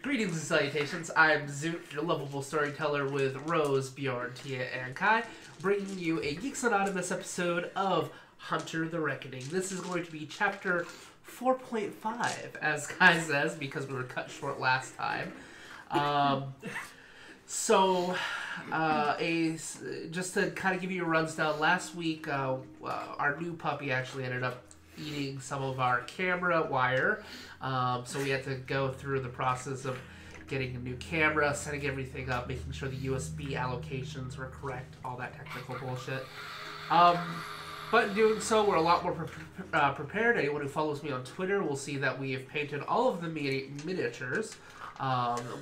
Greetings and salutations, I'm Zoot, your lovable storyteller with Rose, Bjorn, Tia, and Kai, bringing you a Geeks Anonymous episode of Hunter the Reckoning. This is going to be chapter 4.5, as Kai says, because we were cut short last time. Just to kind of give you a rundown, last week our new puppy actually ended up eating some of our camera wire, so we had to go through the process of getting a new camera, setting everything up, making sure the USB allocations were correct, all that technical bullshit. But in doing so, we're a lot more prepared. Anyone who follows me on Twitter will see that we have painted all of the miniatures,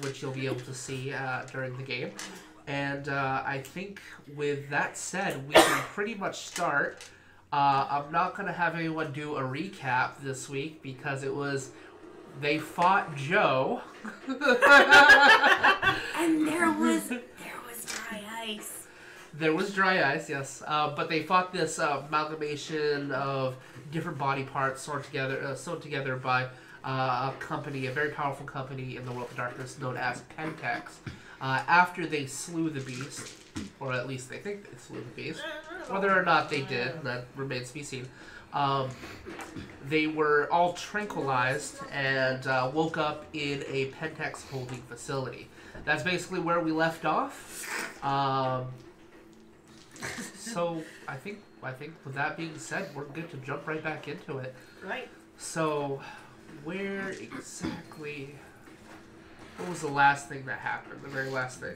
which you'll be able to see during the game. And I think with that said, we can pretty much start. I'm not going to have anyone do a recap this week because they fought Joe. And there was dry ice. There was dry ice, yes. But they fought this amalgamation of different body parts sewn together by a company, a very powerful company in the World of Darkness known as Pentex. After they slew the beast, or at least they think they slew the beast. Whether or not they did, that remains to be seen. They were all tranquilized and woke up in a Pentex holding facility. That's basically where we left off. So I think with that being said, we're good to jump right back into it. Right. So where exactly? What was the last thing that happened? The very last thing.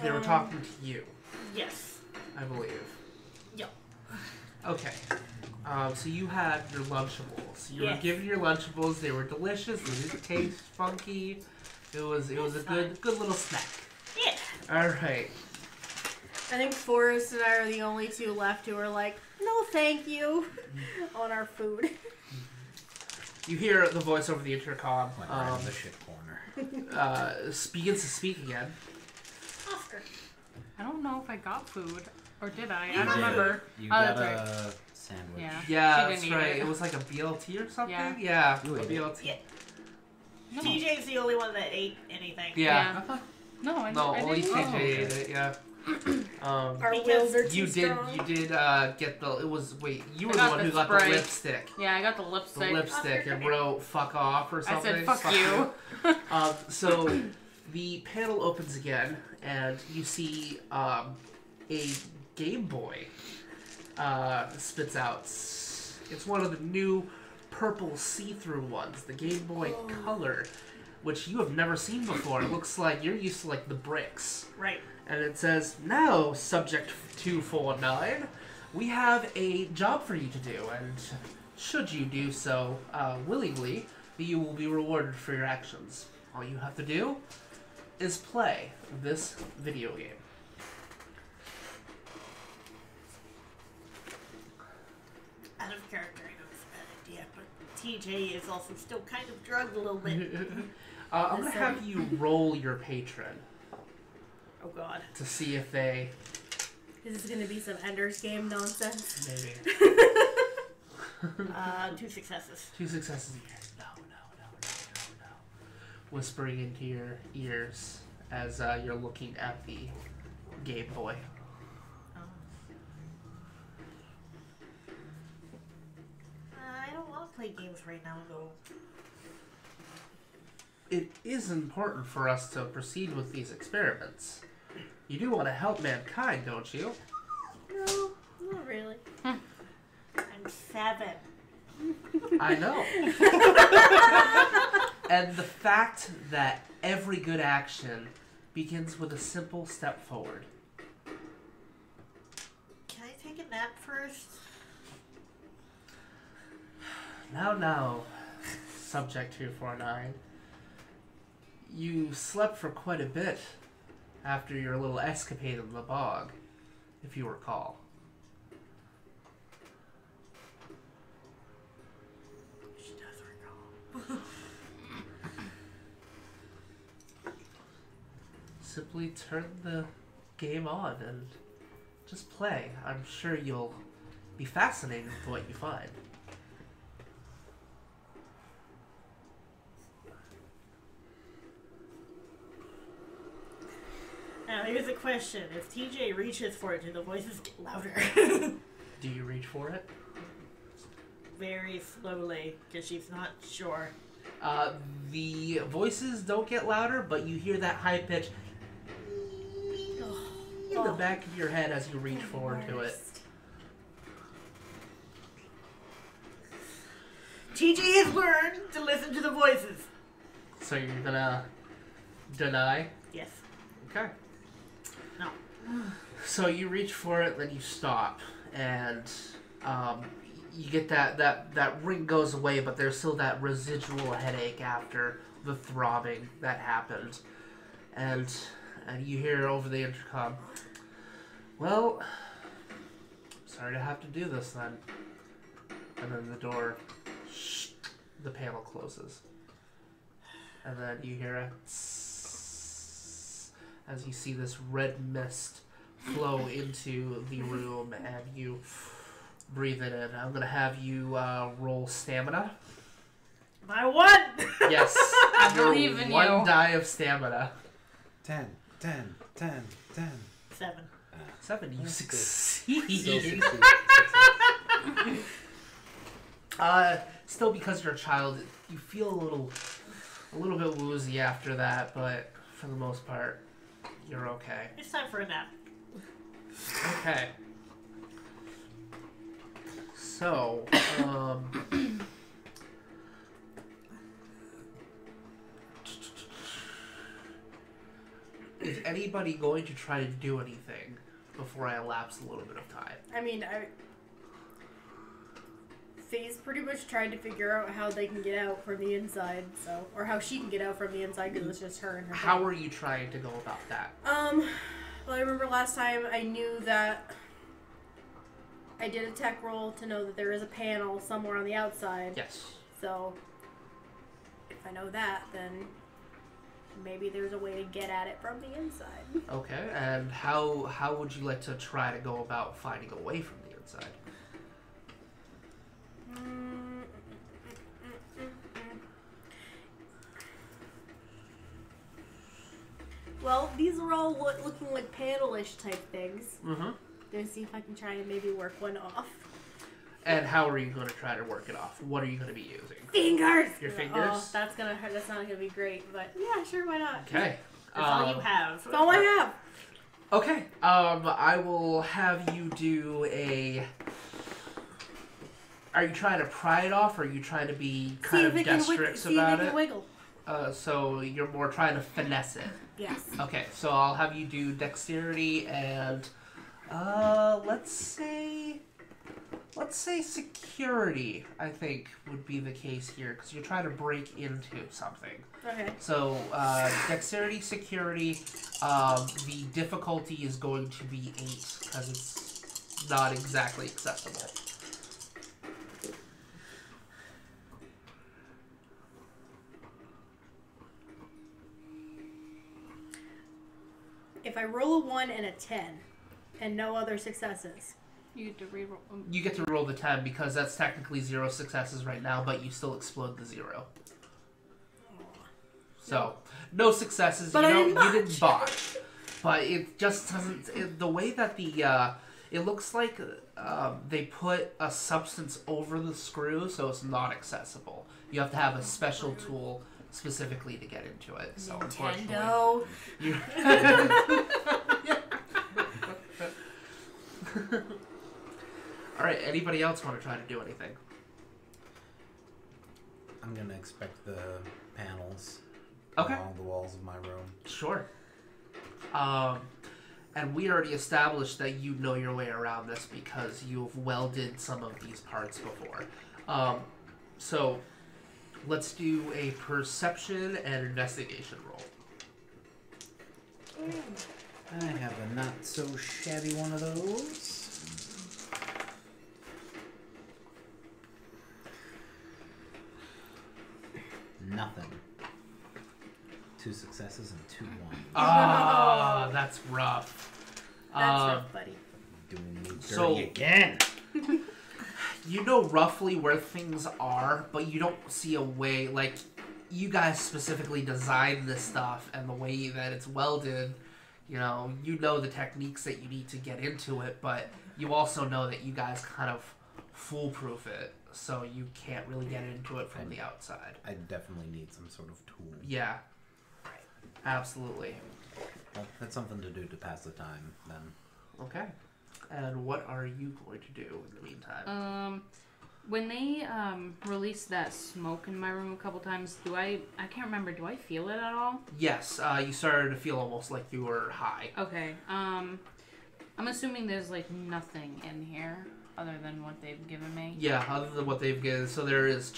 They were talking to you. Yes. I believe. Yep. Okay. So you had your Lunchables. You Yes. were given your Lunchables. They were delicious. They didn't taste funky. It was a good little snack. Yeah. All right. I think Forrest and I are the only two left who are like, no thank you, on our food. You hear the voice over the intercom. In the shit corner. Begins to speak again. Oscar. I don't know if I got food. Or did I? You I don't remember. You Oh, got that's a right. sandwich. Yeah. Yeah, She that's didn't eat right. it. It was like a BLT or something. Yeah. Yeah, You a ate it. BLT. Yeah. No. TJ's the only one that ate anything. Yeah. No, I No, I only didn't. TJ okay. ate it. Yeah. Our Because wills are too You did strong. get the. It was wait. You I were the got one the who got the spray. lipstick. Yeah, I got the The lipstick. lipstick and wrote "fuck off" or I something. said, fuck you. So the panel opens again, and you see a Game Boy spits out. It's one of the new purple see-through ones, the Game Boy Color, which you have never seen before. It looks like you're used to like the bricks. Right. And it says, now, Subject 249, we have a job for you to do, and should you do so willingly, you will be rewarded for your actions. All you have to do is play this video game. Out of character, I know it's a bad idea, but TJ is also still kind of drugged a little bit. I'm going to have you roll your patron Oh god. to see if they... This is gonna be some Ender's Game nonsense. Maybe. 2 successes. 2 successes. No. Whispering into your ears as you're looking at the Game Boy. I don't want to play games right now, though. It is important for us to proceed with these experiments. You do want to help mankind, don't you? No, not really. I'm 7. I know. And the fact that every good action begins with a simple step forward. Can I take a nap first? Now, Subject 249. You slept for quite a bit after your little escapade in the bog, if you recall. She does recall. Simply turn the game on and just play. I'm sure you'll be fascinated with what you find. Now here's a question: if TJ reaches for it, do the voices get louder? Do you reach for it? Very slowly, because she's not sure. The voices don't get louder, but you hear that high pitch in the back of your head as you reach forward to it. TJ has learned to listen to the voices. So you're gonna deny? Yes. Okay. No. So you reach for it, then you stop, and you get that ring goes away, but there's still that residual headache after the throbbing that happened, and you hear over the intercom, "Well, sorry to have to do this then," and then the door, the panel closes, and then you hear a tss as you see this red mist flow into the room, and you breathe it in. I'm gonna have you roll stamina. My what? Yes, I your believe in one you. die of stamina. 10, 10, 10, 10. 7. 7. You That's good. succeed. Still Still because you're a child, you feel a little bit woozy after that, but for the most part, you're okay. It's time for a nap. Okay. So, is anybody going to try to do anything before I elapse a little bit of time? I mean, Faye's pretty much tried to figure out how they can get out from the inside, so, or how she can get out from the inside because it's just her and her. How thing. are you trying to go about that? Well, I remember last time I knew that I did a tech roll to know that there is a panel somewhere on the outside. Yes. So, if I know that, then maybe there's a way to get at it from the inside. Okay, and how would you like to try to go about finding a way from the inside? Well, these are all looking like panel-ish type things. Mm-hmm. Gonna see if I can try and maybe work one off. And how are you going to try to work it off? What are you going to be using? Fingers! Your fingers? Oh, that's gonna hurt. That's not gonna be great, but yeah, sure, why not? Okay. That's all you have. That's all I have. Okay. I will have you do a... Are you trying to pry it off, or are you trying to be kind of dexterous about it? Wiggle. So you're more trying to finesse it. Yes. Okay, so I'll have you do dexterity and let's say security, I think would be the case here, because you're trying to break into something. Okay. So dexterity, security, the difficulty is going to be 8 because it's not exactly accessible. If I roll a 1 and a 10, and no other successes. You get to reroll. You get to roll the 10 because that's technically 0 successes right now, but you still explode the 0. So, no successes. But you I didn't botch. But it just doesn't... the way that the... it looks like they put a substance over the screw, so it's not accessible. You have to have a special tool specifically to get into it. So, unfortunately... Nintendo. Alright, anybody else want to try to do anything? I'm gonna expect the panels Okay. along the walls of my room. Sure. And we already established that you know your way around this because you've welded some of these parts before. So let's do a perception and investigation roll. I have a not so shabby one of those. Nothing. 2 successes and 2 ones. Ah, that's rough. That's rough, buddy. Doing me dirty So- again. You know roughly where things are, but you don't see a way, like, you guys specifically designed this stuff, and the way that it's welded, you know the techniques that you need to get into it, but you also know that you guys kind of foolproof it, so you can't really get into it from the outside. I definitely need some sort of tool. Yeah. Absolutely. Well, that's something to do to pass the time, then. Okay. And what are you going to do in the meantime? When they released that smoke in my room a couple times, I can't remember, do I feel it at all? Yes, you started to feel almost like you were high. Okay. I'm assuming there's like nothing in here other than what they've given me. Yeah, other than what they've given. So there is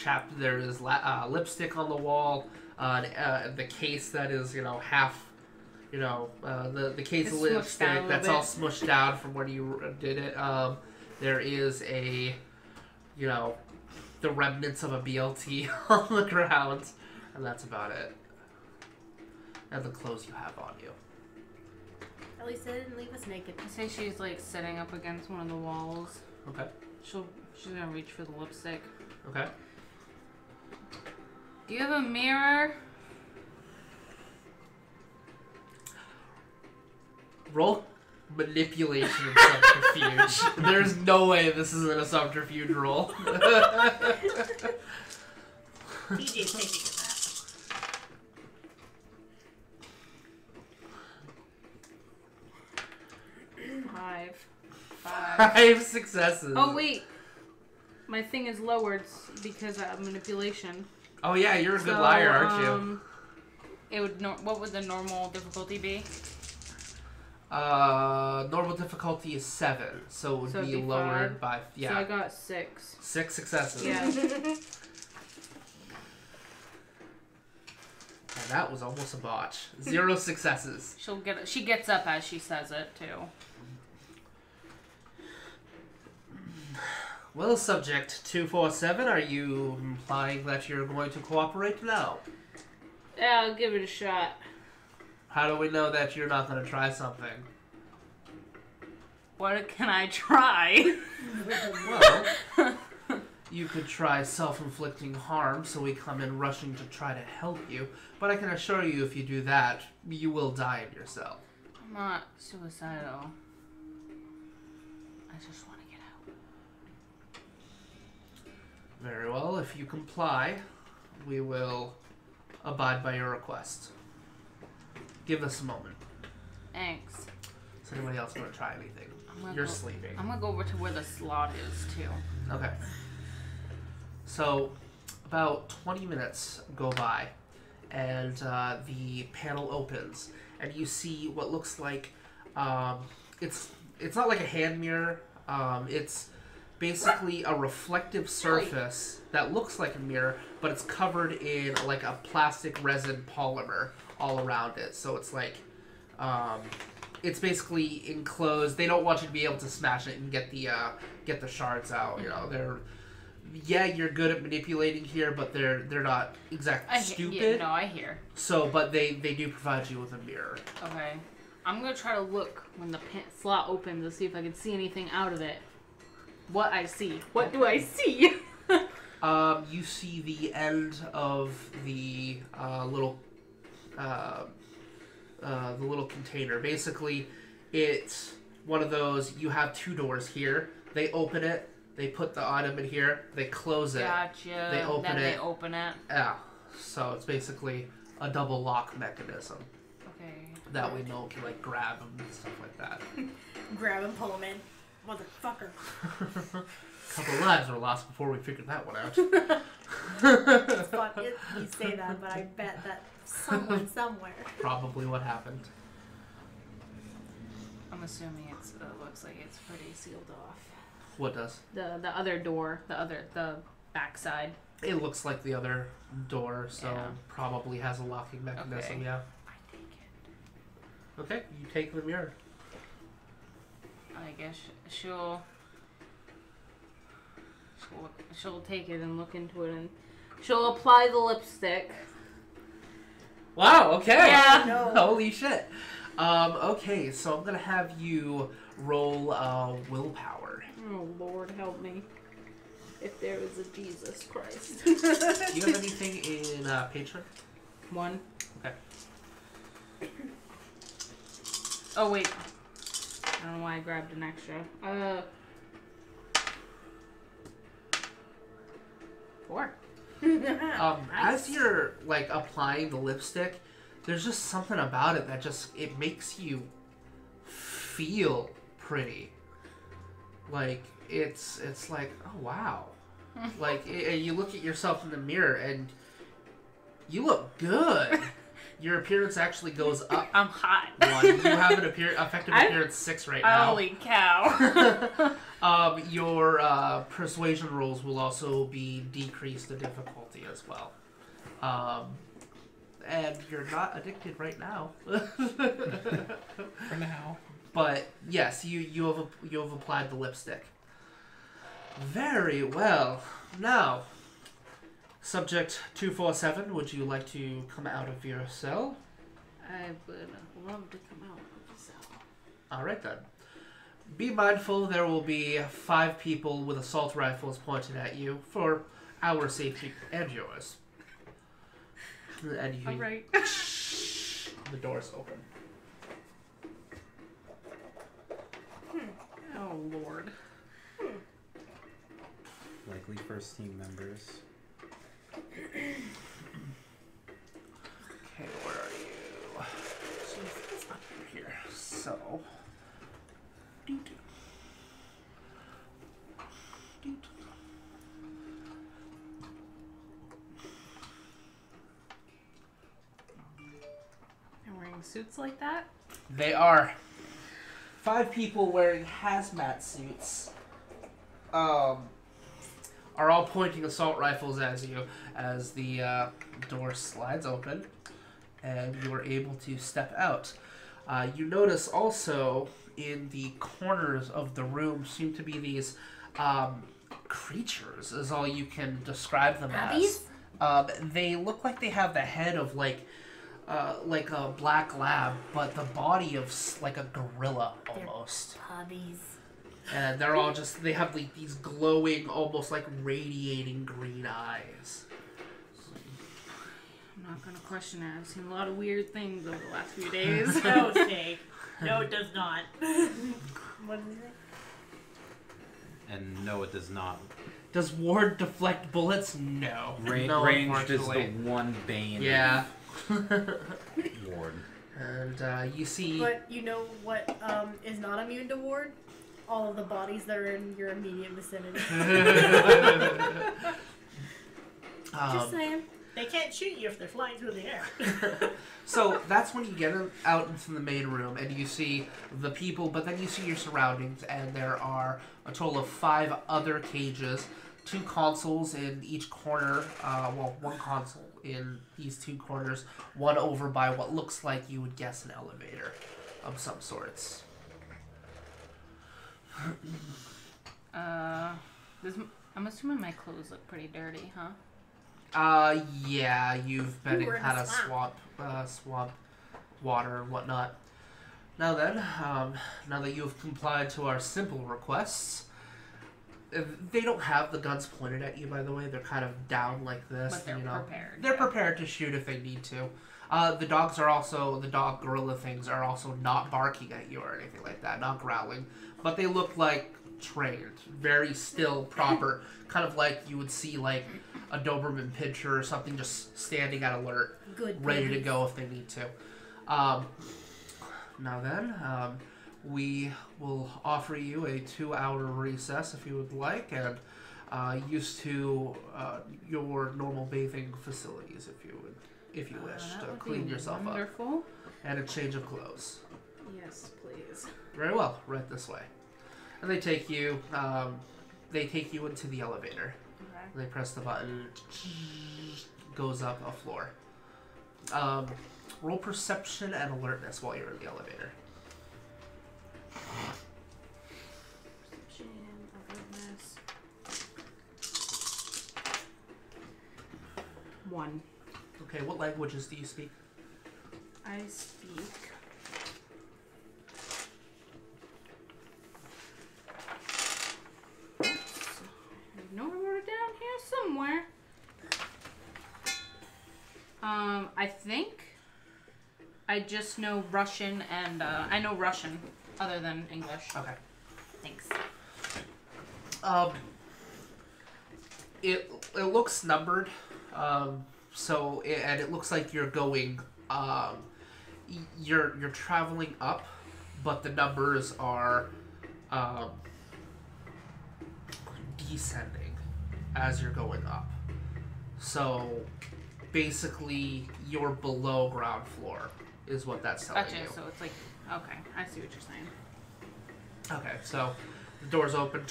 lipstick on the wall, the case that is, half, the case It's of smushed down a lipstick little that's bit. all smushed down from when you did it. There is a, the remnants of a BLT on the ground, and that's about it. And the clothes you have on you. At least they didn't leave us naked. I say she's like sitting up against one of the walls. Okay. She's gonna reach for the lipstick. Okay. Do you have a mirror? Roll manipulation and subterfuge. There's no way this isn't a subterfuge roll. TJ's taking it Five. 5 successes. Oh wait, my thing is lowered because I have manipulation. Oh yeah, you're a good So, liar, aren't you? It would. What would the normal difficulty be? Normal difficulty is 7, so it would So it'd be be lowered 5. by So I got 6. 6 successes. Yeah. And that was almost a botch. 0 successes. She gets up as she says it too. Well, subject 247, are you implying that you're going to cooperate now? Yeah, I'll give it a shot. How do we know that you're not going to try something? What can I try? Well, you could try self-inflicting harm, so we come in rushing to try to help you. But I can assure you, if you do that, you will die in yourself. I'm not suicidal. I just want to get out. Very well, if you comply, we will abide by your request. Give us a moment. Thanks. Is anybody else going to try anything? I'm You're sleeping. I'm gonna go over to where the slot is too. Okay. So, about 20 minutes go by, and the panel opens, and you see what looks like, it's not like a hand mirror, it's basically a reflective surface that looks like a mirror, but it's covered in like a plastic resin polymer all around it. So it's like, it's basically enclosed. They don't want you to be able to smash it and get the shards out. You're good at manipulating here, but they're not exactly stupid. Yeah, no, I hear. So, but they do provide you with a mirror. Okay. I'm gonna try to look when the slot opens to see if I can see anything out of it. What I see. What do I see? You see the end of the little container. Basically, it's one of those. You have 2 doors here. They open it. They put the item in here. They close it. Gotcha. They open then it. They open it. Yeah. So it's basically a double lock mechanism Okay. that we know can like grab them and stuff like that. Grab and pull them in. Motherfucker. A couple lives were lost before we figured that one out. It's fun. You say that, but I bet that someone somewhere. Probably what happened. I'm assuming it looks like it's pretty sealed off. What does? The other door, the back side. It looks like the other door, so Yeah. probably has a locking mechanism, Okay. yeah. I take it. Okay, you take the mirror. I guess she'll take it and look into it, and she'll apply the lipstick. Wow, okay. Yeah. No. Holy shit. Okay, so I'm gonna have you roll willpower. Oh Lord, help me! If there is a Jesus Christ. Do you have anything in patron? 1. Okay. Oh wait. I don't know why I grabbed an extra. 4. As you're like applying the lipstick, there's just something about it that just it makes you feel pretty. Like it's like, oh wow. Like you look at yourself in the mirror and you look good. Your appearance actually goes up. I'm hot. 1. You have an effective appearance 6 right now. Holy cow. Your persuasion rolls will also be decreased in difficulty as well. And you're not addicted right now. For now. But yes, you have applied the lipstick. Very well. Now, subject 247, would you like to come out of your cell? I would love to come out of the cell. All right then. Be mindful there will be 5 people with assault rifles pointed at you for our safety and yours. And you, All right. the door's open. Oh Lord. Likely first team members. Okay, where are you? Jesus, up here. So. Doot. Doot. They're wearing suits like that? They are 5 people wearing hazmat suits. Are all pointing assault rifles as you as the door slides open and you are able to step out. You notice also in the corners of the room seem to be these creatures is all you can describe them Puppies? as. They look like they have the head of like a black lab, but the body of like a gorilla almost. Puppies. And they're all just, they have like these glowing, almost like radiating green eyes. I'm not gonna question it. I've seen a lot of weird things over the last few days. No, Snake. No, it does not. What is it? And no, it does not. Does Ward deflect bullets? No. No, Ranged is the unfortunately. one bane Yeah. of Ward. And you see... But you know what is not immune to ward? All of the bodies that are in your immediate vicinity. Just saying. They can't shoot you if they're flying through the air. So that's when you get out into the main room and you see the people, but then you see your surroundings, and there are a total of 5 other cages, 2 consoles in each corner, well, 1 console in these 2 corners, one over by what looks like you would guess an elevator of some sorts. I'm assuming my clothes look pretty dirty, huh? Yeah, you've been You in were in kind a of swamp water and whatnot. Now then, now that you have complied to our simple requests, they don't have the guns pointed at you, by the way. They're kind of down like this. But they're prepared. They're prepared to shoot if they need to. The dogs are also, the dog gorilla things are also not barking at you or anything like that, not growling. But they look like trained, very still, proper, kind of like you would see like a Doberman Pinscher or something just standing at alert, Good. ready to babies. go if they need to. Now then, we will offer you a 2-hour recess if you would like, and used to your normal bathing facilities if you wish That to would clean be yourself wonderful. up, and a change of clothes. Yes, please. Very well, right this way. And they take you into the elevator. Okay. They press the button, goes up a floor. Roll perception and alertness while you're in the elevator. Perception, alertness. 1. Okay, what languages do you speak? I speak. Oops. I know I wrote it down here somewhere. I think I just know Russian and I know Russian other than English. Okay. Thanks. It looks numbered. And it looks like you're going. You're traveling up, but the numbers are descending as you're going up. So basically, you're below ground floor, is what that's telling Gotcha. you. So it's like, okay, I see what you're saying. Okay, so the doors open,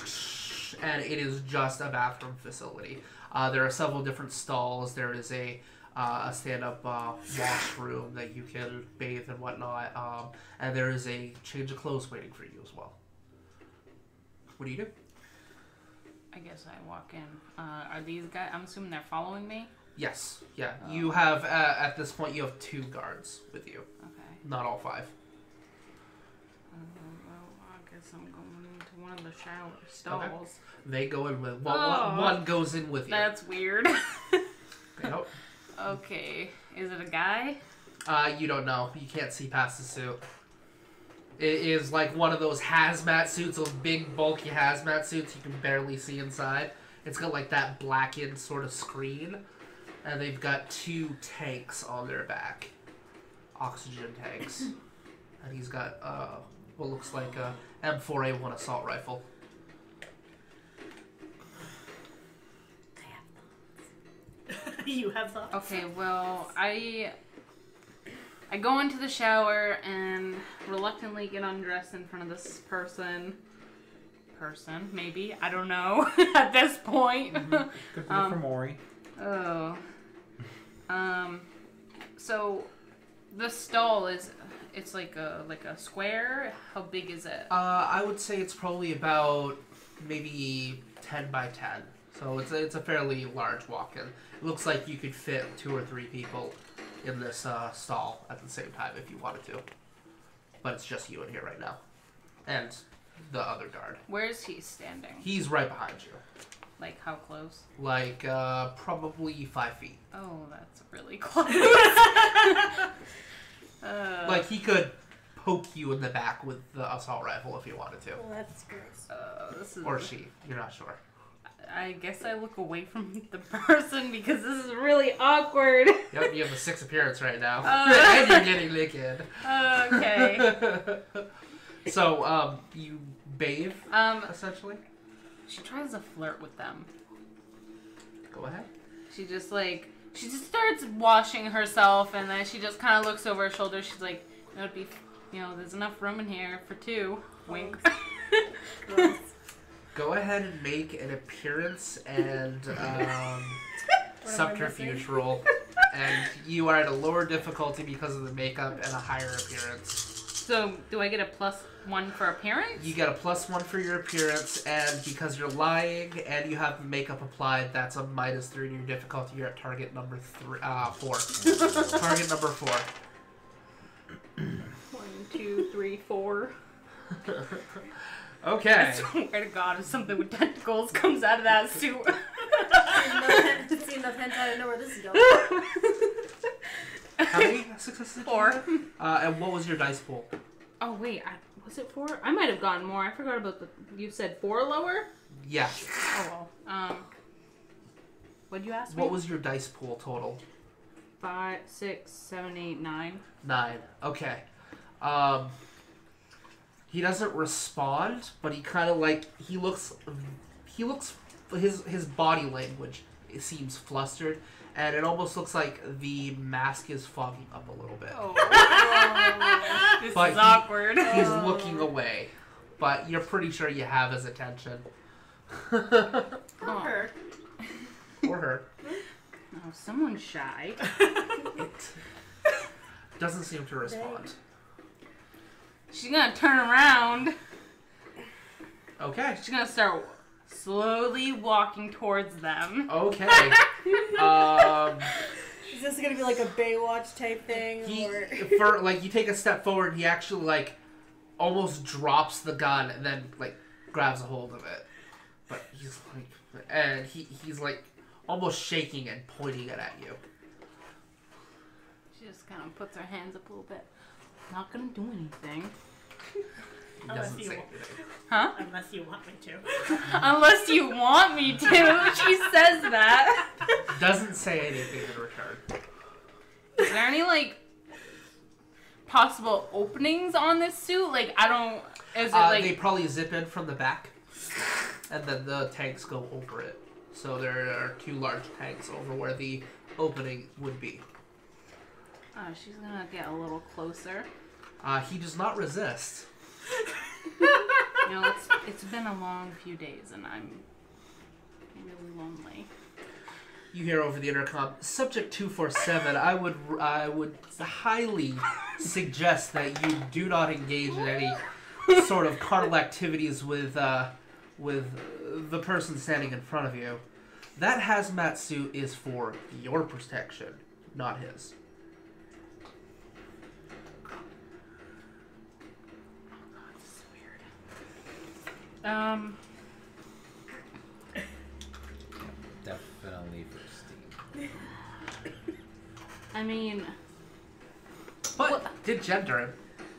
and it is just a bathroom facility. There are several different stalls. There is a stand-up washroom that you can bathe and whatnot, and there is a change of clothes waiting for you as well. What do you do? I guess I walk in. Are these guys? I'm assuming they're following me. Yes, yeah. You have at this point you have 2 guards with you, Okay. not all 5. Well, I guess I'm going into one of the shower stalls. They go in with Oh. one goes in with you. That's weird. Yep. Okay. Is it a guy? You don't know. You can't see past the suit. It is like one of those hazmat suits, those big, bulky hazmat suits you can barely see inside. It's got like that blackened sort of screen, and they've got 2 tanks on their back. Oxygen tanks. And he's got what looks like a M4A1 assault rifle. You have thoughts? Okay, well, I go into the shower and reluctantly get undressed in front of this person, maybe, I don't know, at this point. Could be for Maury. Oh. So, the stall it's like a square? How big is it? I would say it's probably about maybe 10 by 10. So it's a fairly large walk-in. It looks like you could fit 2 or 3 people in this stall at the same time if you wanted to. But it's just you in here right now. And the other guard. Where is he standing? He's right behind you. Like, how close? Like, probably 5 feet. Oh, that's really close. Like, he could poke you in the back with the assault rifle if you wanted to. Well, that's gross. This is... Or she. You're not sure. I guess I look away from the person because this is really awkward. Yep, you have a 6 appearance right now. Uh. And you're getting naked. Okay. So, you bathe, essentially? She tries to flirt with them. Go ahead. She just starts washing herself, and then she just kind of looks over her shoulder. She's like, "It would be, there's enough room in here for 2." Wink. Gross. Go ahead and make an appearance and subterfuge roll. And you are at a lower difficulty because of the makeup and a higher appearance. So, do I get a +1 for appearance? You get a +1 for your appearance, and because you're lying and you have the makeup applied, that's a -3 in your difficulty. You're at target number 4. Target number 4. 1, 2, 3, 4. Okay. I swear to God, if something with tentacles comes out of that suit. See enough hentai to know where this is going. How many successes did you 4. have? And what was your dice pool? Oh wait, was it 4? I might have gotten more. I forgot about you said 4 lower? Yeah. Oh well. What'd you ask me? What was your dice pool total? 5, 6, 7, 8, 9. 9. Okay. He doesn't respond, but he kind of he looks his body language, it seems flustered, and it almost looks like the mask is fogging up a little bit. Oh. This But is awkward. He's looking away, but you're pretty sure you have his attention. Or Oh. her. Or her. Oh, someone's shy. It doesn't seem to respond. She's gonna turn around. Okay. She's gonna start slowly walking towards them. Okay. Is this gonna be like a Baywatch type thing? Or You take a step forward, he actually almost drops the gun and then grabs a hold of it. But he's almost shaking and pointing it at you. She's just kind of puts her hands up a little bit. Not gonna do anything. He Unless doesn't you say want- anything. Huh? Unless you want me to. Unless you want me to. She says that. Doesn't say anything in return. Is there any, like, possible openings on this suit? Like, I don't... Is it, like... They probably zip in from the back, and then the tanks go over it. So there are 2 large tanks over where the opening would be. Oh, she's gonna get a little closer. He does not resist. You know, it's been a long few days, and I'm really lonely. You hear over the intercom, Subject 247. I would highly suggest that you do not engage in any sort of carnal activities with the person standing in front of you. That hazmat suit is for your protection, not his. Definitely for Steve. I mean, But did gender him.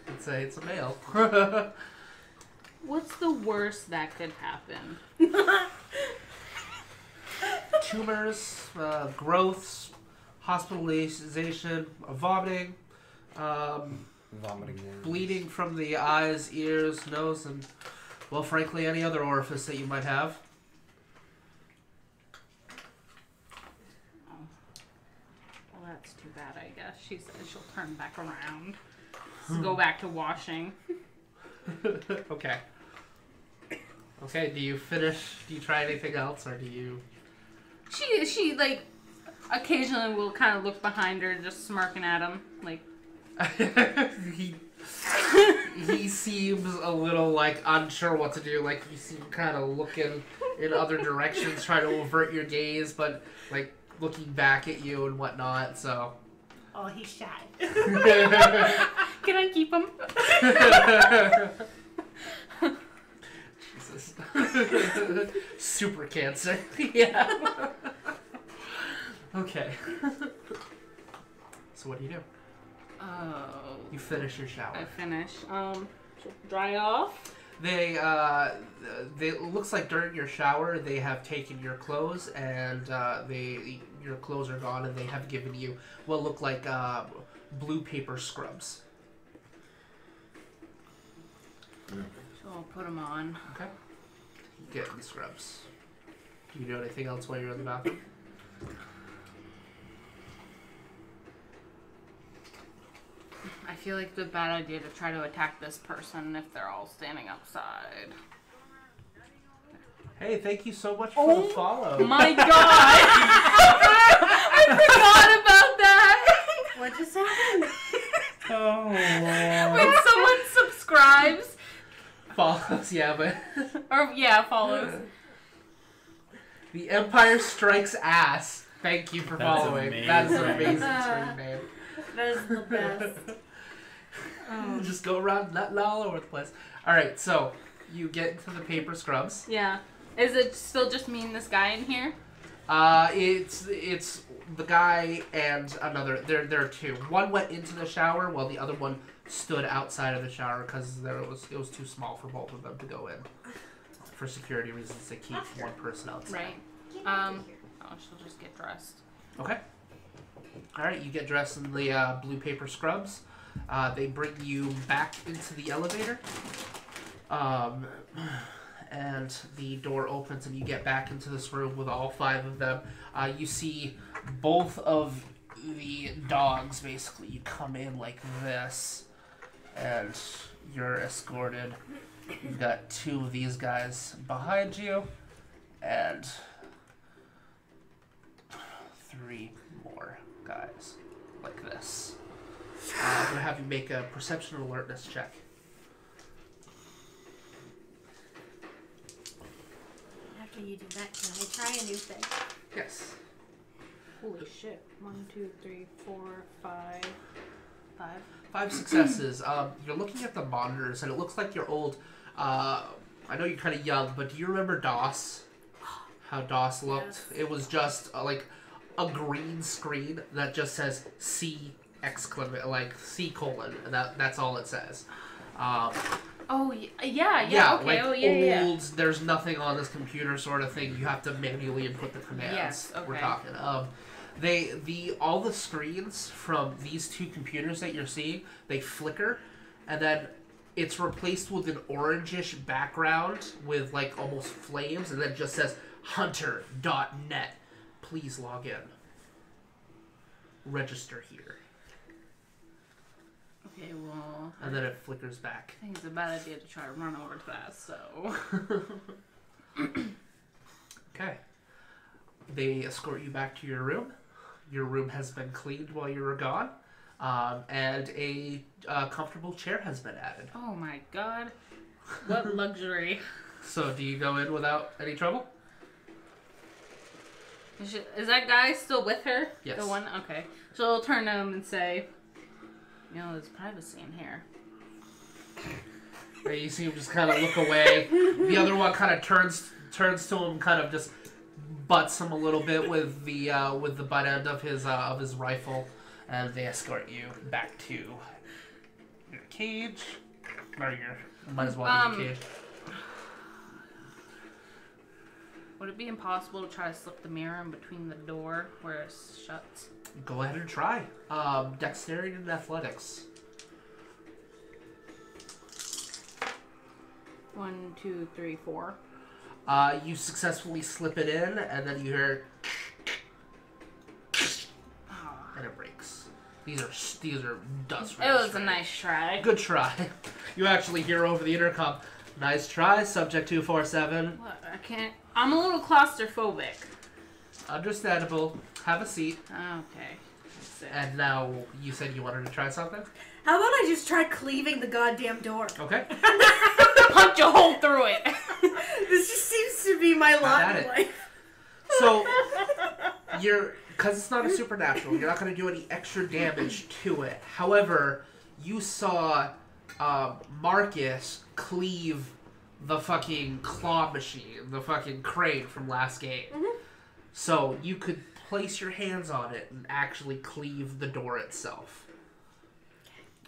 It's a male. what's the worst that could happen? Tumors, growths, hospitalization, vomiting, Vomiting worms. bleeding from the eyes, ears, nose, and, well, frankly, any other orifice that you might have. Well, that's too bad, I guess. She said she'll turn back around. Go back to washing. Okay. Okay, do you finish? Do you try anything else, or do you... She like, occasionally will kind of look behind her, just smirking at him. Like, he seems a little, like, unsure what to do. Like, you see him kind of looking in other directions, trying to avert your gaze, but, like, looking back at you and whatnot, so... Oh, he's shy. can I keep him? Jesus. Super cancer. Yeah. Okay. So what do? Oh, You finish your shower. I finish. She'll dry off. They it looks like during your shower they have taken your clothes and your clothes are gone and they have given you what look like blue paper scrubs. So I'll put them on. Okay. You get the scrubs. Do you do anything else while you're in the bathroom? I feel like it's a bad idea to try to attack this person if they're all standing outside. Hey, thank you so much for the follow. My God! I forgot about that. What just happened? Oh. When someone subscribes, Follows, yeah, but or yeah, follows. the Empire Strikes Ass. Thank you for That's following. amazing. That is an amazing stream name. That is the best. Just go around nutting all over the place. Alright, so you get into the paper scrubs. Yeah. Is it still just me and this guy in here? It's the guy and another. There are 2. One went into the shower while the other one stood outside of the shower because it was too small for both of them to go in. For security reasons, they keep one person outside. Right. Oh, she'll just get dressed. Okay. Alright, you get dressed in the blue paper scrubs. They bring you back into the elevator. And the door opens and you get back into this room with all 5 of them. You see both of the dogs, basically. You come in like this and you're escorted. You've got 2 of these guys behind you and 3 more guys like this. I'm going to have you make a perception alertness check. After you do that, can I try a new thing? Yes. Holy shit. 1, 2, 3, 4, 5. 5. 5 successes. You're looking at the monitors, and it looks like your old... I know you're kind of young, but do you remember DOS? How DOS looked? Yes. It was just like a green screen that just says C exclamation, like C colon. That's all it says. Oh yeah. Okay. Like Oh yeah. old. There's nothing on this computer, sort of thing. You have to manually input the commands. Yes, okay. We're talking. All the screens from these two computers that you're seeing, they flicker, and then it's replaced with an orangish background with like almost flames, and then it just says hunter.net. Please log in. Register here. Okay. Well. And then it flickers back. I think it's a bad idea to try to run over to that. So. Okay. They escort you back to your room. Your room has been cleaned while you were gone, and a comfortable chair has been added. Oh my god. What luxury. So, do you go in without any trouble? Is that guy still with her? Yes. The one? Okay. So I'll turn to him and say, there's privacy in here. And you see him just kind of look away. The other one kind of turns to him, kind of just butts him a little bit with the butt end of his rifle, and they escort you back to your cage. Or your might as well be your cage. Would it be impossible to try to slip the mirror in between the door where it shuts? Go ahead and try. Dexterity and athletics. 1, 2, 3, 4. You successfully slip it in, and then you hear, and it breaks. These are dust. It was a nice try. Good try. You actually hear over the intercom, "Nice try, subject 247." What? I can't. I'm a little claustrophobic. Understandable. Have a seat. Okay. That's it. And now you said you wanted to try something. How about I just try cleaving the goddamn door? Okay. Punch a hole through it. This just seems to be my lot at in it. life. So because it's not a supernatural, you're not going to do any extra damage to it. However, you saw Marcus cleave the fucking claw machine, the fucking crane from last game. Mm-hmm. So you could place your hands on it and actually cleave the door itself.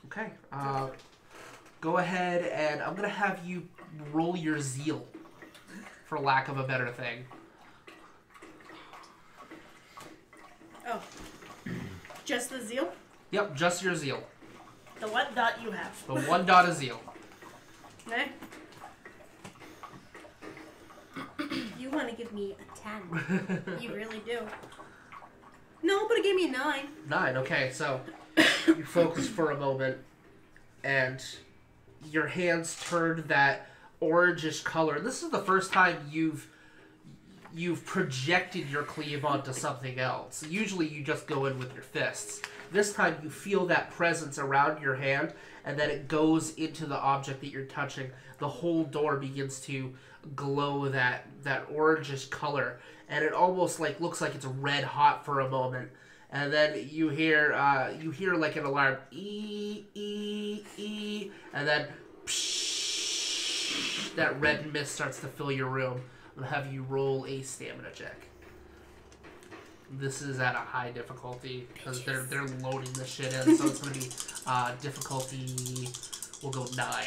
Okay. Go ahead, and I'm going to have you roll your zeal, for lack of a better thing. Oh. Just the zeal? Yep, just your zeal. The what dot you have? The 1 dot of zeal. Okay. You want to give me a 10. You really do. No, but it gave me a 9. 9, okay, so you focus for a moment, and your hands turned that orangish color. This is the first time you've projected your cleave onto something else. Usually you just go in with your fists. This time you feel that presence around your hand, and then it goes into the object that you're touching. The whole door begins to glow that orangish color, and it almost like looks like it's red hot for a moment. And then you hear like an alarm, ee, ee, ee, and then psh, that red mist starts to fill your room. I'm gonna have you roll a stamina check. This is at a high difficulty because they're loading this shit in, so it's gonna be difficulty. We'll go 9.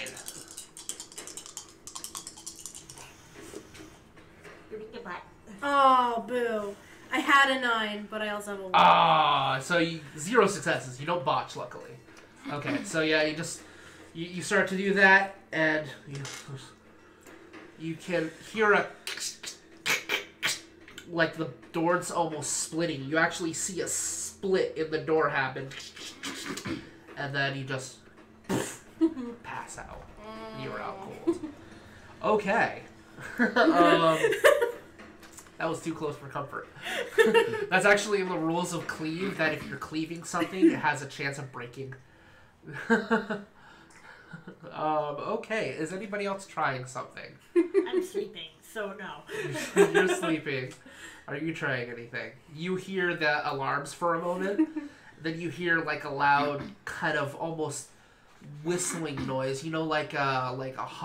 Oh, boo. I had a 9, but I also have a 1. So 0 successes. You don't botch, luckily. Okay, so yeah, you start to do that, and you can hear a like the door's almost splitting. You actually see a split in the door happen, and then you just pass out. You're out cold. Okay. That was too close for comfort. That's actually in the rules of cleave, that if you're cleaving something, it has a chance of breaking. Okay, is anybody else trying something? I'm sleeping, so no. You're sleeping. Are you trying anything? You hear the alarms for a moment, then you hear like a loud kind of almost whistling noise. You know, like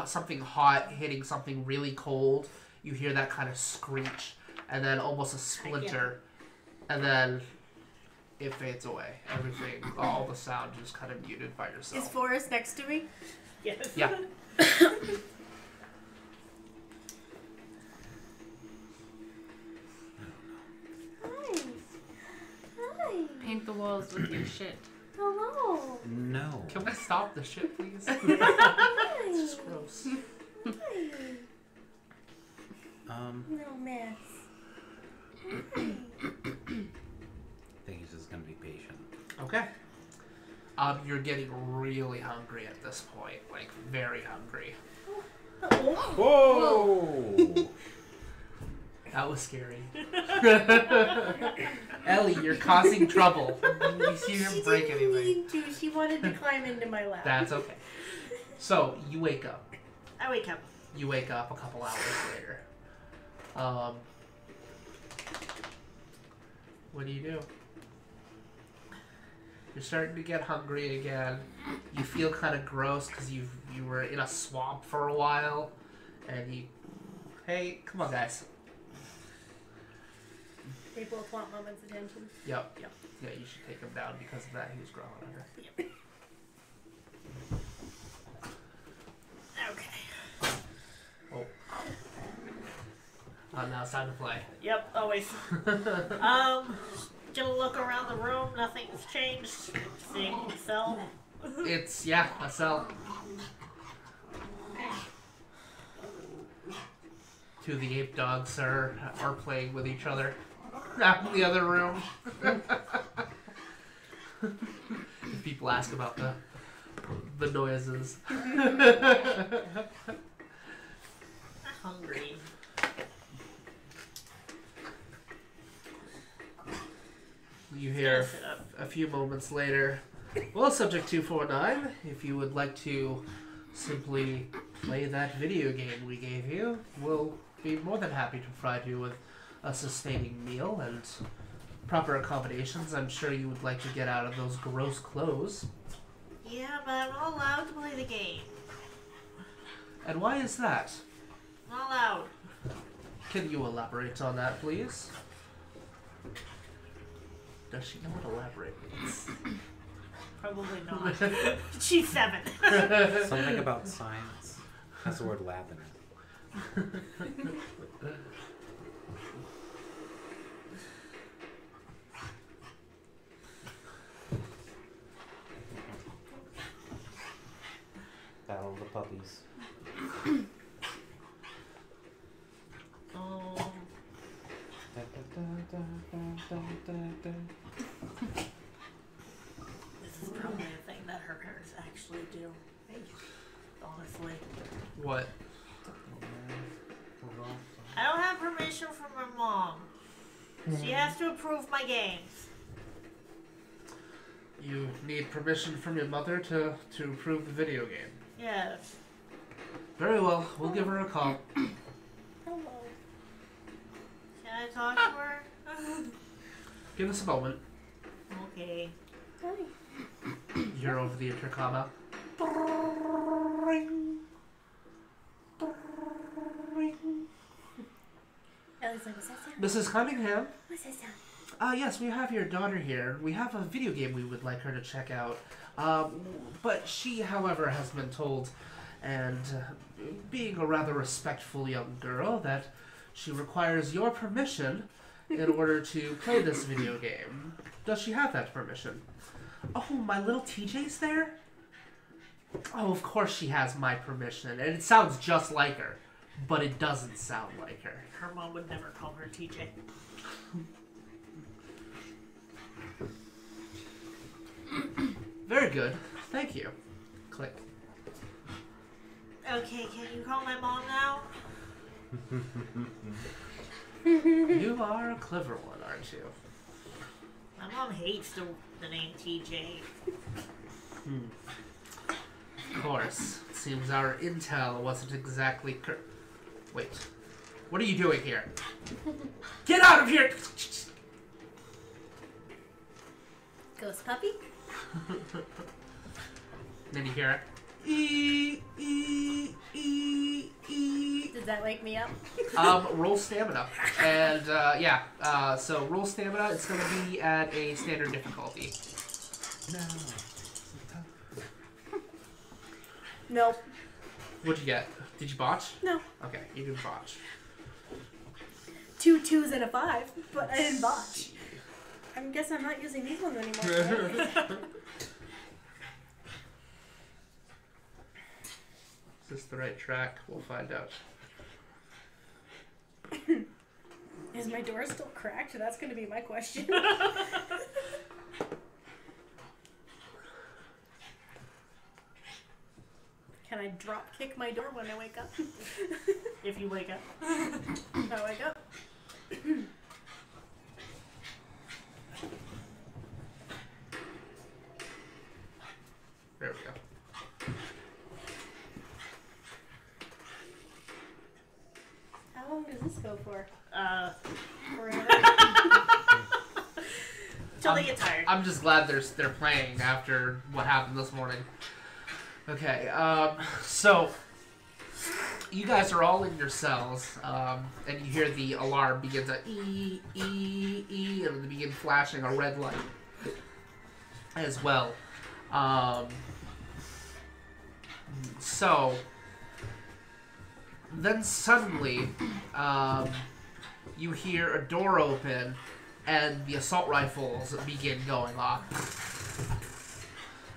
something hot hitting something really cold. You hear that kind of screech, and then almost a splinter, and then it fades away. Everything, all the sound just kind of muted by Is yourself. Forrest next to me? Yes. Yeah. Hi. Hi. Paint the walls with your shit. Hello. No. Can we stop the shit, please? Hi. It's just gross. Hi. No mess. Hi. I think he's just gonna be patient. Okay. You're getting really hungry at this point, like very hungry. Whoa! That was scary. Ellie, you're causing trouble. You see She her didn't break anything. mean to. She wanted to climb into my lap. That's okay. So you wake up. I wake up. You wake up a couple hours later. What do? You're starting to get hungry again. You feel kind of gross because you were in a swamp for a while, and you. Hey, come on, guys. They both want Mama's attention. Yep. Yeah, you should take him down because of that. He was growing on her. Okay. Oh. Now it's time to play. Yep, always. Gonna look around the room. Nothing's changed. Seeing cell. It's, yeah, a cell. Two of the ape dogs are playing with each other. Out in the other room. If people ask about the noises. I'm hungry. You hear Sit up. a few moments later, well, Subject 249, if you would like to simply play that video game we gave you, we'll be more than happy to provide you with a sustaining meal and proper accommodations. I'm sure you would like to get out of those gross clothes. Yeah, but I'm not allowed to play the game. And why is that? Not allowed. Can you elaborate on that, please? Does she know what elaborate means? Probably not. She's 7. Something about science has the word lab in it. Battle of the puppies. This is probably a thing that her parents actually do. Honestly. What? I don't have permission from my mom. She has to approve my games. You need permission from your mother to approve the video game. Yes. Very well, we'll give her a call. Hello. Can I talk to her? Give us a moment. Okay. Hi. You're over the intercom. Ellie's like, what's that sound? Mrs. Cunningham? What's that sound? Yes, we have your daughter here. We have a video game we would like her to check out. But she, however, has been told, and being a rather respectful young girl, that she requires your permission in order to play this video game. Does she have that permission? Oh, my little TJ's there? Oh, of course she has my permission, and it sounds just like her, but it doesn't sound like her. Her mom would never call her TJ. Very good. Thank you. Click. Okay, can you call my mom now? You are a clever one, aren't you? My mom hates the name TJ. Of course. It seems our intel wasn't exactly Wait. What are you doing here? Get out of here! Ghost puppy? Then you hear it. E. Does Does that wake me up? Roll stamina. And, yeah. So roll stamina. It's going to be at a standard difficulty. No. Nope. What'd you get? Did you botch? No. Okay, you didn't botch. 2 2s and a 5, but I didn't botch. I guess I'm not using these ones anymore. Right? Is this the right track? We'll find out. Is my door still cracked? That's going to be my question. Can I drop kick my door when I wake up? If you wake up. If I wake up. There we go. How long does this go for? Forever? Till they get tired. I'm just glad they're playing after what happened this morning. Okay, so you guys are all in your cells, and you hear the alarm begin to and they begin flashing a red light as well. So then suddenly, you hear a door open, and the assault rifles begin going off.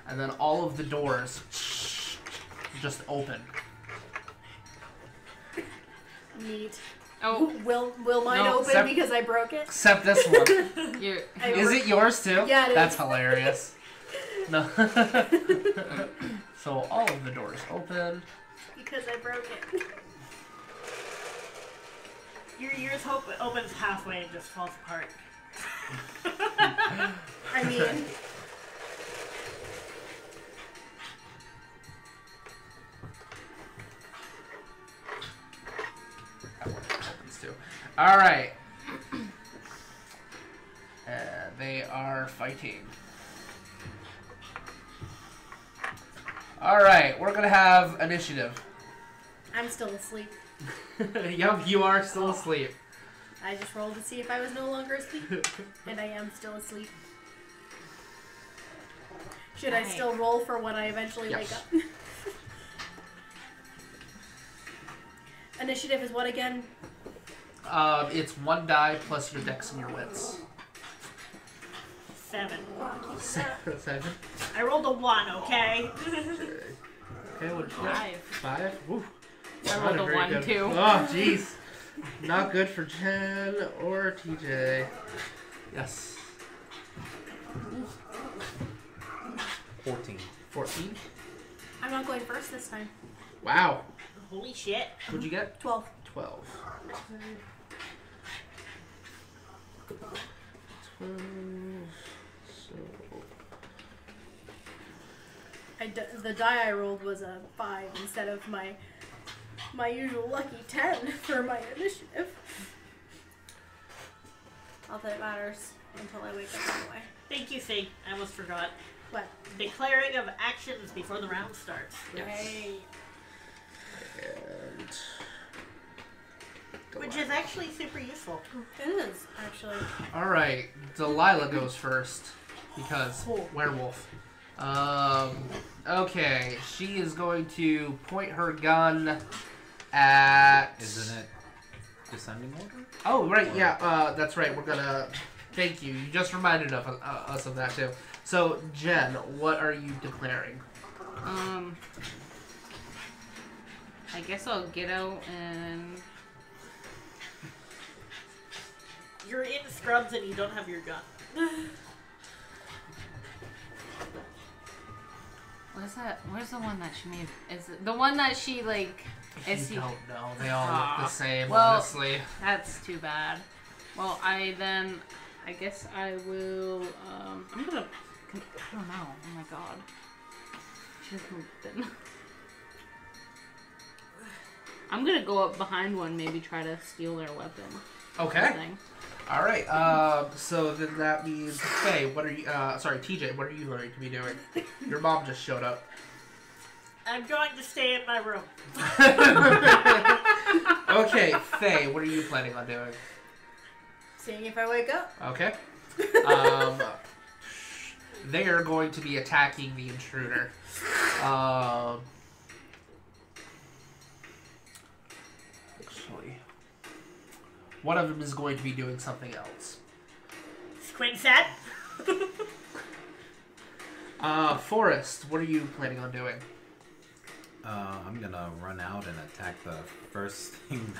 And then all of the doors just open. Neat. Oh, Will mine No, open except- because I broke it? Except this one. you're. Is it yours too? Yeah, it is. That's hilarious. No. So all of the doors open. Because I broke it. Yours opens halfway and just falls apart. I mean, That one opens too. All right. And they are fighting. All right, we're gonna have initiative. I'm still asleep. Yup, you are still asleep. I just rolled to see if I was no longer asleep, and I am still asleep. Should I Right. still roll for when I eventually Yes. wake up? Initiative is what again? It's one die plus your dex and your wits. 7. 7. I rolled a 1, okay? Okay, what did you get? 5. 5? Woo. I Not rolled a very 1 good. too. Oh, jeez. Not good for Jen or TJ. Yes. 14. 14? I'm not going first this time. Wow. Holy shit. What'd you get? 12. 12. 12. So. The die I rolled was a 5 instead of my usual lucky 10 for my initiative. Not that it matters until I wake up anyway. Thank you, Sig. I almost forgot. What? Declaring of actions before the round starts. Yes. Hey. And. Which is actually super useful. It is, actually. Alright, Delilah goes first. Because Cool. werewolf. Okay, she is going to point her gun at. Isn't it descending order? Oh, right, yeah, that's right. We're gonna. Thank you. You just reminded us of that too. So, Jen, what are you declaring? I guess I'll get out and. You're in scrubs and you don't have your gun. What's that? Where's the one that she made? Is it the one that she like? Is You he? don't know. They all look the same, Well- honestly. That's too bad. Well, I guess I will. I'm gonna. I don't know. Oh my god. She just moved in. I'm gonna go up behind one, maybe try to steal their weapon. Okay. Thing. Alright, so then that means, Faye, what are you, sorry, TJ, what are you going to be doing? Your mom just showed up. I'm going to stay in my room. Okay, Faye, what are you planning on doing? Seeing if I wake up. Okay. They are going to be attacking the intruder. Actually, one of them is going to be doing something else. Squint set. Forrest, what are you planning on doing? I'm gonna run out and attack the first thing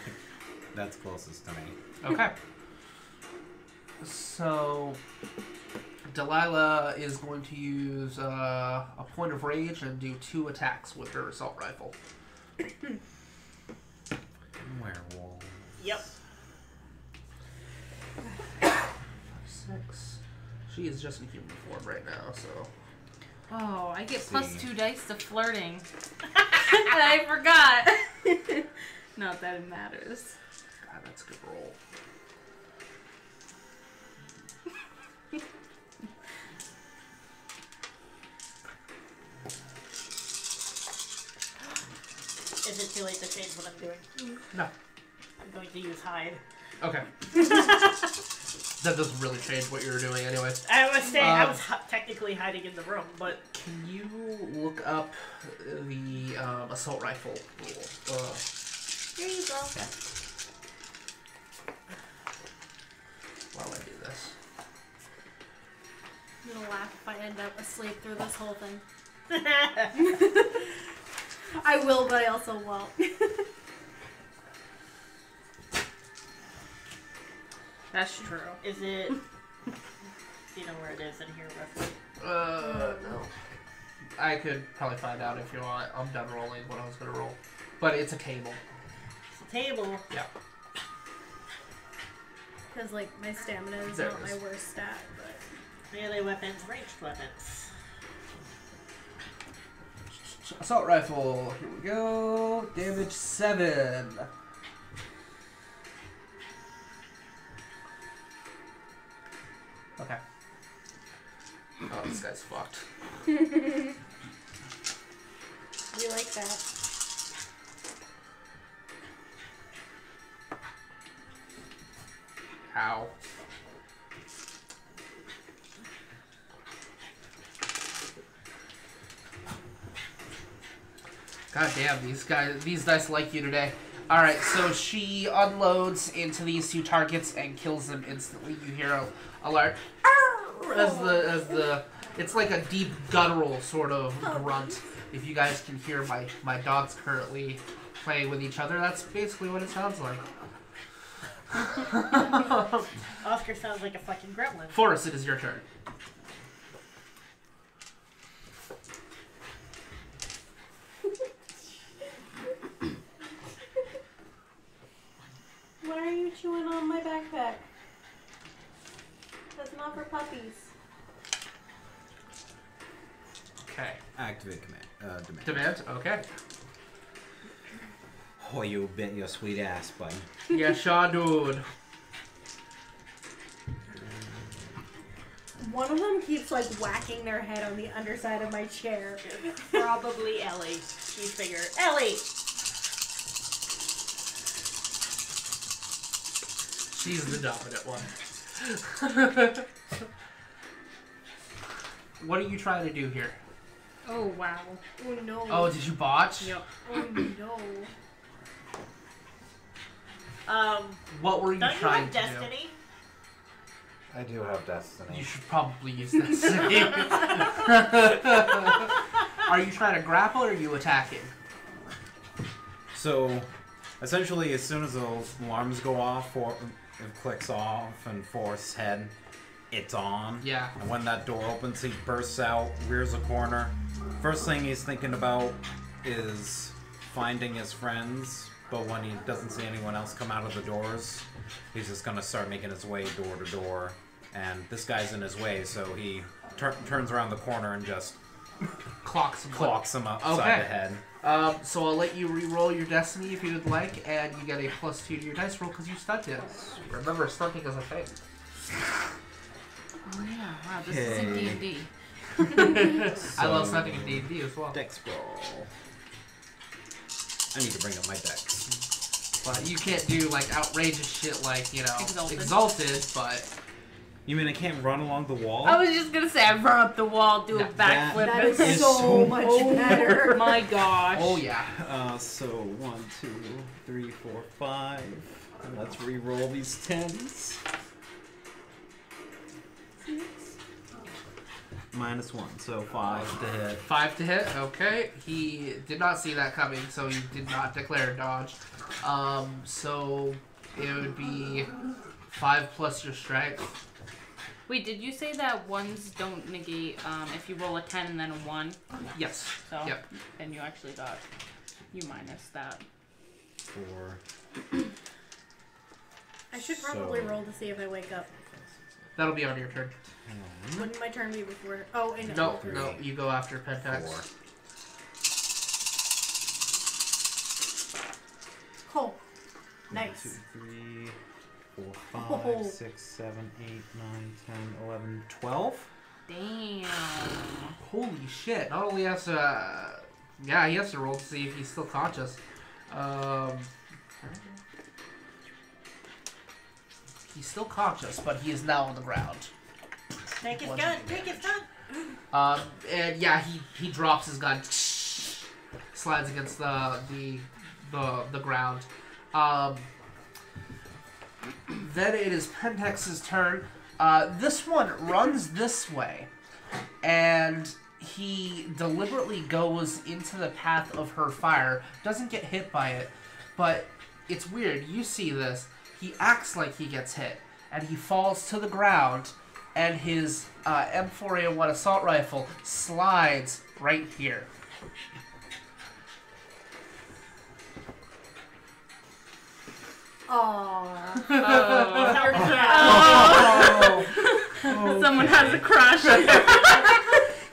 that's closest to me. Okay. So, Delilah is going to use a point of rage and do 2 attacks with her assault rifle. Werewolf. Yep. 6. She is just in human form right now, so. Oh, I get See. plus 2 dice to flirting. And I forgot. Not that it matters. God, that's a good roll. Is it too late to change what I'm doing? No. I'm going to use hide. Okay. That doesn't really change what you're doing anyway. I was saying I was technically hiding in the room, but Can you look up the assault rifle rule? Here you go. While I do this. I'm gonna laugh if I end up asleep through this whole thing. I will, but I also won't. That's true. is it? Do you know where it is in here roughly? No. I could probably find out if you want. I'm done rolling what I was going to roll. But it's a table. It's a table. Yeah. Because, like, my stamina is There not it my is. worst stat, but... Melee weapons, ranged weapons. Assault rifle. Here we go. Damage 7. Okay. Oh, this guy's fucked. We like that. Ow. God damn, these dice like you today. Alright, so she unloads into these 2 targets and kills them instantly. You hear a alert as the it's like a deep guttural sort of grunt. If you guys can hear my dogs currently playing with each other, that's basically what it sounds like. Oscar sounds like a fucking gremlin. Forrest, it is your turn. Why are you chewing on my backpack? That's not for puppies. Okay. Activate command. Demand. Demand? Okay. Oh, you bit your sweet ass, bud. Yeah, Shaw, dude. One of them keeps, like, whacking their head on the underside of my chair. Probably Ellie. She's bigger. Ellie! She's the dominant one. What are you trying to do here? Oh, wow. Oh, no. Oh, did you botch? Yep. Oh, no. What were you Don't you trying have to Destiny? I do have do? destiny. You should probably use this. Are you trying to grapple or are you attacking? So, essentially, as soon as those alarms go off, or it clicks off, and Forrest's head, it's on. Yeah. And when that door opens, he bursts out, rears a corner. First thing he's thinking about is finding his friends, but when he doesn't see anyone else come out of the doors, he's just gonna start making his way door to door. And this guy's in his way, so he turns around the corner and just Clocks. clocks him upside Okay. the head. So I'll let you re-roll your destiny if you would like, and you get a +2 to your dice roll because you stunned it. Remember, stunting is a thing. Oh, yeah. Wow, this is in Okay. D&D. I love stunting in D&D as well. Dex roll. I need to bring up my dex. But you can't do like outrageous shit like, you know, Exalted. exalted, but You mean I can't run along the wall? I was just gonna say, I run up the wall, do a No, backflip. That is It's so so much Oh better. my gosh. oh yeah. So 1, 2, 3, 4, 5. And let's re-roll these 10s. -1, so 5 to hit. 5 to hit. Okay. He did not see that coming, so he did not declare a dodge. So it would be 5 plus your strength. Wait, did you say that ones don't negate if you roll a 10 and then a 1? Yes. So Yep. then you actually got you minus that. 4. I should probably So- roll to see if I wake up. That'll be on your turn. 10, Wouldn't my turn be before? Oh, I know. No, three. no, you go after Pentax. 4. Oh, 1, nice. 2, 3, 4, Oh. 5, 6, 7, 8, 9, 10, 11, 12. Damn. Holy shit! Not only has to, yeah, he has to roll to see if he's still conscious. He's still conscious, but he is now on the ground. Take his One gun. damage. Take his gun. And yeah, he drops his gun, slides against the ground. Then it is Pentex's turn. This one runs this way, and he deliberately goes into the path of her fire. Doesn't get hit by it, but it's weird. You see this. He acts like he gets hit, and he falls to the ground, and his M4A1 assault rifle slides right here. Aww. Oh. Someone has a crush.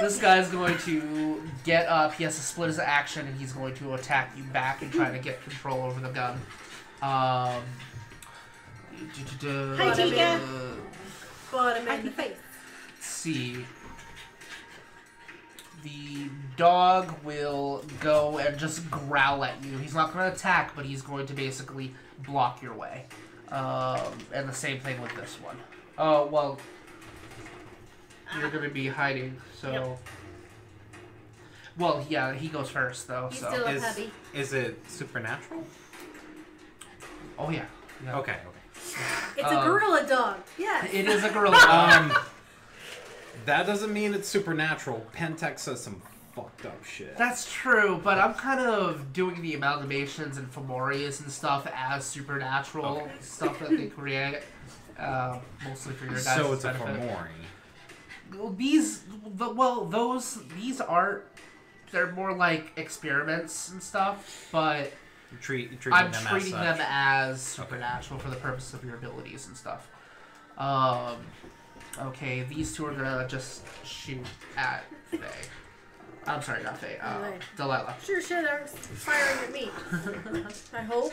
This guy's going to get up. He has to split his action, and he's going to attack you back and try to get control over the gun. Hi, Tika. But him in the face. Let's see. The dog will go and just growl at you. He's not going to attack, but he's going to basically block your way. And the same thing with this one. Oh, well, you're going to be hiding, so... Yep. Well, yeah, he goes first, though, He's so... still a puppy. Is it supernatural? Oh, yeah. Yeah. Okay, It's a gorilla dog. Yes. It is a gorilla. that doesn't mean it's supernatural. Pentex says some fucked up shit. That's true, but I'm kind of doing the amalgamations and Fomorias and stuff as supernatural stuff that they create, mostly for your guys' So it's a benefit. Fomori. These aren't. They're more like experiments and stuff, but Treating I'm them treating as them such. as supernatural for the purpose of your abilities and stuff. Okay, these two are gonna just shoot at Faye. I'm sorry, not Faye. Delilah. Sure, they're firing at me. I hope.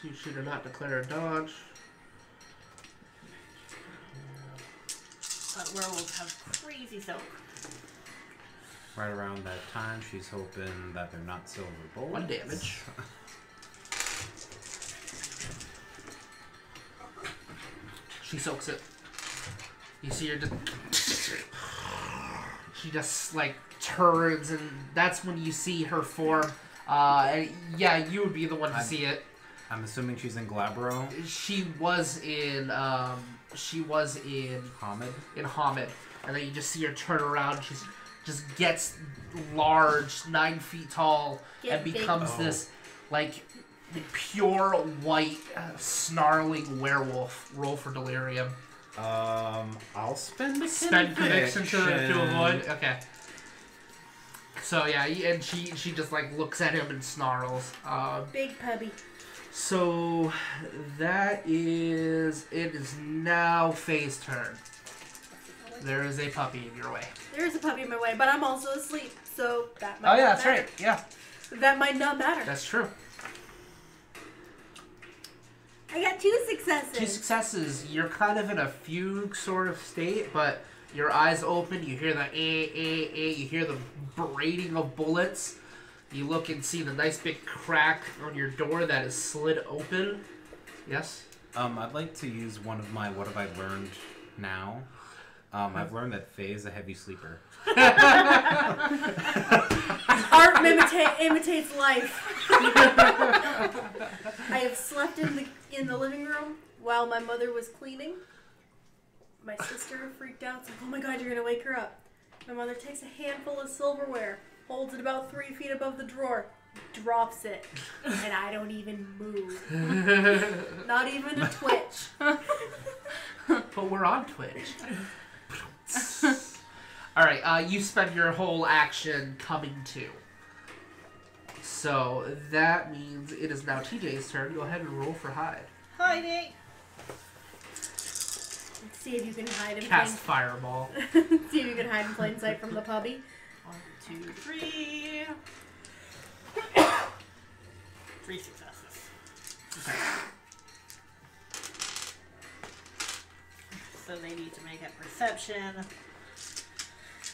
Two shooter not declare a dodge. But werewolves have crazy soak. Right around that time, she's hoping that they're not silver bullets. 1 damage. She soaks it. You see her just... She just, like, turns, and that's when you see her form. And yeah, you would be the one to see it. I'm assuming she's in Glabro. She was in Hamid. Hamid, and then you just see her turn around. She just gets large, 9 feet tall, Get and big. becomes Oh. this like pure white, snarling werewolf. Roll for delirium. I'll spend a Spend conviction to avoid. Okay. So yeah, and she just like looks at him and snarls. Big puppy. So that is it. Is now Faye's turn. There is a puppy in your way. There's a puppy in my way, but I'm also asleep, so that might Oh yeah, not that's matter. right. Yeah, That might not matter. that's true. I got got 2 successes. 2 successes. You're kind of in a fugue sort of state, but your eyes open. You hear the You hear the braiding of bullets. You look and see the nice big crack on your door that is slid open. Yes? I'd like to use one of my what have I learned now. I've learned that Faye is a heavy sleeper. Art imitates life. I have slept in the living room while my mother was cleaning. My sister freaked out. It's like, oh my god, you're gonna wake her up. My mother takes a handful of silverware, holds it about 3 feet above the drawer, drops it, and I don't even move. Not even a twitch. But we're on Twitch. Alright, you spend your whole action coming to. So that means it is now TJ's turn. Go ahead and roll for hide. Hiding. Let's see if you can hide in Cast Fireball. See if you can hide in plain sight from the puppy. 1, 2, 3. 3 successes. Okay. So they need to make a perception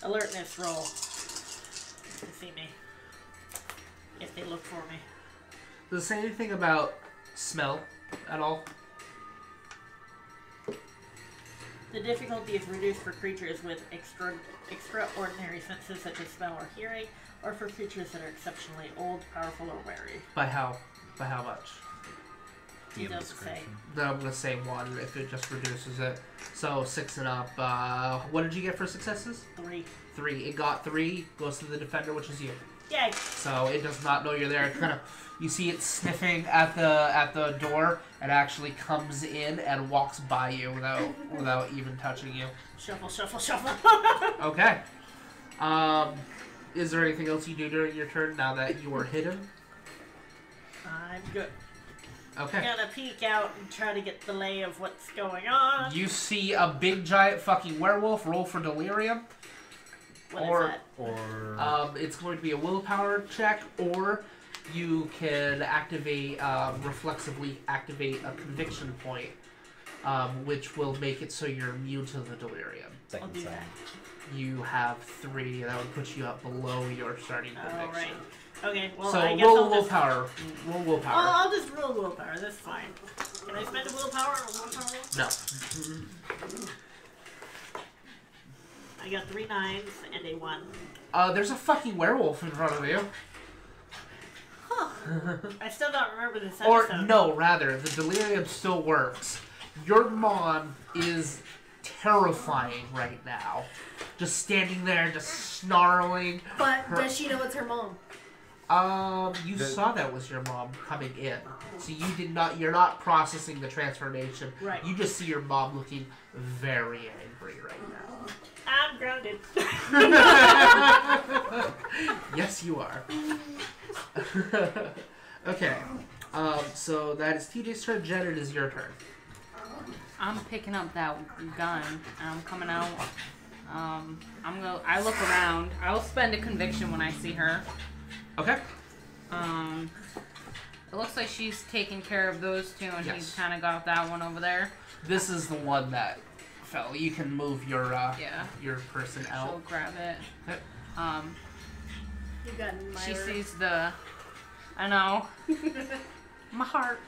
alertness roll to see me. If they look for me. Does it say anything about smell at all? The difficulty is reduced for creatures with extraordinary senses such as smell or hearing, or for creatures that are exceptionally old, powerful, or wary. By how? By how much? He DM doesn't say. description. Then I'm gonna say 1 if it just reduces it. So 6 and up. What did you get for successes? 3. 3. It got 3. Goes to the defender, which is you. Yay! So it does not know you're there. It kind of, you see it sniffing at the door, and actually comes in and walks by you without even touching you. Shuffle, shuffle, shuffle. Okay. Is there anything else you do during your turn now that you are hidden? I'm good. Okay. I'm gonna peek out and try to get the lay of what's going on. You see a big giant fucking werewolf. Roll for delirium. What is or- that? Or It's going to be a willpower check, or you can reflexively activate a conviction point, which will make it so you're immune to the delirium. I'll second do side. that. You have 3. That would put you up below your starting conviction. Alright. Okay, well, So I guess roll I'll just... willpower. Roll willpower. I'll just roll willpower, that's fine. Can I spend a willpower on a willpower roll? No. I got 3 9s and a 1. There's a fucking werewolf in front of you. I still don't remember this Or, episode. no, rather, the delirium still works. Your mom is terrifying right now. Just standing there, just snarling. But does she know it's her mom? You saw that was your mom coming in. So you're not processing the transformation. Right. You just see your mom looking very angry right now. I'm grounded. Yes, you are. Okay. So that is TJ's turn. Jen, it is your turn. I'm picking up that gun and I'm coming out. I look around. I'll spend a conviction when I see her. Okay. It looks like she's taking care of those 2, and Yes. he's kind of got that one over there. This is the one that fell. You can move your Yeah. your person She'll out. grab it. Okay. You got She Myra. sees the. I know. My heart.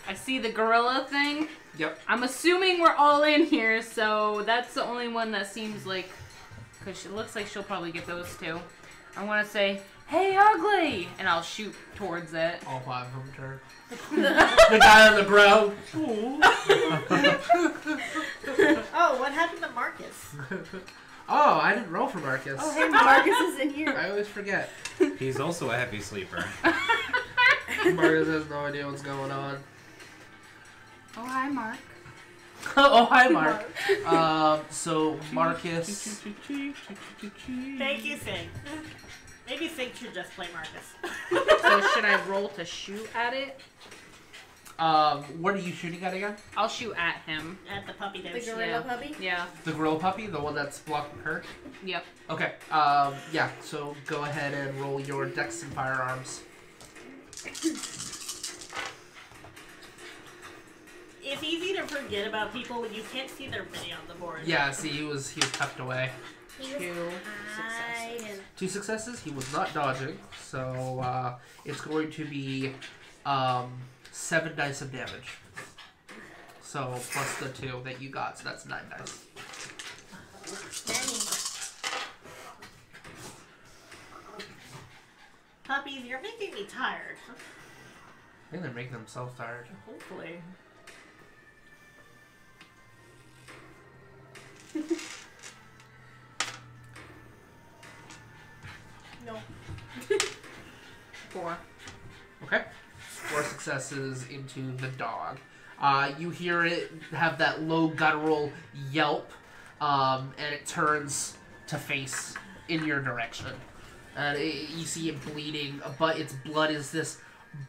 I see the gorilla thing. Yep. I'm assuming we're all in here, so that's the only one that seems like. Because it looks like she'll probably get those 2. I want to say, "Hey, ugly!" and I'll shoot towards it. All 5 of them turn. The guy on the ground. Oh, what happened to Marcus? Oh, I didn't roll for Marcus. Oh, hey, Marcus is in here. I always forget. He's also a heavy sleeper. Marcus has no idea what's going on. Oh, hi, Mark. Oh, hi, Mark. So Marcus. Thank you, Fig. Maybe Fig should just play Marcus. So should I roll to shoot at it? What are you shooting at again? I'll shoot at him. At the puppy The does. gorilla Yeah. puppy. Yeah. The gorilla puppy, the one that's blocking her. Yep. Okay. Yeah. So go ahead and roll your dex and firearms. It's easy to forget about people when you can't see their mini on the board. Yeah, see, he was tucked away. He was 2 hiding. successes. 2 successes. He was not dodging, so it's going to be 7 dice of damage. So plus the 2 that you got, so that's 9 dice. Puppies, you're making me tired. I think they're making themselves tired. Hopefully. No. 4. Okay. 4 successes into the dog. You hear it have that low guttural yelp, and it turns to face in your direction. And you see it bleeding, but its blood is this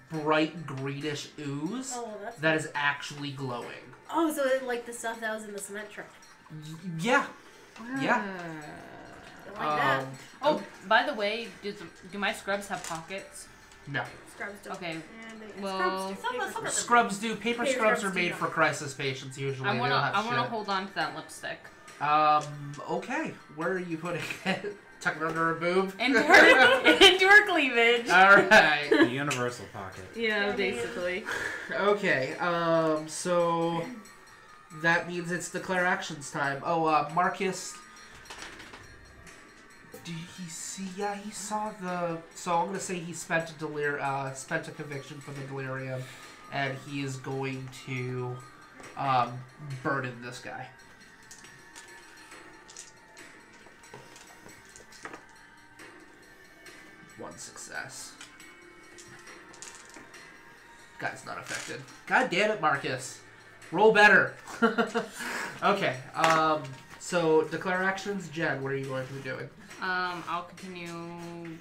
bright greenish ooze Oh, that's that is actually glowing. Oh, so it, like the stuff that was in the cement truck. Yeah. Yeah. I like that. Oh, by the way, do my scrubs have pockets? No. Scrubs don't. Okay. And they, Well, scrubs do. some of them- Scrubs do. Paper Paper scrubs are scrubs do made not. for crisis patients usually. I They wanna don't have shit. hold on to that lipstick. Okay. Where are you putting it? Tuck it under a boob? Into her cleavage. Alright. The universal pocket. Yeah, basically. Okay, so that means it's declare actions time. Oh, Marcus. Did he see? Yeah, he saw the. So I'm gonna say he spent a conviction for the delirium, and he is going to burden this guy. One success. Guy's not affected. God damn it, Marcus. Roll better. Okay, so declare actions. Jen, what are you going to be doing? I'll continue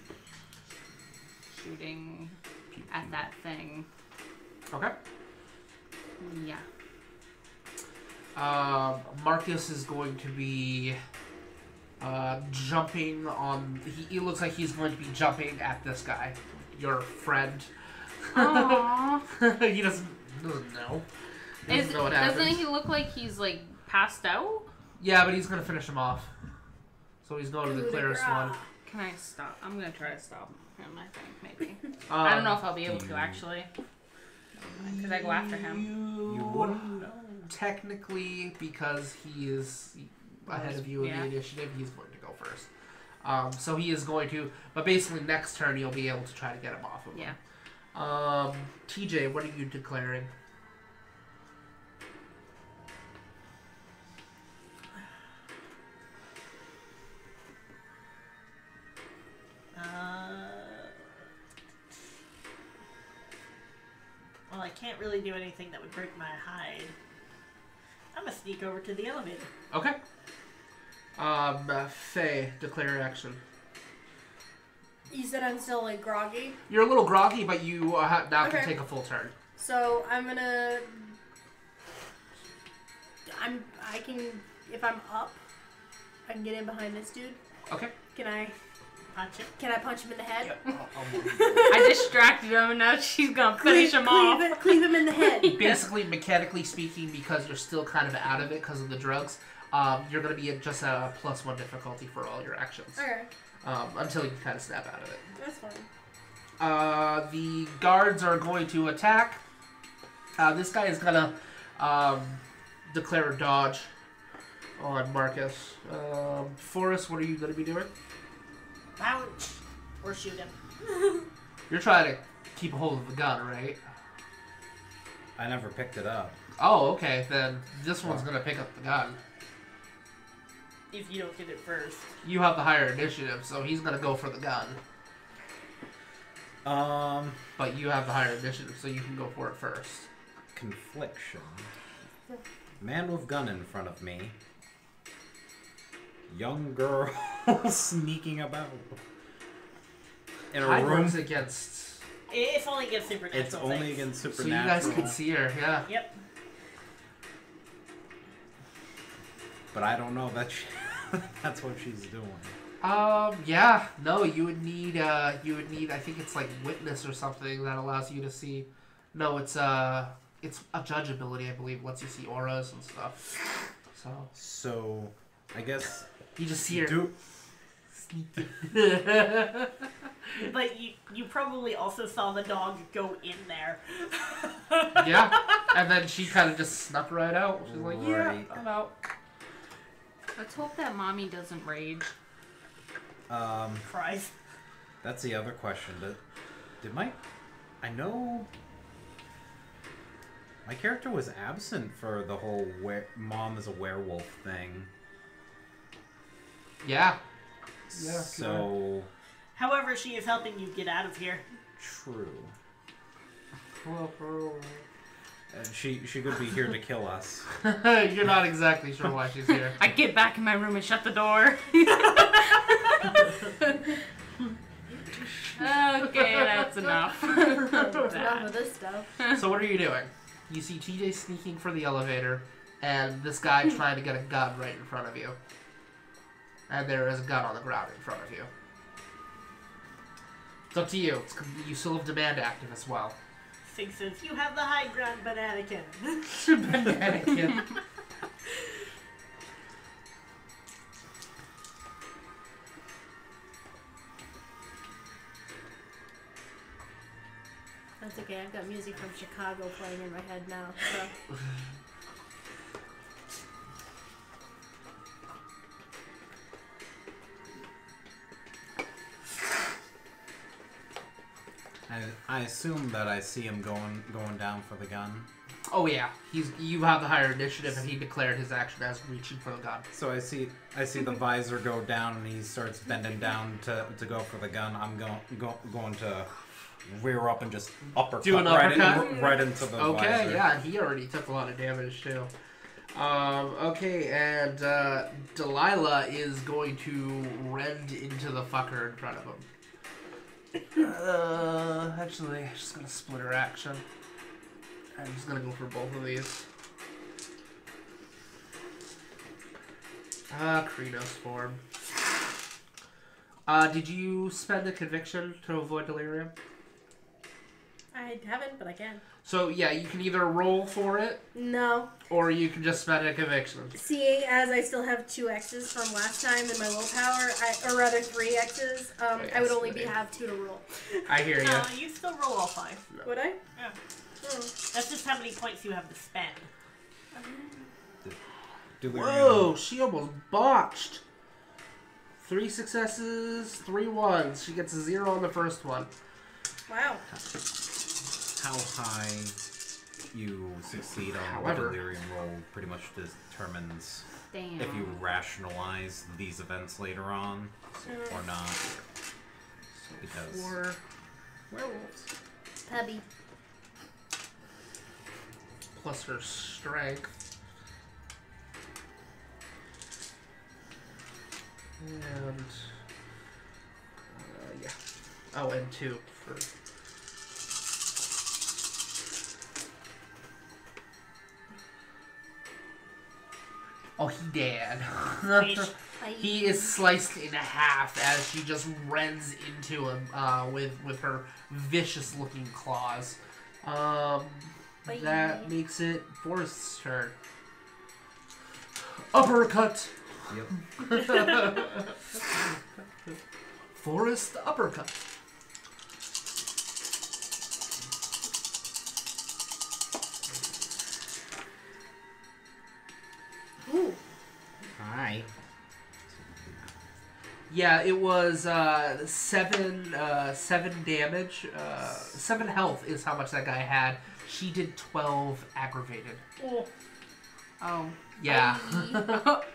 shooting at that thing. Okay. Yeah. Marcus is going to be jumping on. He looks like he's going to be jumping at this guy, your friend. Aww. He doesn't know. He doesn't know what Doesn't happens. he look like he's like passed out? Yeah, but he's gonna finish him off. So he's going to the Coup de clearest grace. one. Can I stop? I'm gonna try to stop him, I think, maybe. I don't know if I'll be able to, actually. Because I go after him. You wouldn't know. Technically, because he is ahead of you in Yeah. the initiative, he's going to go first. So he is going to, but basically next turn you'll be able to try to get him off of him. Yeah. TJ, what are you declaring? Well, I can't really do anything that would break my hide. I'm gonna sneak over to the elevator. Okay. Faye, declare action. You said I'm still like groggy, You're a little groggy, but you now can Okay. take a full turn. so I'm gonna. I can, if I'm up, I can get in behind this dude. Okay. Can I Punch it. punch him in the head? I distracted him and now she's gonna finish him off. Cleave him in the head. Basically, mechanically speaking, because you're still kind of out of it because of the drugs, you're going to be at just a +1 difficulty for all your actions. Okay, Until you kind of snap out of it. that's fine. The guards are going to attack. This guy is going to declare a dodge on Marcus. Forrest, what are you going to be doing? Bounce. Or shoot him. You're trying to keep a hold of the gun, right? I never picked it up. Oh, okay. Then this one's going to pick up the gun. If you don't get it first. You have the higher initiative, so he's going to go for the gun. But you have the higher initiative, so you can go for it first. Confliction. Man with gun in front of me. Young girl sneaking about. In a High room. works against. It's only against supernatural It's only things. against So you supernatural. guys can see her, yeah. Yep. But I don't know that she, that's what she's doing. Yeah. No, you would need. I think it's like witness or something that allows you to see. No, it's it's a judge ability, I believe. Lets you see auras and stuff. So, I guess You just see her. do But you probably also saw the dog go in there. Yeah, and then she kind of just snuck right out. She's like, "Yeah, Right. I'm out." Let's hope that mommy doesn't rage. Christ. That's the other question. I know my character was absent for the whole mom is a werewolf thing. Yeah. So However, she is helping you get out of here. true. And she could be here to kill us. You're not exactly sure why she's here. I get back in my room and shut the door. Okay, that's enough. Enough of this stuff. So what are you doing? You see TJ sneaking for the elevator, and this guy trying to get a gun right in front of you. And there is a gun on the ground in front of you. It's up to you. You still have demand active as well. Sig says, you have the high ground, Bananakin. Bananakin. That's okay. I've got music from Chicago playing in my head now. So. I assume that I see him going down for the gun. Oh yeah, you have the higher initiative, and he declared his action as reaching for the gun. So I see the visor go down, and he starts bending down to go for the gun. I'm going to rear up and just uppercut, Do an uppercut? right into the Okay, visor. yeah, he already took a lot of damage too. Okay, and Delilah is going to rend into the fucker in front of him. Actually, I'm just gonna split her action. I'm just gonna go for both of these. Kratos form. Did you spend a conviction to avoid delirium? I haven't, but I can. So yeah, you can either roll for it, No. or you can just spend a conviction. Seeing as I still have 2 X's from last time in my willpower, or rather 3 X's, I would only have 2 to roll. I hear you. No, you still roll all 5. Would I? Yeah. Oh. That's just how many points you have to spend. Delirium. Whoa, she almost botched. 3 successes, 3 ones. She gets a 0 on the first one. Wow. How high you succeed on However- the delirium roll pretty much determines Damn. if you rationalize these events later on or not. Because 4 werewolves. Pebby. Plus her strength. And yeah. Oh, and 2 for. Oh, he dead. He is sliced in half as she just rends into him with her vicious-looking claws. That makes it Forrest's turn. Uppercut. yep. Forrest uppercut. Ooh. Hi. Yeah, it was 7 damage. 7 health is how much that guy had. She did 12 aggravated. Oh. Yeah.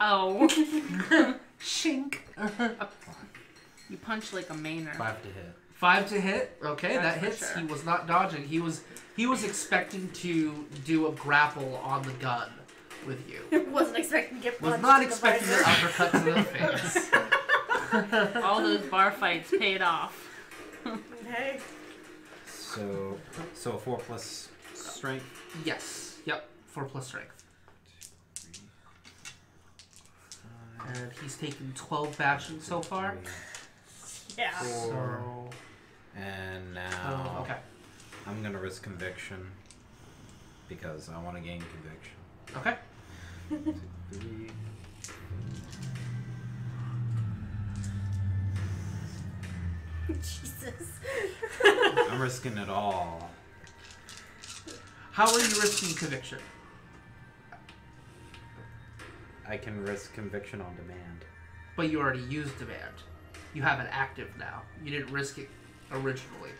Oh. Shink. You punch like a maner. 5 to hit. 5 to hit. Okay, That's that for hits. sure. He was not dodging. He was expecting to do a grapple on the gun with you. Wasn't expecting to get Was punched not in the expecting an visor. uppercut to the face. All those bar fights paid off. Okay. So 4 plus strength. Yes. Yep. 4 plus strength. And he's taken 12 bashing so far. Yeah. 4. So. And now Okay. I'm gonna risk conviction. because I want to gain conviction. Okay. 3. Jesus. I'm risking it all. How are you risking conviction? I can risk conviction on demand. But you already used demand. You have it active now. You didn't risk it originally.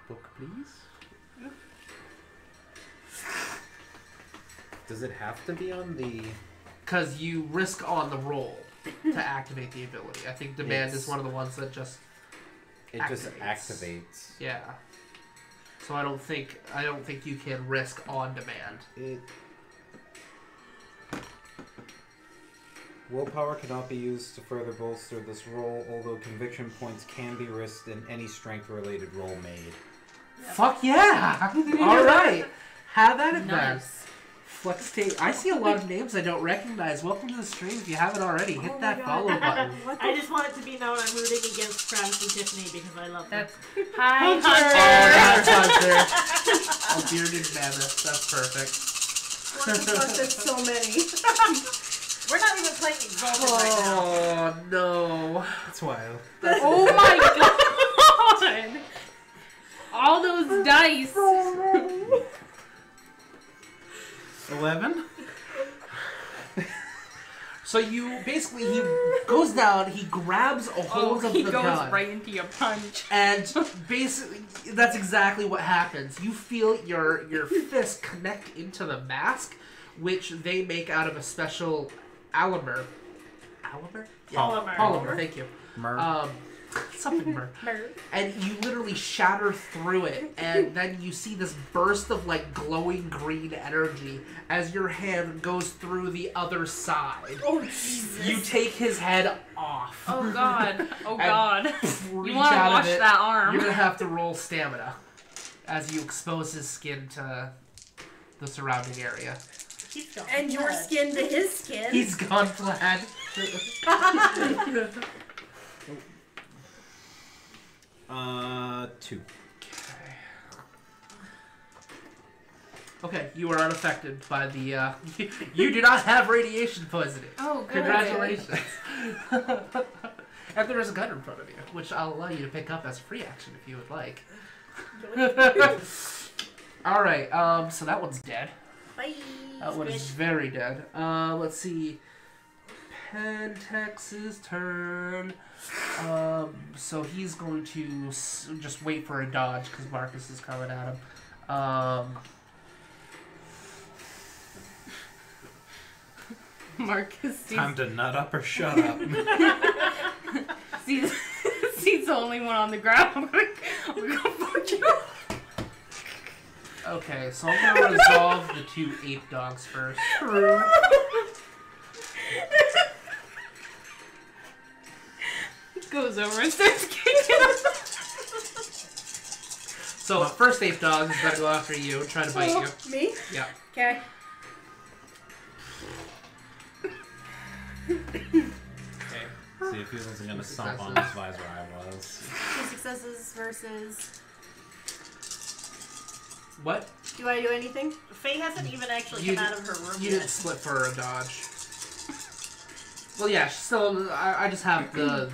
Book, please. Does it have to be on the... Because you risk on the roll to activate the ability. I think demand is one of the ones that just just activates. Yeah. So I don't think you can risk on demand. Willpower cannot be used to further bolster this roll, although conviction points can be risked in any strength-related roll made. Yep. Fuck yeah! All right, have at it then. Nice. Flex tape. I see a lot of names I don't recognize. Welcome to the stream. If you haven't already, hit Oh my that God. follow button. What the I just want it to be known I'm rooting against Travis and Tiffany because I love them. That's hi, Oh, Hunter. that's Hunter. A bearded mammoth. That's perfect. What the fuck? There's so many. We're not even playing Exalted right now. Oh no. That's wild. Oh my god! All those dice. 11? So you basically, he goes down, he grabs a hold of He the goes gun. right into your punch. And basically, that's exactly what happens. You feel your fist connect into the mask, which they make out of a special polymer. Polymer? Polymer. Polymer, thank you. Mer. Something mer. And you literally shatter through it, and then you see this burst of like glowing green energy as your hand goes through the other side. Oh Jesus. You take his head off. Oh god. Oh And god. reach You want to out of wash it. that arm. You're gonna have to roll stamina as you expose his skin to the surrounding area. He's gone. And your Blood. skin to his skin. He's gone flat. 2. Okay, you are unaffected by the. You do not have radiation poisoning. Oh, good. Congratulations. And there is a gun in front of you, which I'll allow you to pick up as free action if you would like. All right. So that one's dead. Bye. That one is very dead. Let's see. Pentex's turn. So he's going to just wait for a dodge because Marcus is coming at him. Marcus sees, Time to nut up or shut up. sees the only one on the ground. I'm gonna go fuck you. Okay, so I'm gonna resolve the 2 ape dogs first. Goes over and starts kicking him. So first ape dog is gonna go after you and try to bite you. Me? Yeah. Okay. Okay. See if he wasn't gonna stomp on his visor, I was. 2 successes versus. What? Do I do anything? Faye hasn't even actually You come out of her room You yet. didn't slip for a dodge. Well, yeah. She's still. I just have the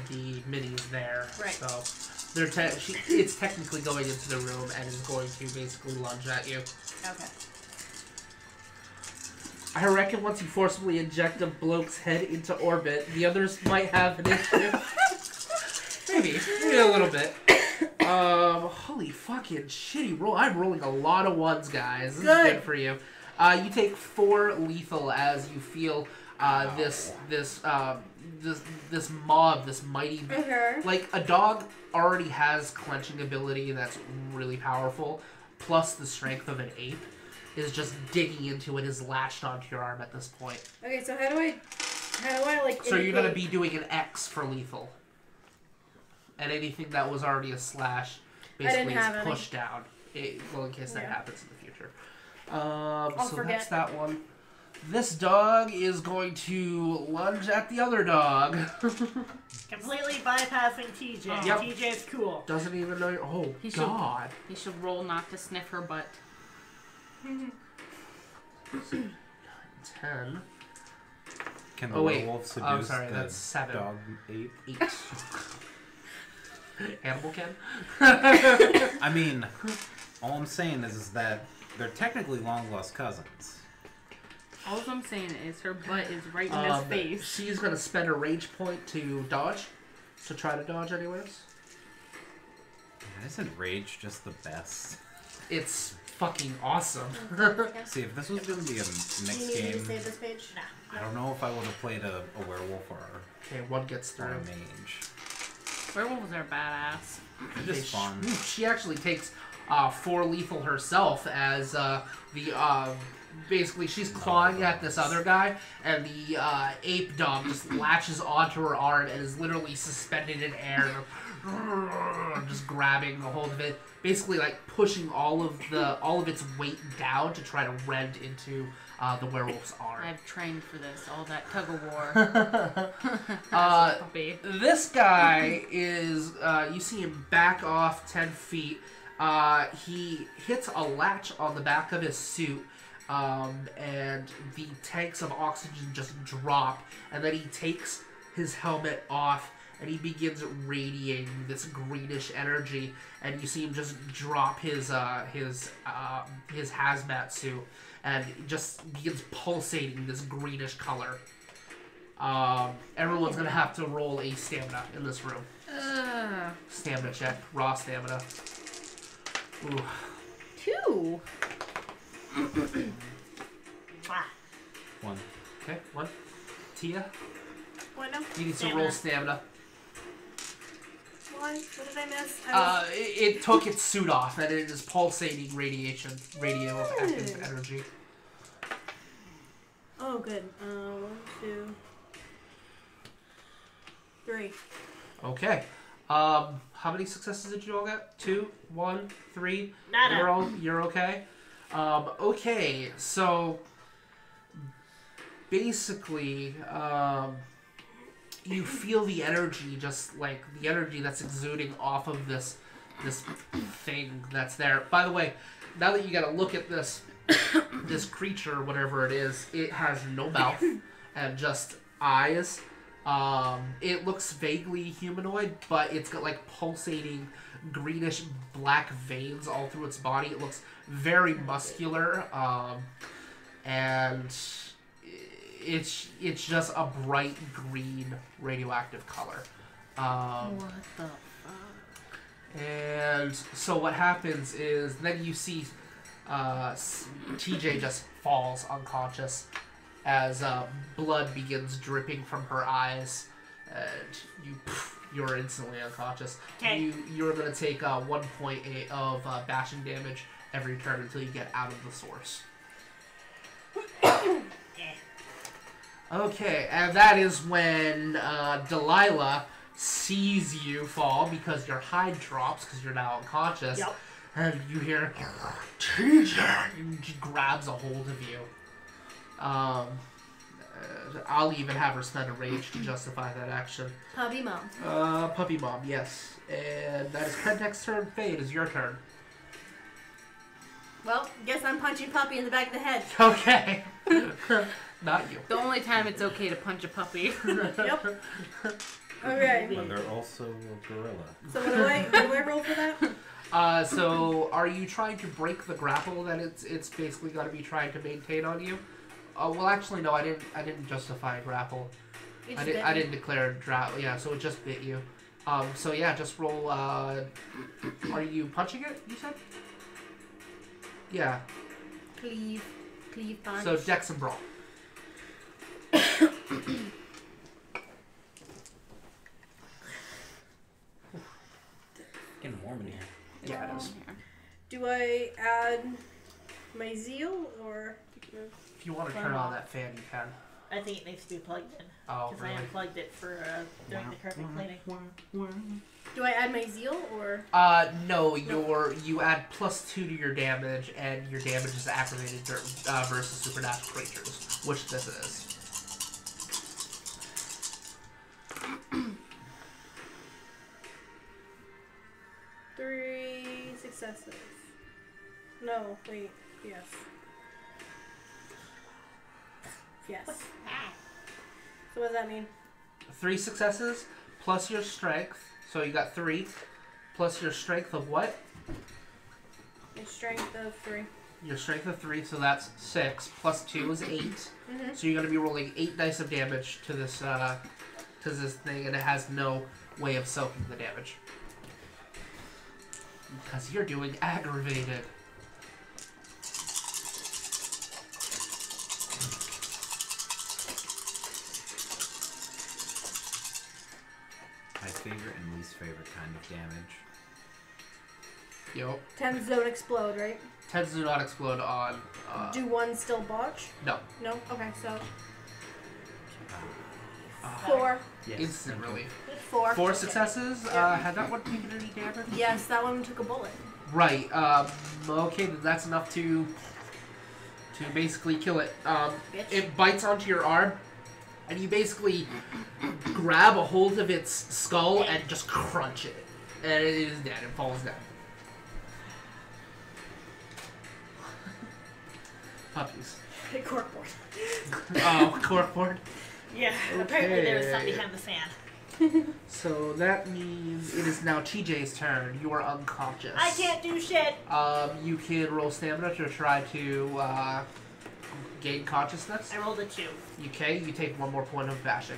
minis there. Right. So they're it's technically going into the room and is going to basically lunge at you. Okay. I reckon once you forcibly inject a bloke's head into orbit, the others might have an issue. maybe a little bit. Holy fucking shitty roll! I'm rolling a lot of ones, guys. This is good for you. You take 4 lethal as you feel this mob, this mighty. Okay. Like, a dog already has clenching ability that's really powerful, plus the strength of an ape is just digging into it, is latched onto your arm at this point. Okay, so how do I like So you're gonna indicate- be doing an X for lethal. And anything that was already a slash basically have is any. pushed down. Well, in case that Yeah. happens in the future. I'll So forget. that's that one. This dog is going to lunge at the other dog. Completely bypassing TJ. Yep. TJ's cool. Doesn't even know. Oh, He should- God. He should roll not to sniff her butt. 10. Can the Oh, wait. werewolf seduce I'm sorry, the that's 7. dog ape? 8. Animal Ken? I mean, all I'm saying is that they're technically long-lost cousins. All I'm saying is her butt is right in his face. She's going to spend a rage point to dodge. So try to dodge anyways. Man, isn't rage just the best? It's fucking awesome. See, if this was going to be a Do mixed you need me to game, save this page? I don't know if I would have played a werewolf or Okay, one gets a through. mage. Werewolves are badass. They're just fun. She actually takes 4 lethal herself as basically she's clawing at this other guy, and the ape dog just latches onto her arm and is literally suspended in air, just grabbing a hold of it, basically like pushing all of its weight down to try to rend into the werewolf's arm. I've trained for this. All that tug of war. Puppy. This guy is, you see him back off 10 feet. He hits a latch on the back of his suit, and the tanks of oxygen just drop, and then he takes his helmet off, and he begins radiating this greenish energy, and you see him just drop his hazmat suit, and just begins pulsating this greenish color. Everyone's gonna have to roll a stamina in this room. Stamina check, raw stamina. Ooh. 2. One. Okay, 1. Tia, What now? you need to roll stamina. Why? What did I miss? It took its suit off, and it is pulsating radioactive energy. Oh, good. 1, 2, 3. Okay. How many successes did you all get? 2, 1, 3. Nada. You're okay. Okay, so basically, you feel the energy, just like the energy that's exuding off of this thing that's there. By the way, now that you got to look at this this creature, whatever it is, it has no mouth and just eyes. It looks vaguely humanoid, but it's got like pulsating greenish black veins all through its body. It looks very muscular, and it's just a bright green radioactive color. What the fuck? And so what happens is then you see TJ just falls unconscious as blood begins dripping from her eyes, and you're instantly unconscious. Okay. You're gonna take 1.8 of bashing damage every turn until you get out of the source. Okay, and that is when Delilah sees you fall because your hide drops because you're now unconscious. Yep. And you hear TJ, and she grabs a hold of you. I'll even have her spend a rage to justify that action. Puppy mom. Puppy mom, yes. And that is Pentex's turn. Fade is your turn. Well, guess I'm punching Puppy in the back of the head. Okay. Not you. The only time it's okay to punch a puppy. Yep. Okay. But they're also a gorilla. So what do I roll for that? So are you trying to break the grapple that it's basically got to be trying to maintain on you? Well, actually, no. I didn't justify grapple. It I just didn't declare grapple. Yeah, so it just bit you. So yeah, just roll. Are you punching it? You said. Yeah. Cleave punch. So Dex and Brawl. Getting warm in here. Yeah, it is. Do I add my zeal or? If you want to turn on that fan, you can. I think it needs to be plugged in. Oh, Because really? I unplugged it for doing the carpet cleaning. Do I add my zeal or? No, you add +2 to your damage, and your damage is activated versus supernatural creatures, which this is. Three successes. No, wait. Yes. Yes. So what does that mean? 3 successes plus your strength, so you got 3, plus your strength of what? My strength of 3. Your strength of 3, so that's 6, plus 2 is 8. Mm-hmm. So you're going to be rolling 8 dice of damage to this thing, and it has no way of soaking the damage. Because you're doing aggravated. My favorite and least favorite kind of damage. Yep. 10s don't explode, right? 10s do not explode on... Do ones still botch? No. No? Okay, so... Uh, 4. Yes. Instant relief. 4. 4 Okay. successes. Yeah. Had that one taken any damage? Yes, that one took a bullet. Right. Okay, then that's enough to basically kill it. Bitch. It bites onto your arm, and you basically grab a hold of its skull and just crunch it. And it is dead. It falls down. Puppies. Corkboard. Oh, corkboard. Yeah, apparently there was Okay. something behind the fan. So that means it is now TJ's turn. You are unconscious. I can't do shit. You can roll stamina to try to gain consciousness. I rolled a 2. Okay, you take 1 more point of bashing.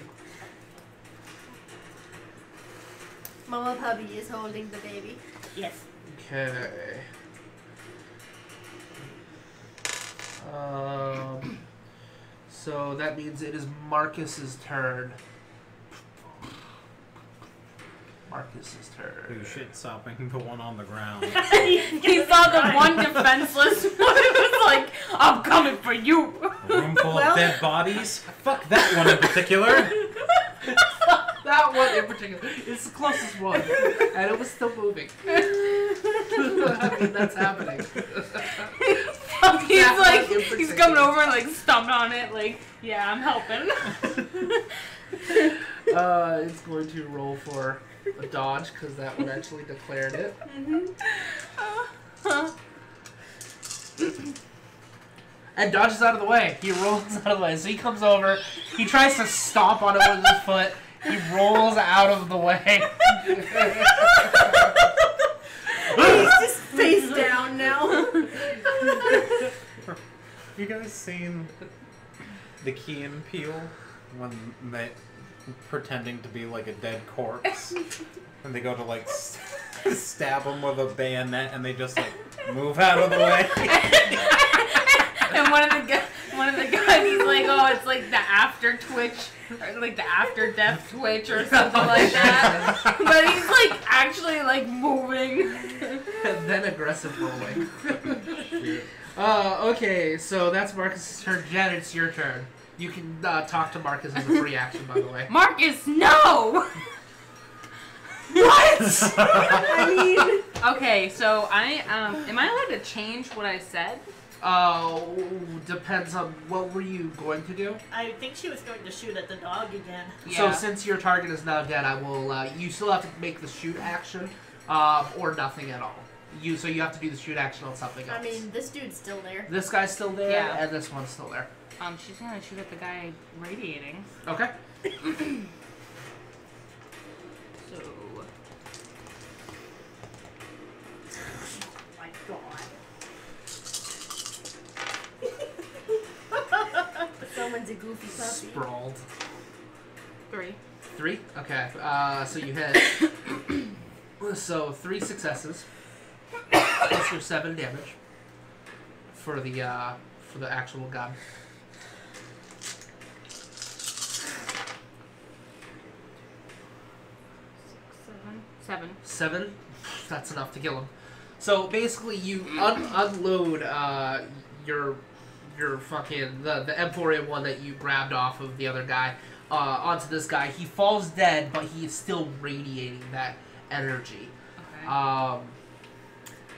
Mama Puppy is holding the baby. Yes. Okay. So that means it is Marcus's turn. Marcus's Who turn. shit stopping the one on the ground. He saw the one defenseless one and was like, I'm coming for you. A room full Well- of dead bodies? Fuck that one in particular. That one in particular. It's the closest one. And it was still moving. I mean, that's happening. He's That like, one in he's particular. coming over and like stomped on it, like, yeah, I'm helping. It's going to roll for a dodge because that one actually declared it. And dodges out of the way. He rolls out of the way. So he comes over. He tries to stomp on it with his foot. He rolls out of the way. He's just face down now. You guys seen the Key and Peele when they pretending to be like a dead corpse and they go to like stab him with a bayonet and they just like move out of the way? And one of the guys, he's like, oh, it's like the after twitch, or like the after death twitch or something like that. But he's like actually like moving. And then aggressive rolling. Okay, so that's Marcus's turn. Jen, it's your turn. You can talk to Marcus as a free action, by the way. Marcus, no! What? I mean, Okay, so am I allowed to change what I said? Depends on what were you going to do. I think she was going to shoot at the dog again. So Yeah. since your target is now dead, I will allow you. Still have to make the shoot action, or nothing at all. You have to do the shoot action on something else. I mean, this dude's still there. this guy's still there, Yeah. and this one's still there. She's gonna shoot at the guy radiating. Okay. So Oh my god. Someone's a goofy puppy. Sprawled. 3. 3? Okay. So you hit. So 3 successes. Plus your 7 damage. For the actual gun. 7. 7? That's enough to kill him. So basically you unload your fucking the M4A1 that you grabbed off of the other guy onto this guy. He falls dead, but he is still radiating that energy. Okay.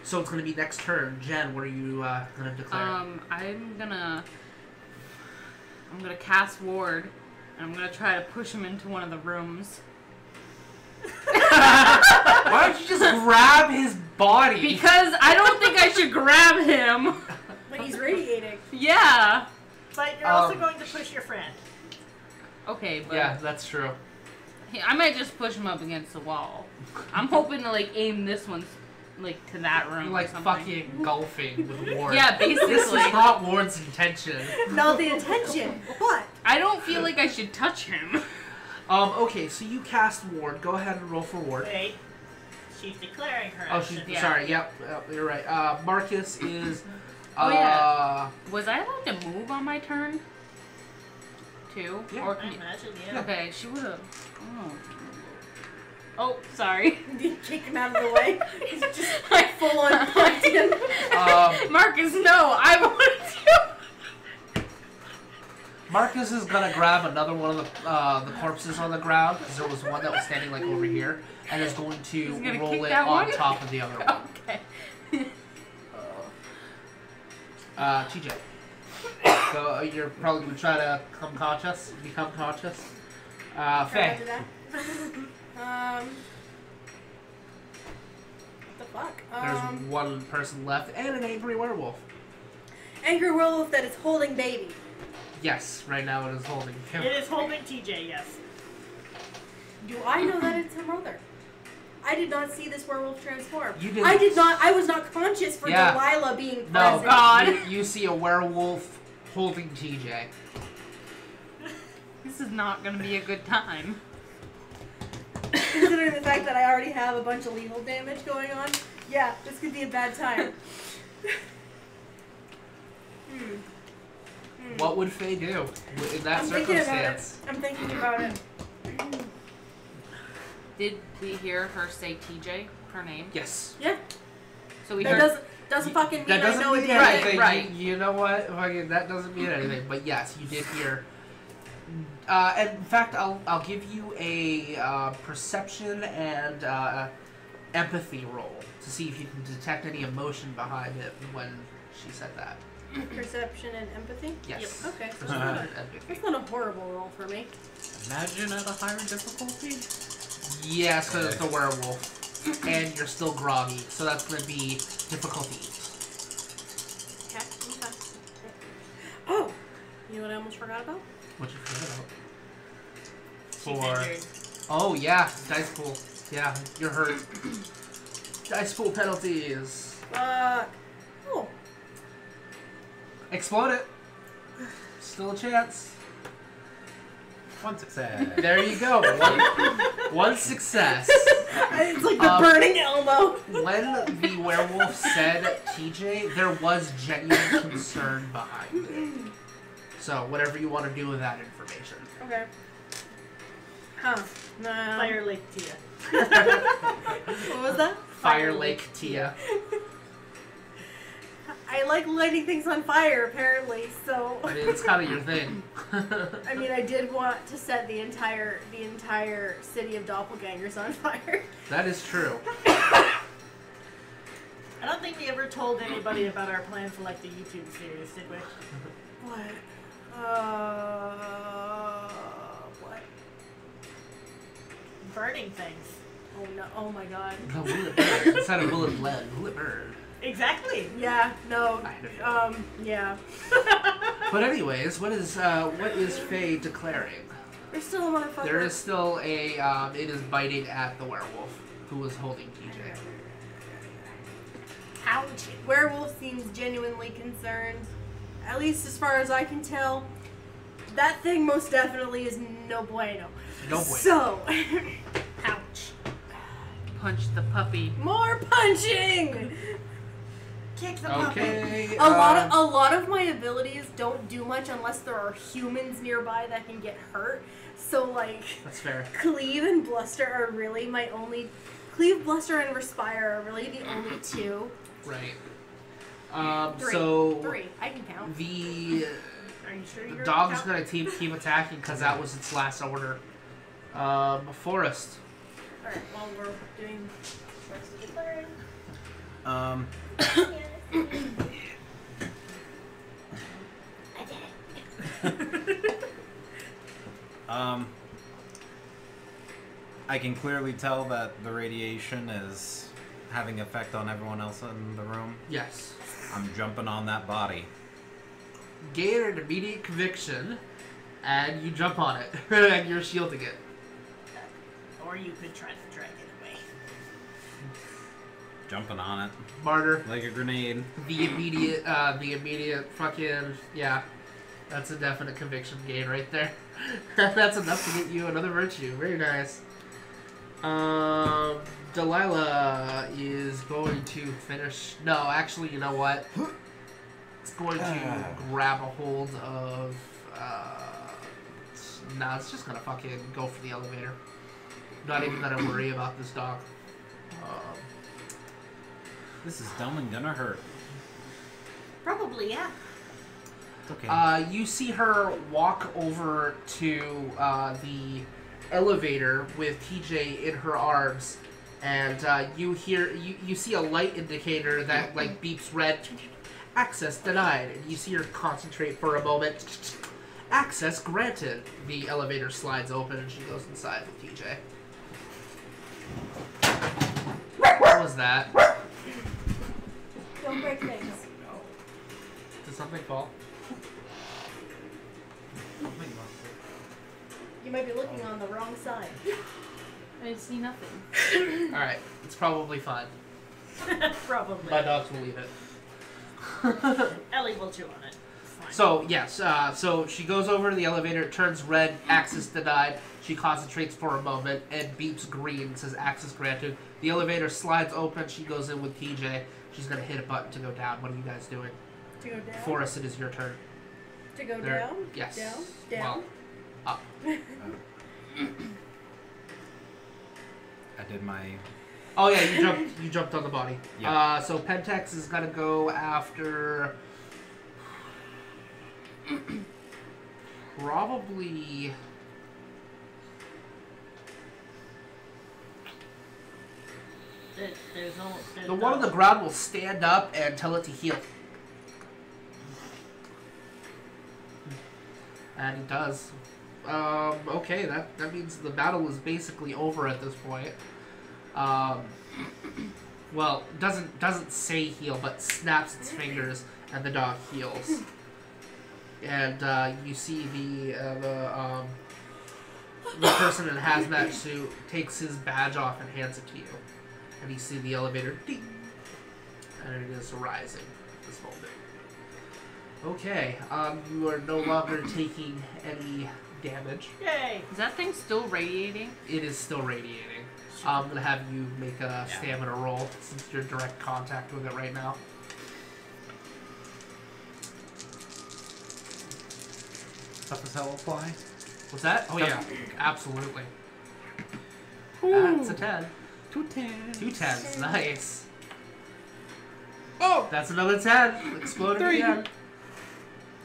So it's going to be next turn. Jen, what are you going to declare? I'm gonna cast ward, and I'm gonna try to push him into one of the rooms. Why don't you just grab his body? Because I don't think I should grab him. But he's radiating. Yeah. But you're also going to push your friend. Okay, but Yeah, that's true. I might just push him up against the wall. I'm hoping to aim this one to that room. You're like or something. fucking golfing with Ward. Yeah, basically. This is not Ward's intention. Not the intention, but I don't feel like I should touch him. Okay, so you cast Ward. Go ahead and roll for Ward. Wait. She's declaring her Oh, she's action. Yeah. sorry. Yep, you're right. Marcus is. Oh, yeah. Was I allowed to move on my turn? Too? Yeah. Or I can you... imagine, yeah. Okay, she would have. Oh, sorry. you kick him out of the way. He's just full on punched him. Marcus, no, I want to. Marcus is gonna grab another one of the corpses on the ground because there was one that was standing over here, and is going to He's gonna roll kick it that on one? top of the other one. Okay. TJ. So you're probably gonna try to become conscious. Faye. After that. What the fuck? There's one person left and an angry werewolf. Angry werewolf that is holding baby. Yes, right now it is holding him. It is holding TJ, yes. Do I know that it's her mother? I did not see this werewolf transform. You didn't. I did not. I was not conscious for Yeah. Delilah being No, present. God. You see a werewolf holding TJ. This is not gonna be a good time. Considering the fact that I already have a bunch of lethal damage going on, yeah, this could be a bad time. What would Faye do in that I'm thinking about it. circumstance? I'm thinking about it. Did we hear her say TJ, her name? Yes. Yeah, So we that heard. doesn't fucking mean That doesn't I know mean it did. anything. Right. You know what? Fucking, that doesn't mean anything. But yes, you did hear. And in fact, I'll give you a perception and empathy roll to see if you can detect any emotion behind it when she said that. Perception and empathy. Yes. Okay, so Perception and empathy. that's not a horrible roll for me. Imagine at a higher difficulty. Yes, because it's a werewolf, and you're still groggy, so that's going to be difficulty. Okay. Oh, you know what I almost forgot about? What you forget about? She's injured. Oh yeah, dice pool. Yeah, you're hurt. Dice pool penalties. Oh, Explode it. Still a chance. One success. There you go. One success. it's like the burning elbow. When the werewolf said TJ, there was genuine concern behind it. So whatever you want to do with that information. Okay. Huh. Fire Lake Tia. What was that? Fire Lake Tia. I like lighting things on fire, apparently. So. I mean, it's kind of your thing. I mean, I did want to set the entire city of doppelgangers on fire. That is true. I don't think we ever told anybody about our plan for the YouTube series, did we? What? What? Burning things. Oh no! Oh my God. No, will it burn? Instead of will it blend, will it burn? Exactly. Yeah. No. I had a Yeah. But anyways, what is Faye declaring? There's still a motherfucker. There is still a it is biting at the werewolf who was holding TJ. Ouch. Werewolf seems genuinely concerned. At least as far as I can tell. That thing most definitely is no bueno. No bueno. So, Ouch. Punch the puppy. more punching. Kick the puppy. Okay. A lot of my abilities don't do much unless there are humans nearby that can get hurt. So That's fair. Cleave and Bluster are really my only. Cleave, Bluster, and Respire are really the only two. Right. Three. So Three. I can count. the Are you sure you're dog's count- gonna keep attacking because that was its last order. Forest. Alright, while we're doing the rest of the clearing. I can clearly tell that the radiation is having effect on everyone else in the room. Yes. I'm jumping on that body. Gain an immediate conviction, and you jump on it, and you're shielding it. Or you could try to drag it away. Jumping on it. Martyr. Like a grenade. The immediate fucking, yeah. That's a definite conviction gain right there. That's enough to get you another virtue. Very nice. Delilah is going to finish. No, actually, you know what? It's going to grab a hold of. Nah, it's just gonna fucking go for the elevator. Not even gonna worry about this dog. This is dumb and gonna hurt. Probably, yeah. It's okay. You see her walk over to the elevator with TJ in her arms, and you see a light indicator that like beeps red. Access denied. And you see her concentrate for a moment. Access granted. The elevator slides open and she goes inside with TJ. What was that? Don't break things. Did something fall? You might be looking on the wrong side. I see nothing. Alright, it's probably fine. Probably. My dogs will leave it. Ellie will chew on it. It's fine. So, yes, so she goes over to the elevator, it turns red, access denied. She concentrates for a moment, and beeps green, says access granted. The elevator slides open, she goes in with TJ. She's gonna hit a button to go down. What are you guys doing? To go down? Forrest, it is your turn. To go There- down? Yes. Down? Down? Well, up. I did my... Oh yeah, you jumped on the body. Yeah. So Pentex is gonna go after probably There's the one on the ground will stand up and tell it to heal. And it does. Okay, that means the battle is basically over at this point. Well, doesn't say heal, but snaps its fingers, and the dog heals. And you see the person in a hazmat suit takes his badge off and hands it to you, and you see the elevator ding, and it is rising at this moment. Okay, you are no longer taking any damage. Yay! Is that thing still radiating? It is still radiating. I'm gonna have you make a stamina roll since you're in direct contact with it right now. Tough as hell apply? What's that? Oh yeah, absolutely. That's a 10. 2 10s. 2 10s, nice. Oh! That's another 10. Exploded again.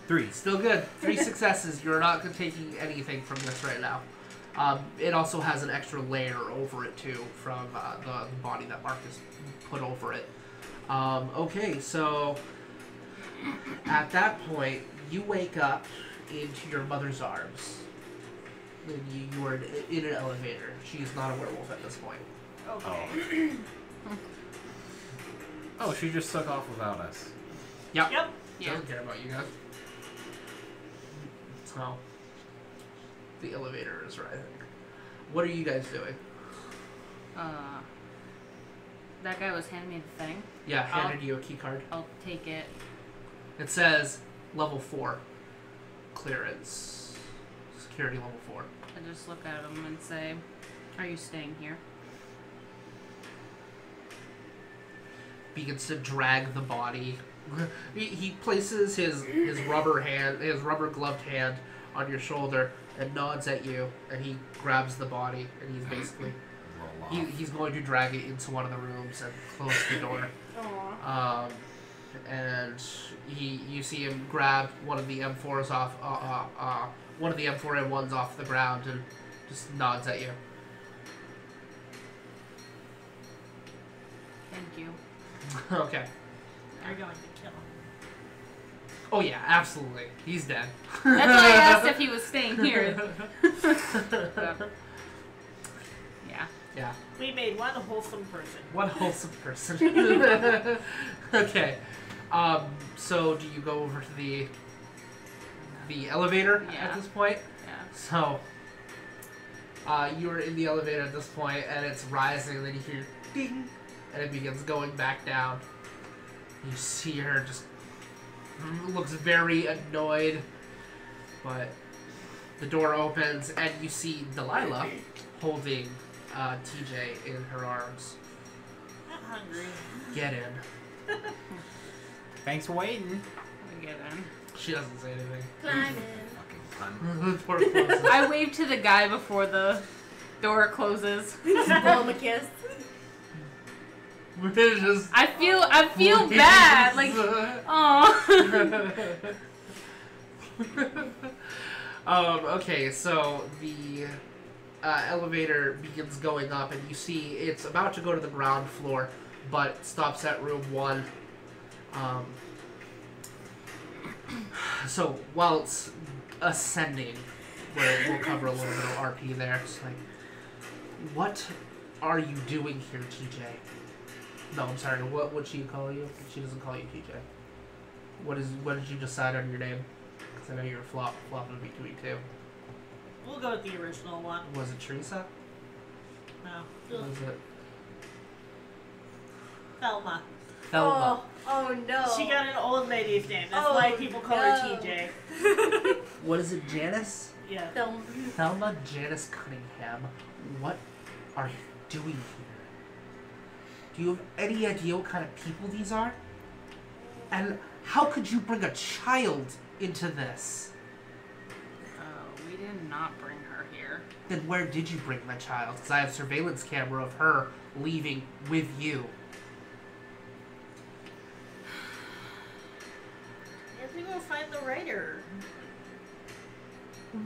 3. Still good. 3 successes. You're not taking anything from this right now. It also has an extra layer over it too from the body that Marcus put over it. Okay, so at that point, you wake up into your mother's arms. And you are in an elevator. She is not a werewolf at this point. Okay. Oh, she just took off without us. Yep. Yep. Yeah. Doesn't care about you guys. So, the elevator is rising. What are you guys doing? That guy was handing me the thing. Yeah, handed you a key card. I'll take it. It says level 4 clearance. Security level 4. I just look at him and say, "Are you staying here?" Begins to drag the body. He places his rubber gloved hand on your shoulder and nods at you, and he grabs the body, and he's basically Roll off. he's going to drag it into one of the rooms and close the door. Aww. And you see him grab one of the M4s off one of the M4 M1s off the ground and just nods at you. Thank you. Okay. You're going to kill him. Oh yeah, absolutely. He's dead. That's why I asked if he was staying here. But, yeah. Yeah. We made one wholesome person. One wholesome person. Okay. So do you go over to the elevator Yeah. at this point? Yeah. So you're in the elevator at this point, and it's rising, and then you hear ding, and it begins going back down. You see her just looks very annoyed, but the door opens, and you see Delilah holding TJ in her arms. I'm hungry. Get in. Thanks for waiting. We get in. She doesn't say anything. Climbing. Fucking cunt. The door closes. I wave to the guy before the door closes. Just blow him a kiss. We're just I feel bad. Like, oh. Okay, so the elevator begins going up, and you see it's about to go to the ground floor, but stops at room 1. So while it's ascending, we'll cover a little bit of RP there. It's like, what are you doing here, TJ? No, I'm sorry. What would she call you? She doesn't call you TJ. What did you decide on your name? Because I know you were flopping between two. We'll go with the original one. Was it Teresa? No. Was it Thelma. Thelma? Oh no. She got an old lady's name. That's Oh, why people call her no. TJ. What is it, Janice? Yeah. Thelma Janice Cunningham. What are you doing here? Do you have any idea what kind of people these are? And how could you bring a child into this? We did not bring her here. Then where did you bring my child? Because I have surveillance camera of her leaving with you. You have to go find the writer.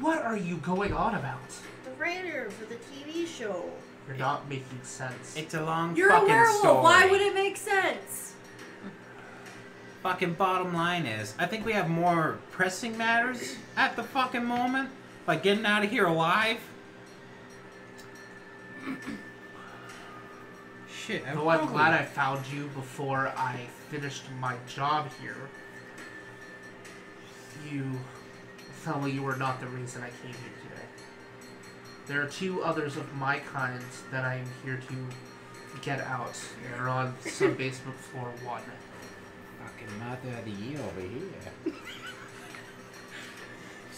What are you going on about? The writer for the TV show. You're not making sense. It's a long You're a fucking werewolf. story. Why would it make sense? Fucking bottom line is, I think we have more pressing matters at the fucking moment. Like getting out of here alive. Shit, Though I'm glad I found you before I finished my job here. Thelma, you were not the reason I came here today. There are 2 others of my kind that I am here to get out. They're on sub-basement floor 1. Fucking mother of the year over here.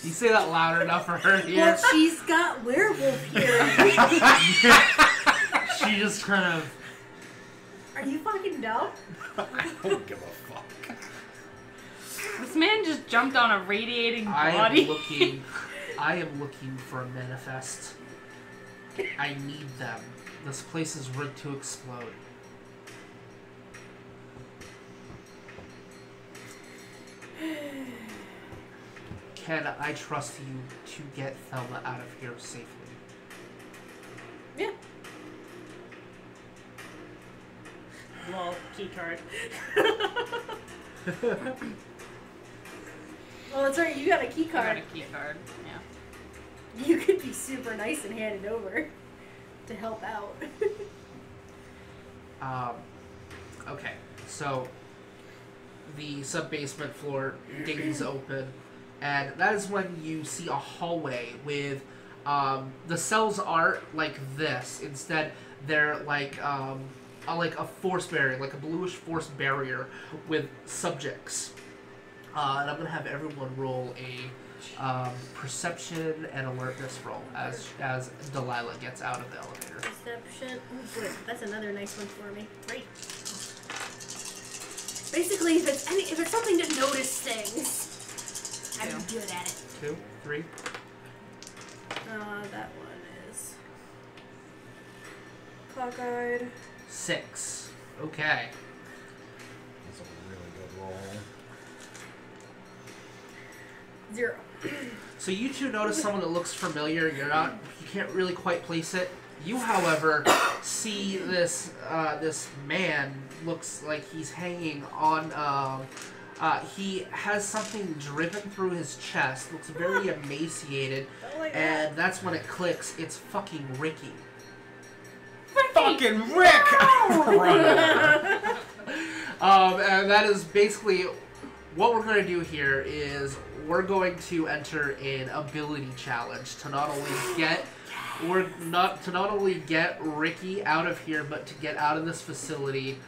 You say that loud enough for her here? Well, she's got werewolf here. She just kind of... Are you fucking dumb? I don't give a fuck. This man just jumped on a radiating I body. am looking for a manifest. I need them. This place is rigged to explode. Can I trust you to get Thelma out of here safely? Yeah. Well, key card. Well, that's right. You got a key I got card. a key card. Yeah. You could be super nice and hand it over to help out. Okay, so the sub-basement floor dings open, and that is when you see a hallway with the cells aren't like this. Instead, they're like a force barrier, like a bluish force barrier with subjects. And I'm gonna have everyone roll a perception and alertness roll as Delilah gets out of the elevator. Perception. Oh, good. That's another nice one for me. Great. Basically, if it's something to notice things, I'm good at it. 2, 3. That one is cockeyed. 6. Okay. That's a really good roll. 0. So you two notice someone that looks familiar. You can't really quite place it. You, however, see this this man looks like he's hanging on. He has something dripping through his chest. Looks very emaciated, Oh my god. and that's when it clicks. It's fucking Ricky. Fucking Rick! Run over. And that is basically what we're going to do here. Is we're going to enter an ability challenge to not only get Ricky out of here, but to get out of this facility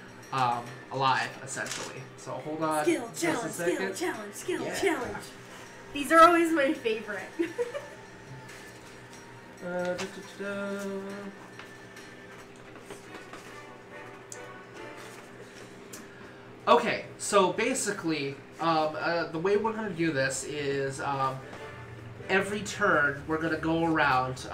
alive, essentially. So hold on. Skill just a challenge, skill second. challenge, skill Yeah. challenge. These are always my favorite. Da-da-da-da. Okay, so basically, the way we're going to do this is every turn we're going to go around.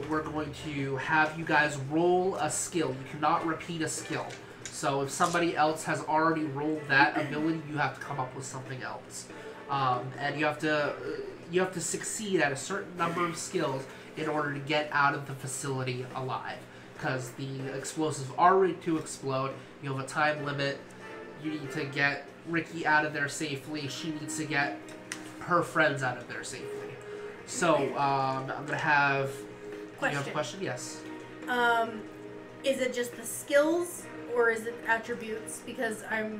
We're going to have you guys roll a skill. You cannot repeat a skill. So if somebody else has already rolled that ability, you have to come up with something else. And you have to succeed at a certain number of skills in order to get out of the facility alive. Because the explosives are ready to explode. You have a time limit. You need to get Ricky out of there safely. She needs to get her friends out of there safely. So, I'm gonna have... You have a question? Yes. Is it just the skills or is it attributes? Because I've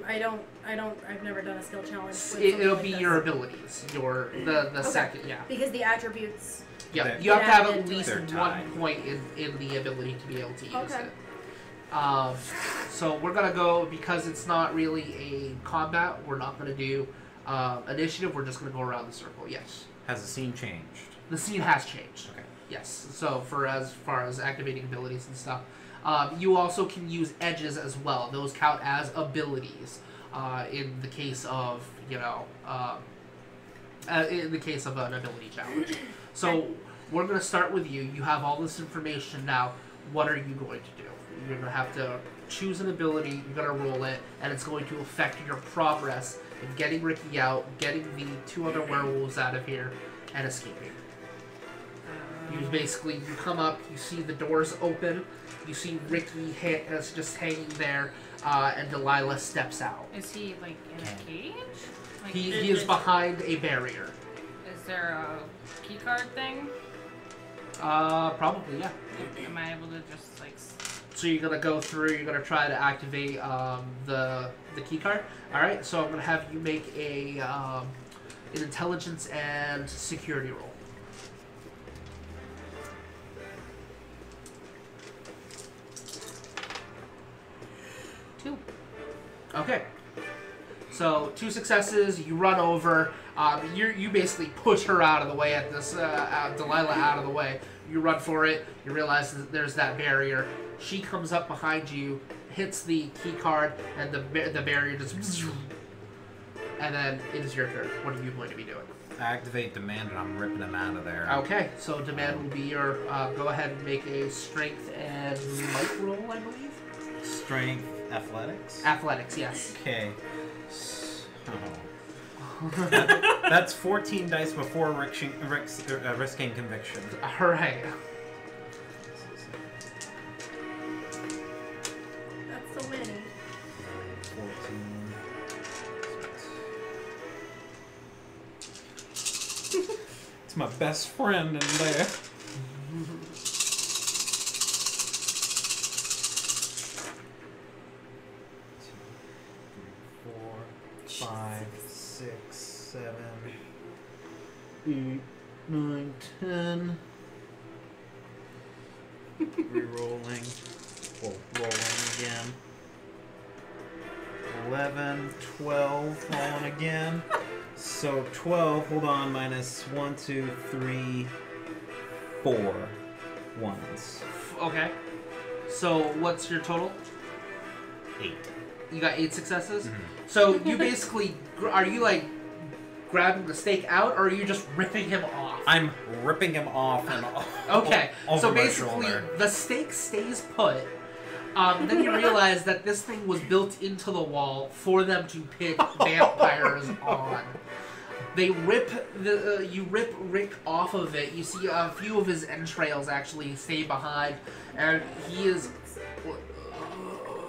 never done a skill challenge. With something It'll like be this. your abilities. The Okay. second, yeah. Because the attributes. Yeah, They're- you have to have They're at least tied. one point in the ability to be able to use Okay. it. So we're gonna go, because it's not really a combat, we're not gonna do initiative, we're just gonna go around the circle, yes. Has the scene changed? The scene has changed. Okay. Yes, so for as far as activating abilities and stuff. You also can use edges as well. Those count as abilities in the case of, in the case of an ability challenge. So we're going to start with you. You have all this information now. What are you going to do? You're going to have to choose an ability, you're going to roll it, and it's going to affect your progress in getting Ricky out, getting the two other werewolves out of here, and escaping. You come up, you see the doors open, you see Ricky just hanging there, and Delilah steps out. Is he like in a cage? Like, He is behind a barrier. is there a key card thing? Probably, yeah. Am I able to just like? So you're gonna go through, you're gonna try to activate the key card. Alright, so I'm gonna have you make an intelligence and security roll. Two. Okay. So 2 successes. You run over. You basically push her out of the way at this Delilah out of the way. You run for it. You realize that there's that barrier. She comes up behind you, hits the key card, and the barrier just. And then it is your turn. What are you going to be doing? Activate demand and I'm ripping him out of there. Okay. So demand will be your. Go ahead and make a strength and might roll, I believe. Strength, athletics? Athletics, yes. Okay. That's 14 dice before risking conviction. Hooray. That's so many. 14. It's my best friend in there. 5, 6, 7, 8, 9, 10. Rerolling. Well, rolling again. 11, 12, rolling again. So 12, hold on, minus 1, 2, 3, 4 ones. Okay. So what's your total? 8. You got 8 successes? Mhm. So you basically, are you like grabbing the stake out, or are you just ripping him off? I'm ripping him off and Okay, over so my basically shoulder. the stake stays put. Then you realize that this thing was built into the wall for them to pick vampires on. They rip you rip Rick off of it. You see a few of his entrails actually stay behind, and he is.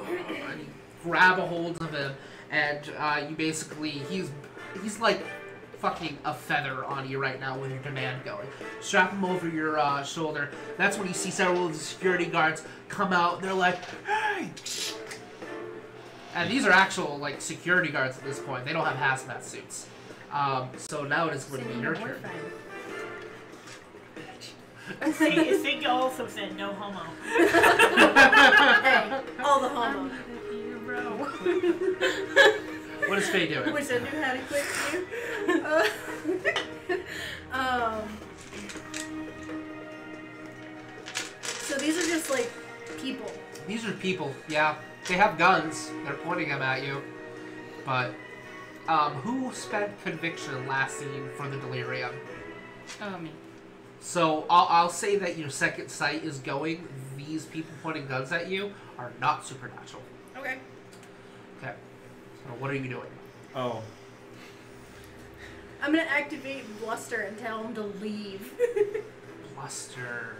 And you grab a hold of him, and you basically he's like fucking a feather on you right now with your demand going. Strap him over your shoulder. That's when you see several of the security guards come out. They're like, "Hey!" And these are actual like security guards at this point. They don't have hazmat suits. So now it is going to be your turn. Think also said no homo. Hey, all the homo. What is Faye doing? Wish I knew how to quit you. So these are just like people. These are people, yeah. They have guns. They're pointing them at you. But, who spent conviction last scene for the delirium? Oh, me. So, I'll say that your second sight is going. These people pointing guns at you are not supernatural. Okay. Okay. So, what are you doing? Oh. I'm gonna activate Bluster and tell him to leave. Bluster.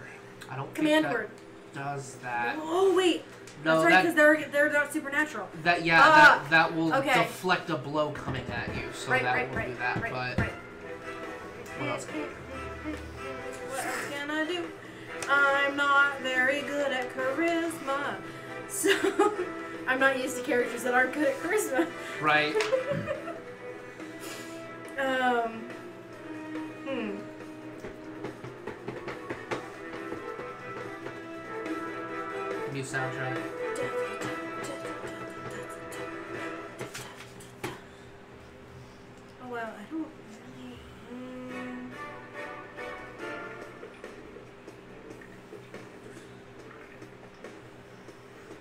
I don't Command think that word. does that. Oh wait. No, That's right, that because they're not supernatural. that will okay. deflect a blow coming at you. So that will do that. But right. what else? What else can I do? I'm not very good at charisma, so I'm not used to characters that aren't good at charisma. Right. New soundtrack. Oh well, I don't really.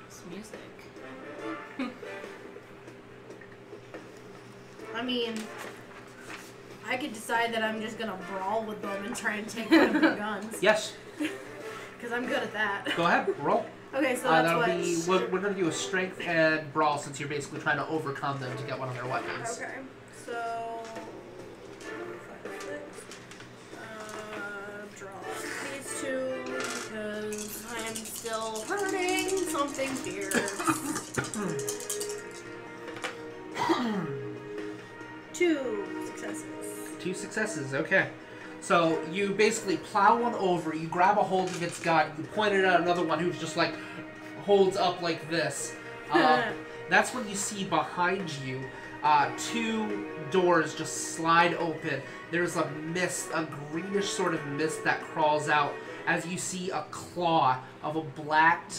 It's music. I mean, I could decide that I'm just gonna brawl with them and try and take one of their guns. Yes. Because I'm good at that. Go ahead. Roll. Okay, so that's that'll what. be. We're gonna do a strength and brawl since you're basically trying to overcome them to get one of their weapons. Okay, so 5, 6. Draw these two because I am still hurting something fierce. 2 successes. 2 successes. Okay. So you basically plow one over. You grab a hold of its gun. You point it at another one who's just like holds up like this. That's when you see behind you 2 doors just slide open. There's a mist, a greenish sort of mist that crawls out as you see a claw of a black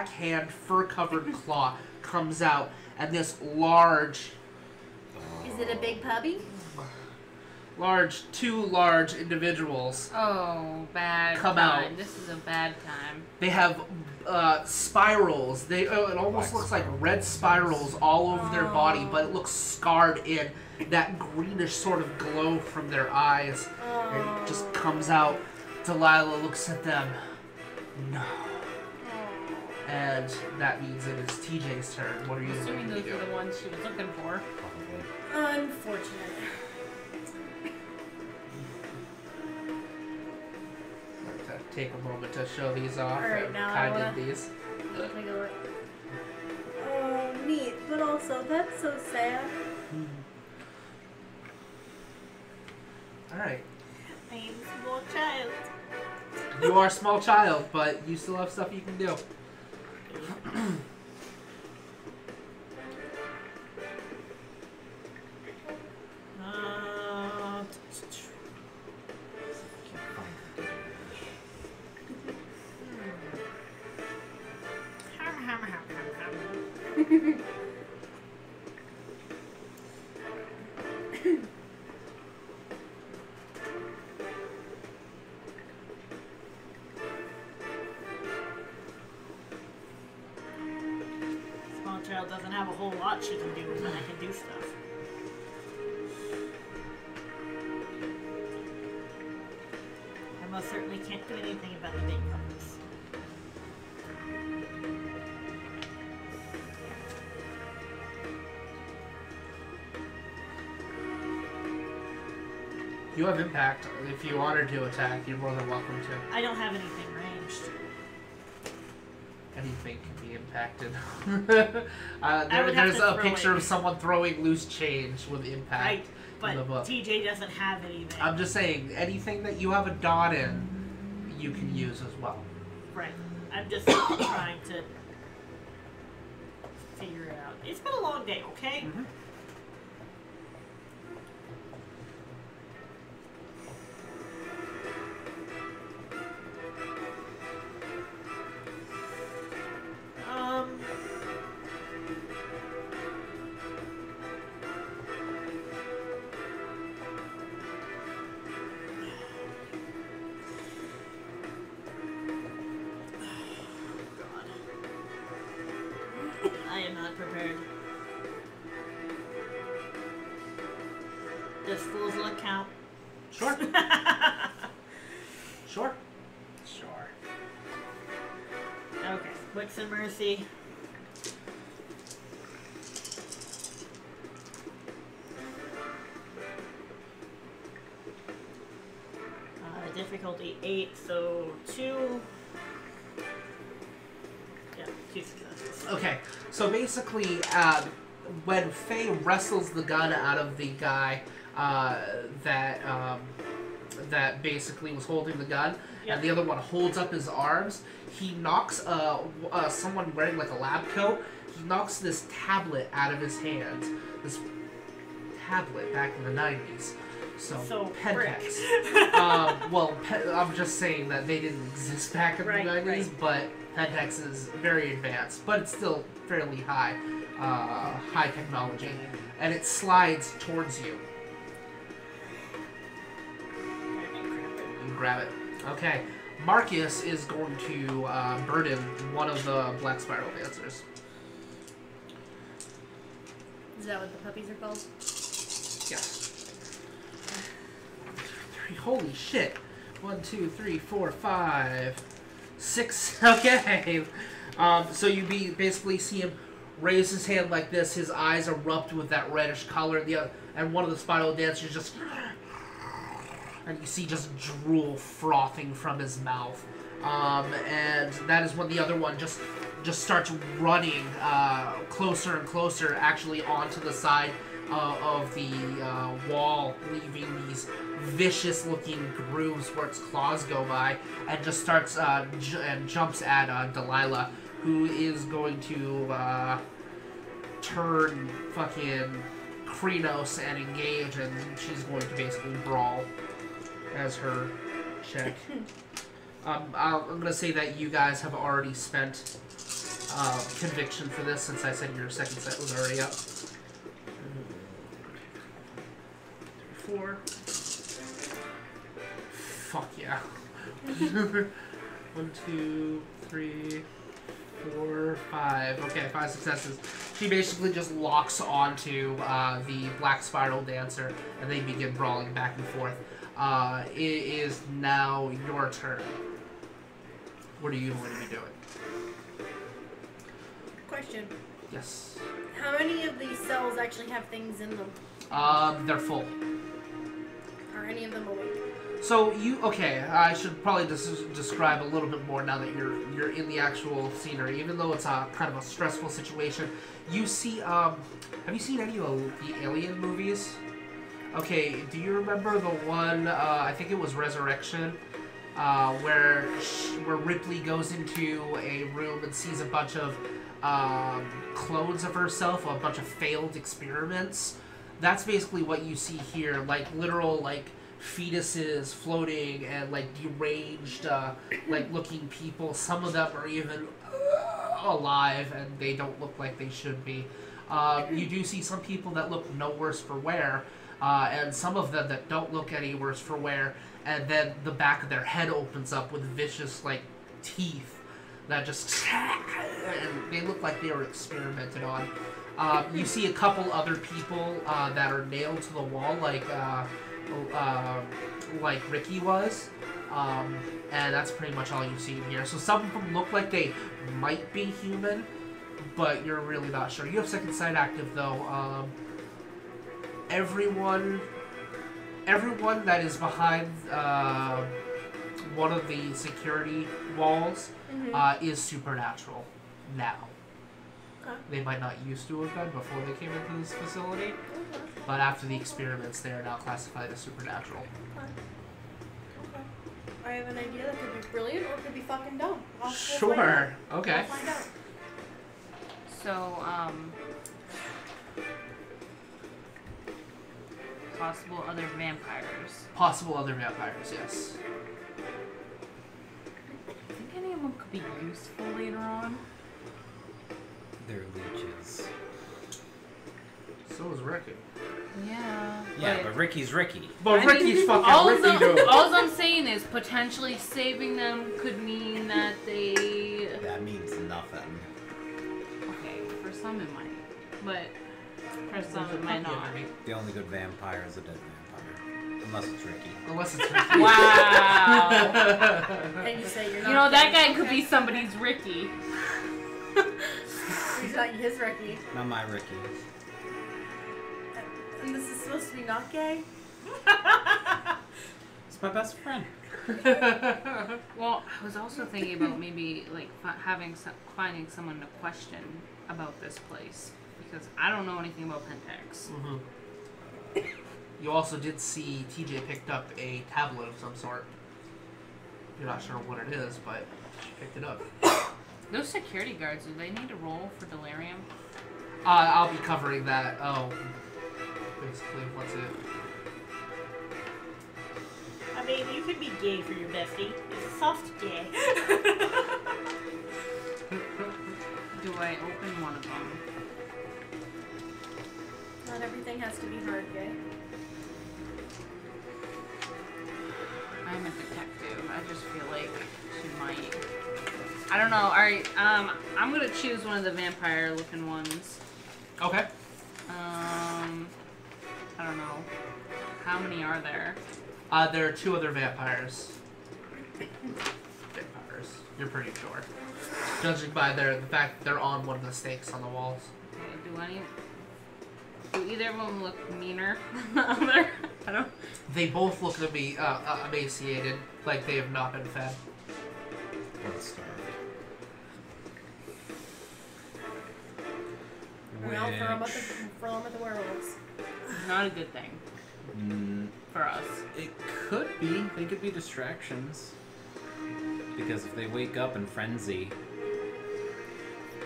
hand, fur-covered claw comes out, and this large, Is it a big puppy? 2 large individuals. Oh, bad Come time. out. This is a bad time. They have spirals. It almost looks like red spirals all over their body, but it looks scarred in. That greenish sort of glow from their eyes. And it just comes out. Delilah looks at them. No. And that means it is TJ's turn. What are you Assuming going to those do? are the ones she was looking for. Unfortunate. Take a moment to show these off Alright, and now I kind wanna- of these. Take a look. Oh, neat, but also that's so sad. Alright. I'm a small child. You are a small child, but you still have stuff you can do. Small child doesn't have a whole lot she can do, and then I can do stuff. I most certainly can't do anything about the big puppies. You have impact. If you wanted to attack, you're more than welcome to. I don't have anything ranged. Anything can be impacted. I would have there's to a throw picture it. of someone throwing loose change with impact. Right, but in the book. TJ doesn't have anything. I'm just saying, anything that you have a dot in, you can use as well. Right. I'm just trying to figure it out. It's been a long day, okay? Mhm. Um. God. I am not prepared. Does Fool's Luck count? Sure. Sure. Sure. Okay. Wits and Mercy. Difficulty 8, so 2. Yeah, 2 successes. Okay, so basically, when Faye wrestles the gun out of the guy that basically was holding the gun, Yep. and the other one holds up his arms, he knocks someone wearing like a lab coat. He knocks this tablet out of his hands. This tablet back in the 90s. So Pentax. I'm just saying that they didn't exist back in Right, the 90s, right. but Pentax is very advanced, but it's still fairly high technology, and it slides towards you. You grab it. Okay. Marcus is going to burden one of the Black Spiral Dancers. Is that what the puppies are called? Yes. Holy shit. 1, 2, 3, 4, 5, 6. Okay. So you basically see him raise his hand like this. His eyes erupt with that reddish color. And one of the spiral dancers just... And you see just drool frothing from his mouth. And that is when the other one just starts running closer and closer, actually onto the side of the wall, leaving these vicious-looking grooves where its claws go by, and just starts and jumps at Delilah, who is going to turn fucking Krenos and engage, and she's going to basically brawl as her check. I'm gonna say that you guys have already spent conviction for this, since I said your second set was already up. 4. Fuck yeah. 1, 2, 3, 4, 5. Okay, 5 successes. She basically just locks onto the Black Spiral Dancer, and they begin brawling back and forth. It is now your turn. What are you going to be doing? Question. Yes. How many of these cells actually have things in them? They're full. Are any of them awake? So okay, I should probably describe a little bit more now that you're in the actual scenery, even though it's a kind of a stressful situation. You see, have you seen any of the Alien movies? Okay, do you remember the one, I think it was Resurrection, where Ripley goes into a room and sees a bunch of clones of herself, a bunch of failed experiments? That's basically what you see here, like literal, like, fetuses floating and like deranged like looking people. Some of them are even alive and they don't look like they should be. You do see some people that look no worse for wear, and some of them that don't look any worse for wear, and then the back of their head opens up with vicious like teeth that just and they look like they were experimented on. You see a couple other people that are nailed to the wall like Ricky was, and that's pretty much all you see in here. So some of them look like they might be human, but you're really not sure. You have second sight active though. Everyone everyone that is behind one of the security walls is supernatural now. Okay. They might not used to have been before they came into this facility, Okay. but after the experiments, they are now classified as supernatural. Okay. I have an idea that could be brilliant or it could be fucking dumb. We'll find out. Sure. Okay. We'll find out. So, possible other vampires. Possible other vampires, yes. I think any of them could be useful later on. They're leeches. So is Ricky. Yeah. Yeah, but Ricky's Ricky. But I Ricky's mean, fucking all Ricky, dude. I'm saying is potentially saving them could mean that they. That means nothing. Okay, for some it might, but for some it might not. The only good vampire is a dead vampire. Unless it's Ricky. Unless it's Ricky. Wow. And you say you're not. You know that gay. guy could be somebody's Ricky. He's not his Ricky. Not my Ricky. And this is supposed to be not gay? It's my best friend. Well, I was also thinking about maybe like finding someone to question about this place because I don't know anything about Pentex. You also did see TJ picked up a tablet of some sort. You're not sure what it is, but she picked it up. Those security guards, do they need a roll for delirium? I'll be covering that. Oh, basically, what's it? I mean, you could be gay for your bestie. It's a soft gay. Do I open one of them? Not everything has to be hard gay. I'm a detective. I just feel like she might. I don't know. Alright, I'm gonna choose one of the vampire looking ones. Okay. I don't know. How many are there? There are two other vampires. Vampires. You're pretty sure. Judging by the fact that they're on one of the stakes on the walls. Okay, do either of them look meaner than the other? I don't. They both look to be emaciated, like they have not been fed. Or starved. Well, throw them at the werewolves. Not a good thing for us. It could be. They could be distractions. Because if they wake up in frenzy,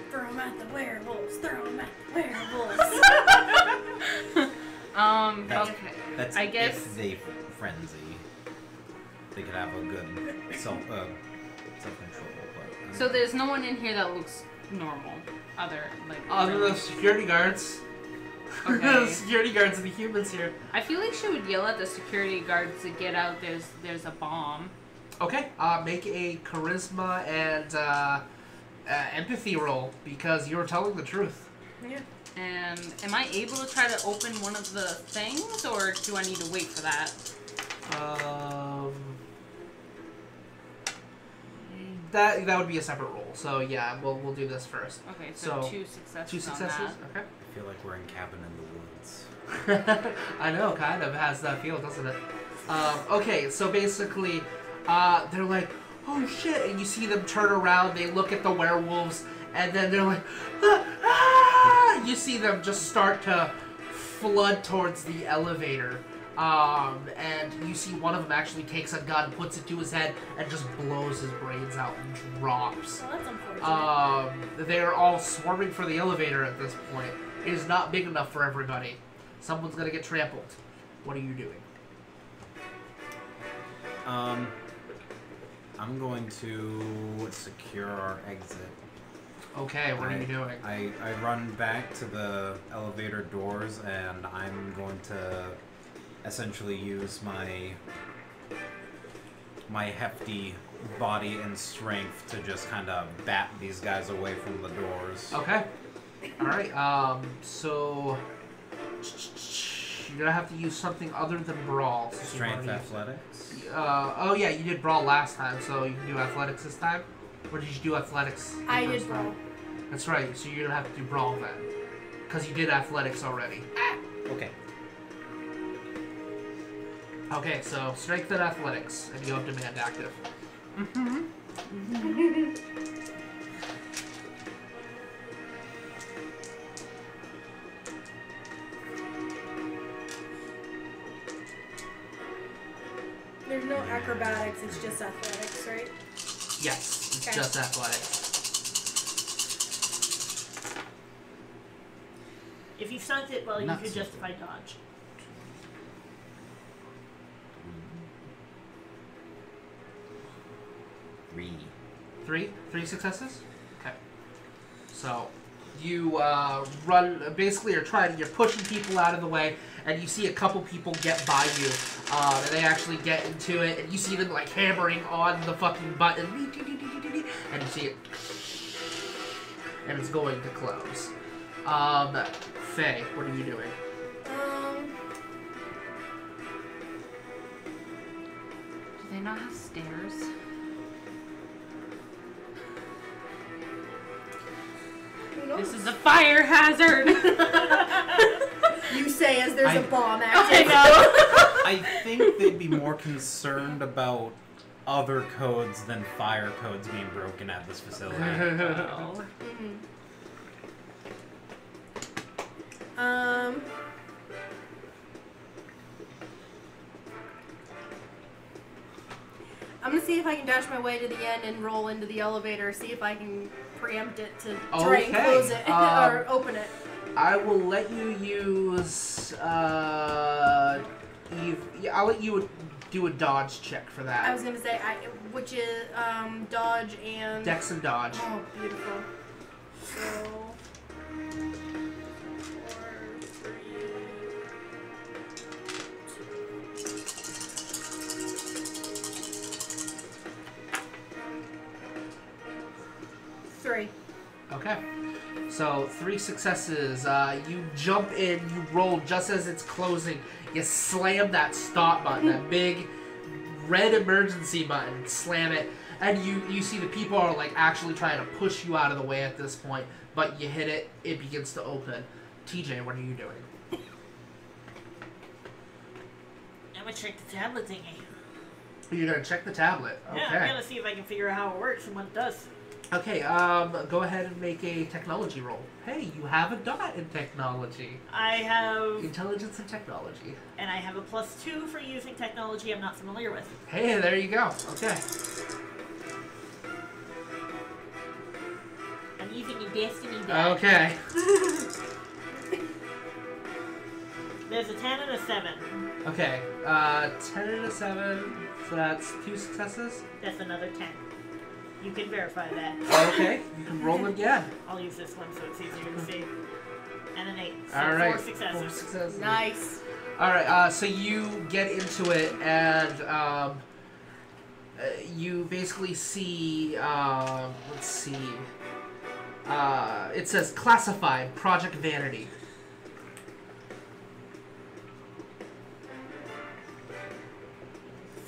Throw them at the werewolves. Throw them at the werewolves. That's- Okay. that's I guess. if they frenzy. They could have a good self-control. But So there's no one in here that looks normal. Other Other than the security guards. Okay. The security guards and the humans here. I feel like she would yell at the security guards to get out. There's a bomb. Okay, make a charisma and empathy roll because you're telling the truth. Yeah. And am I able to try to open one of the things, or do I need to wait for that? That would be a separate roll. So yeah, we'll do this first. Okay, so, So, two successes. Two successes. On that. Okay. I feel like we're in Cabin in the Woods. I know, kind of has that feel, doesn't it? Okay, so basically, they're like, oh shit, and you see them turn around, they look at the werewolves, and then they're like, ah! You see them just start to flood towards the elevator. And you see one of them actually takes a gun, puts it to his head, and just blows his brains out and drops. Well, that's unfortunate. They're all swarming for the elevator at this point. It is not big enough for everybody. Someone's gonna get trampled. What are you doing? I'm going to secure our exit. Okay, what are you doing? I run back to the elevator doors and I'm going to essentially use my hefty body and strength to just kind of bat these guys away from the doors. Okay. Alright, so you're gonna have to use something other than brawl. since you've Strength already used athletics. it. Oh yeah, you did brawl last time, so you can do athletics this time? Or did you do athletics the I first did time? brawl. That's right, so you're gonna have to do brawl then. Because you did athletics already. Okay. Okay, so strength and athletics, and you have demand active. There's no acrobatics, it's just athletics, right? Yes, it's Okay. just athletics. If you stunt it, well, you Not could so justify dodge. Three successes? Okay. So, you run, basically you're pushing people out of the way, and you see a couple people get by you, and they actually get into it, and you see them like hammering on the fucking button, and you see it, and it's going to close. Faye, what are you doing? Do they not have stairs? Who knows? This is a fire hazard! You say as there's a bomb I active. know! I think they'd be more concerned about other codes than fire codes being broken at this facility. Oh. I'm gonna see if I can dash my way to the end and roll into the elevator, see if I can preempt it to try and Okay, close it or open it. I will let you use, I'll let you do a dodge check for that. I was gonna say, which is dodge and Dex and dodge. Oh, beautiful. So 4, 3, 2. 3. Okay. So 3 successes. You jump in, you roll just as it's closing. You slam that stop button, that big red emergency button. Slam it, and you see the people are like actually trying to push you out of the way at this point. But you hit it, it begins to open. TJ, what are you doing? I'm gonna check the tablet thingy. You're gonna check the tablet. Yeah, I'm Okay. gonna see if I can figure out how it works and what it does. Okay. Go ahead and make a technology roll. Hey, you have a dot in technology. I have, Intelligence and technology. and I have a +2 for using technology I'm not familiar with. Hey, there you go. Okay. I'm using a destiny die. Okay. There's a 10 and a 7. Okay. 10 and a 7. So that's 2 successes. That's another 10. You can verify that. Okay. You can roll again. I'll use this one so it's easier to see. And an 8. So All right. 4 successes. 4 successes. Nice. All right. So you get into it, and you basically see. Let's see. It says classified Project Vanity.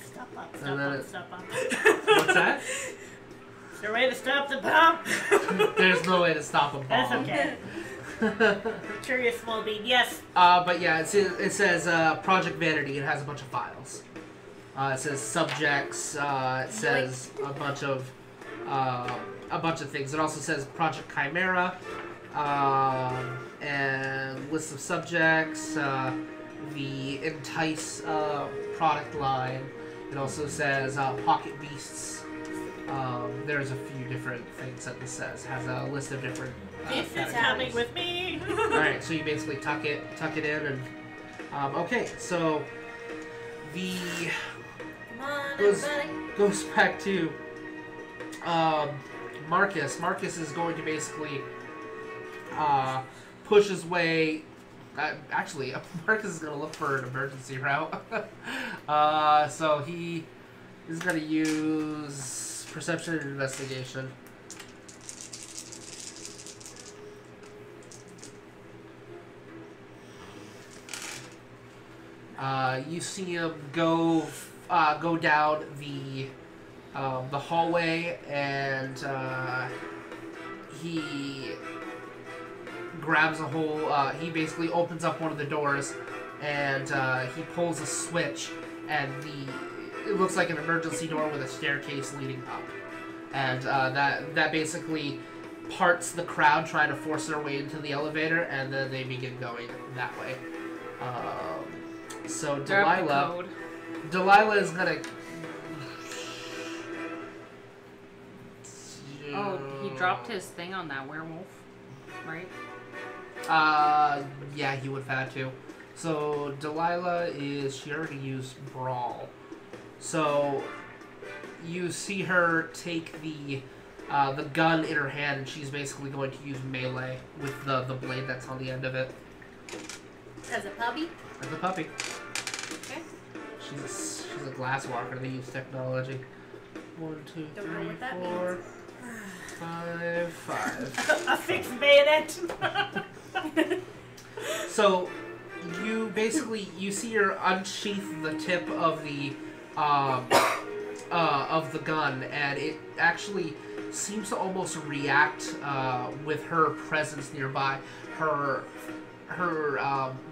Stop up, And stop then up, it- stop up. What's that? Is there a way to stop the bomb? There's no way to stop a bomb. That's okay. Curious small bean, yes. But yeah, it says Project Vanity. It has a bunch of files. It says subjects. It says a bunch of things. It also says Project Chimera, and list of subjects. The Entice product line. It also says Pocket Beasts. There's a few different things that this says. It has a list of different. This is categories. coming with me. Alright, so you basically tuck it in, and okay, so the Come on, Goes- everybody. goes back to Marcus. Marcus is going to basically push his way. Actually, Marcus is going to look for an emergency route. So he is going to use perception and investigation. You see him go down the hallway, and he grabs a whole. He basically opens up one of the doors, and he pulls a switch, and it looks like an emergency door with a staircase leading up, and that basically parts the crowd trying to force their way into the elevator, and then they begin going that way. So Grab the code. Delilah is gonna. Oh, he dropped his thing on that werewolf, right? Yeah, he would have had to. So Delilah she already used Brawl. So you see her take the gun in her hand, and she's basically going to use melee with the blade that's on the end of it. As a puppy? As a puppy. Okay. She's a glass walker. They use technology. 1, 2, Don't know 3, what that 4, 5. A fixed bayonet. So you basically see her unsheath the tip of the gun, and it actually seems to almost react with her presence nearby. Her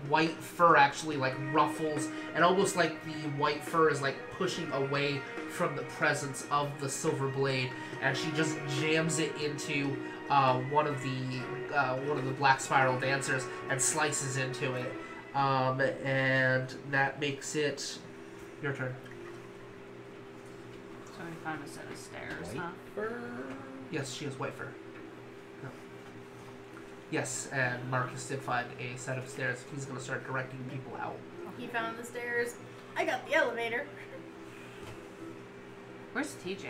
white fur actually like ruffles, and almost like the white fur is like pushing away from the presence of the silver blade, and she just jams it into one of the Black Spiral dancers and slices into it, and that makes it your turn. So we found a set of stairs, White huh? fur? Yes, she has white fur. No. Yes, and Marcus did find a set of stairs. He's going to start directing people out. He found the stairs. I got the elevator. Where's TJ?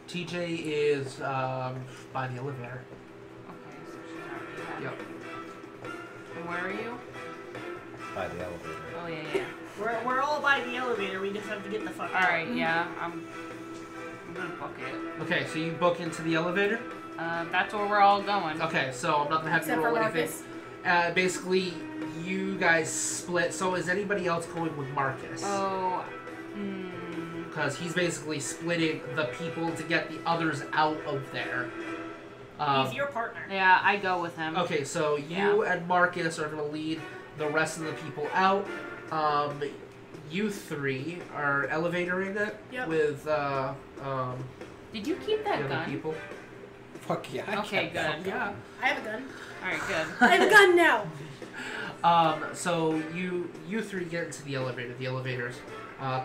TJ is by the elevator. Okay, so she's already had Yep. it. And where are you? By the elevator. Oh, yeah. We're all by the elevator. We just have to get the fuck out. Alright, yeah, I'm gonna book it. Okay, so you book into the elevator? That's where we're all going. Okay, so I'm not going to have Except you for roll anything. Marcus. Basically, you guys split. So is anybody else going with Marcus? Oh, Because he's basically splitting the people to get the others out of there. He's your partner. yeah, I go with him. Okay, so you and Marcus are going to lead the rest of the people out. You three are elevatoring it Yep. with Did you keep the that other gun? people. Fuck yeah. I Okay, kept that. good. Yeah. I have a gun. Alright, good. I have a gun now. So you three get into the elevator. The elevators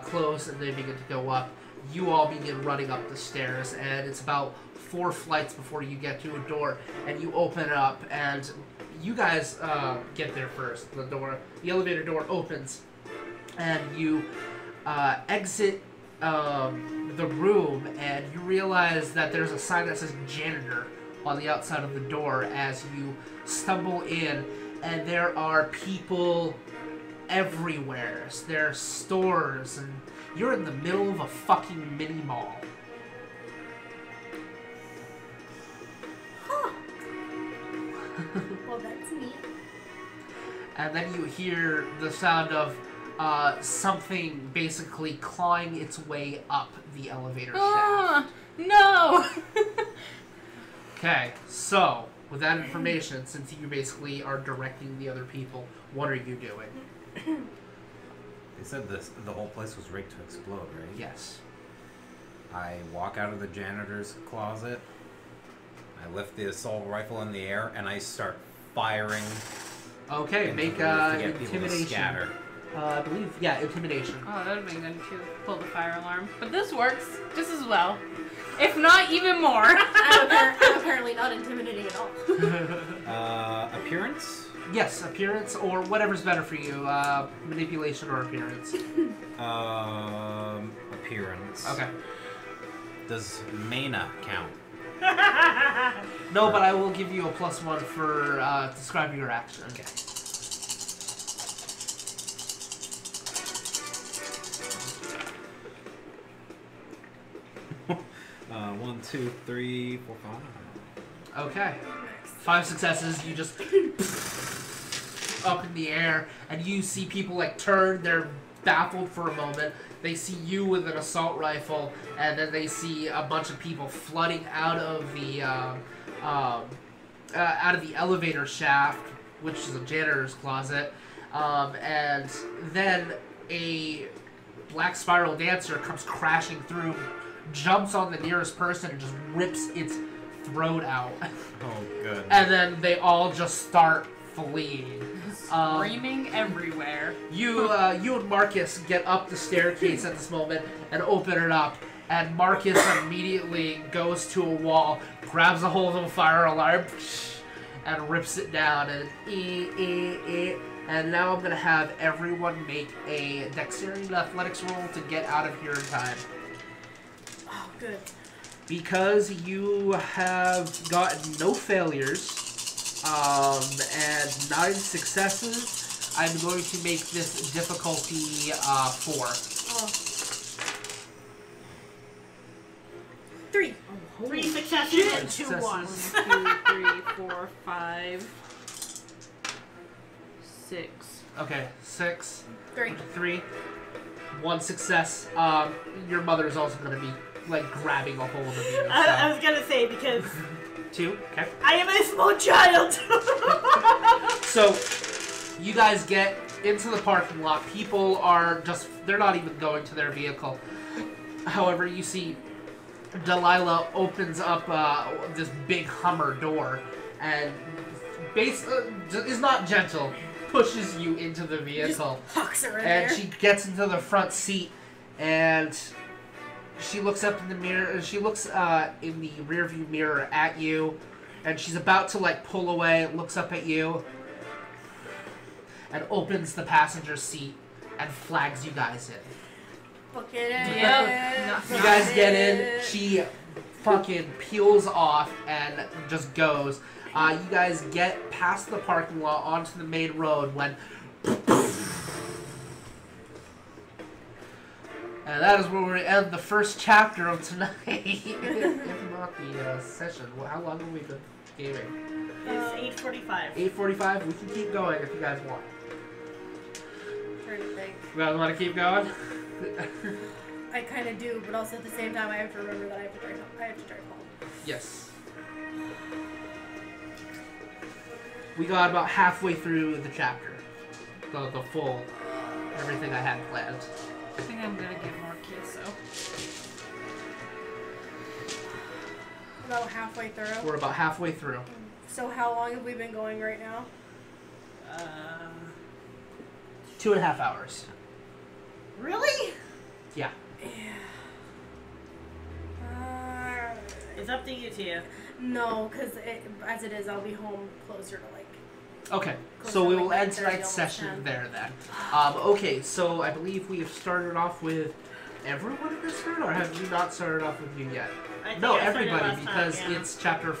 close and they begin to go up. You all begin running up the stairs, and it's about 4 flights before you get to a door, and you open it up, and you guys get there first. The elevator door opens, and you exit the room, and you realize that there's a sign that says janitor on the outside of the door as you stumble in, and there are people everywhere. There are stores, and you're in the middle of a fucking mini mall. Huh. Well, that's neat. And then you hear the sound of something basically clawing its way up the elevator shaft. Ah, no! Okay, so with that information, since you basically are directing the other people, what are you doing? They said the whole place was rigged to explode, right? Yes. I walk out of the janitor's closet. I lift the assault rifle in the air and I start firing. Okay, into make the roof to get people to intimidation. scatter. I believe, yeah, intimidation. Oh, that would have been good to pull the fire alarm. But this works just as well. If not, even more. I'm apparently not intimidating at all. Appearance? Yes, appearance or whatever's better for you. Manipulation or appearance. Appearance. Okay. Does Mana count? No, but I will give you a +1 for describing your action. Okay. One, two, three, 4, 5. Okay. 5 successes, you just up in the air, and you see people like turn, they're baffled for a moment. They see you with an assault rifle, and then they see a bunch of people flooding out of the elevator shaft, which is a janitor's closet, and then a Black Spiral Dancer comes crashing through, jumps on the nearest person, and just rips its throat out. Oh, good. And then they all just start fleeing. Screaming everywhere. You and Marcus get up the staircase at this moment and open it up. And Marcus immediately goes to a wall, grabs a hold of a fire alarm, and rips it down. And and now I'm gonna have everyone make a dexterity and athletics roll to get out of here in time. Oh, good. Because you have gotten no failures and 9 successes, I'm going to make this difficulty 4. Oh. 3. 3 successes and 2 Successes. ones. 1, 2, 3, 4, 5, 6. Okay, 6, 3. 3, 1 success. Your mother is also going to be like grabbing a hold of you. I was gonna say, because 2, okay. I am a small child. So, you guys get into the parking lot. People are they're not even going to their vehicle. However, you see Delilah opens up this big Hummer door and is not gentle, pushes you into the vehicle. Hucks her in And there. she gets into the front seat and she looks up in the mirror. She looks in the rearview mirror at you, and she's about to like pull away. Looks up at you, and opens the passenger seat and flags you guys in. Book it in. Yep. You guys get in. She fucking peels off and just goes. You guys get past the parking lot onto the main road when. And that is where we end the first chapter of tonight. If not the session. Well, how long have we been gaming? It's 8:45. 8:45? We can keep going if you guys want. Trying to think. You guys want to keep going? I kind of do, but also at the same time, I have to remember that I have to drive home. Yes. We got about halfway through the chapter. The full, everything I had planned. I think I'm gonna get more queso. About halfway through. We're about halfway through. So how long have we been going right now? 2.5 hours. Really? Yeah. It's up to you two. No, because as it is, I'll be home closer to like. Okay, Closer so we to will like end 9:30, tonight's almost session 10. there then. Okay, so I believe we have started off with everyone in this room, or have we not started off with you yet? I think No, I started everybody, last because time, yeah. it's chapter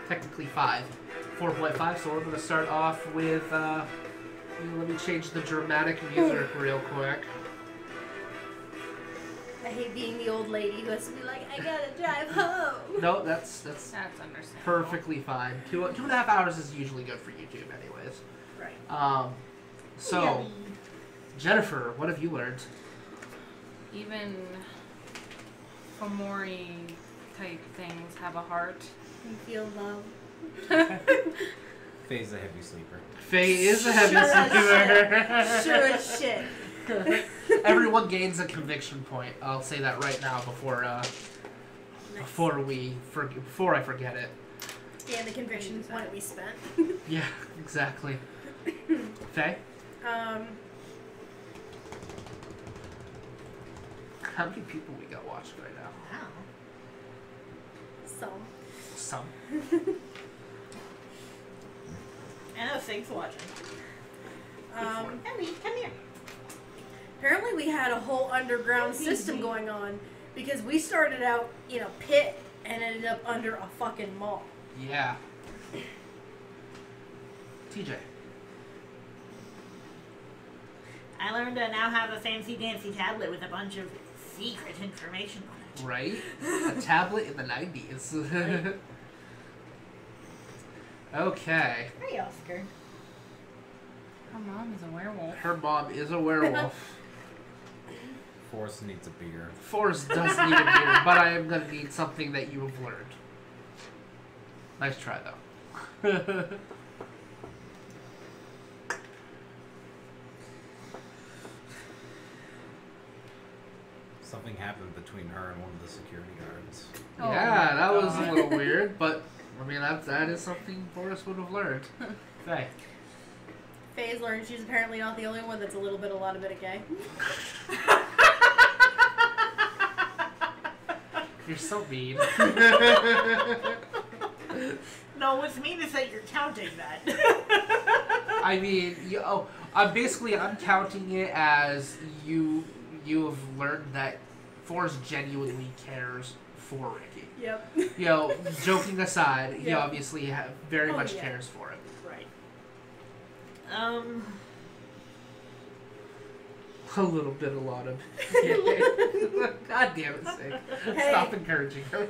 technically 5, 4.5. So we're going to start off with. Let me change the dramatic music real quick. I hate being the old lady who has to be like, I gotta drive home. No, that's That's understandable. perfectly fine. 2.5 hours is usually good for YouTube, anyways. Right. So, Yummy. Jennifer, what have you learned? Even Fomori type things have a heart. You feel love. Faye's a heavy sleeper. Faye is a heavy Sure as sleeper. Sure as shit. Everyone gains a conviction point. I'll say that right now before I forget it. Yeah, the conviction point we spent. Yeah, exactly. Faye, how many people we got watching right now? Wow. So. Some. I know Sig's watching. Emmy, come here. Apparently we had a whole underground system going on because we started out in a pit and ended up under a fucking mall. Yeah. TJ. I learned to now have a fancy dancy tablet with a bunch of secret information on it. Right? A tablet in the 90s. Okay. Hey, Oscar. Her mom is a werewolf. Her mom is a werewolf. Forrest needs a beer. Forrest does need a beer, but I am going to need something that you have learned. Nice try, though. something happened between her and one of the security guards. Oh Yeah, my that was a God. little weird, but I mean that is something Forrest would have learned. Faye. Faye's learned she's apparently not the only one that's a lot of bit of gay. You're so mean. No, what's mean is that you're counting that. I mean, I'm counting it as you have learned that Forrest genuinely cares for Ricky. Yep. You know, joking aside, he Yeah. obviously very Oh, much yeah. cares for him. Right. A little bit, a lot of. God damn it, Sig. Hey. Stop encouraging him.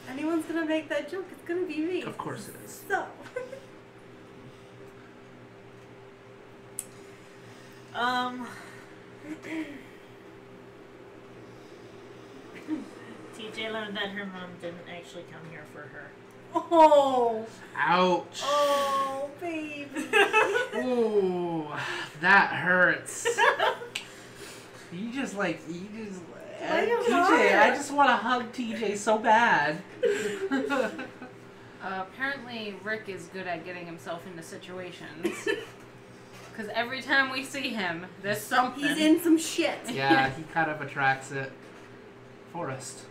Anyone's gonna make that joke, it's gonna be me. Of course it is. So. TJ learned that her mom didn't actually come here for her. Oh. Ouch. Oh, baby. Ooh, that hurts. You just Why you TJ. hard? I just want to hug TJ so bad. Apparently, Rick is good at getting himself into situations. Because every time we see him, there's something. He's in some shit. Yeah, he kind of attracts it. Forrest.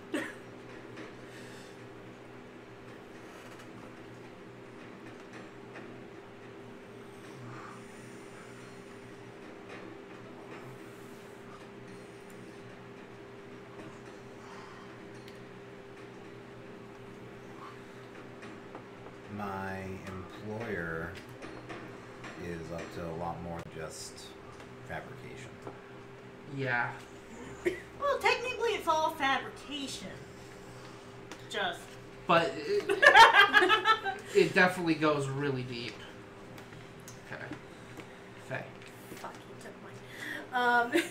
My employer is up to a lot more than just fabrication. Yeah. Well, technically it's all fabrication. Just. But it definitely goes really deep. Okay. Faye. Fuck, he took mine.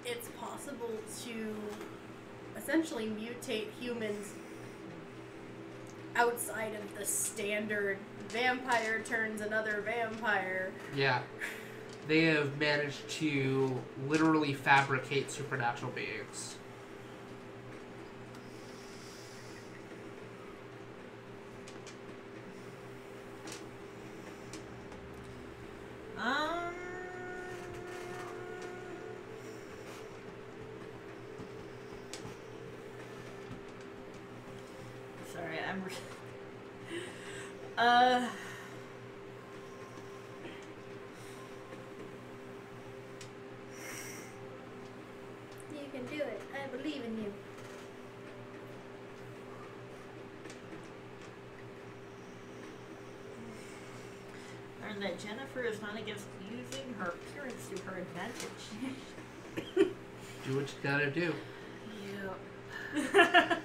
It's possible to essentially mutate humans outside of the standard vampire turns another vampire. Yeah. They have managed to literally fabricate supernatural beings. Sorry, I'm. You can do it. I believe in you. Learned that Jennifer is not against using her appearance to her advantage. Do what you gotta do. How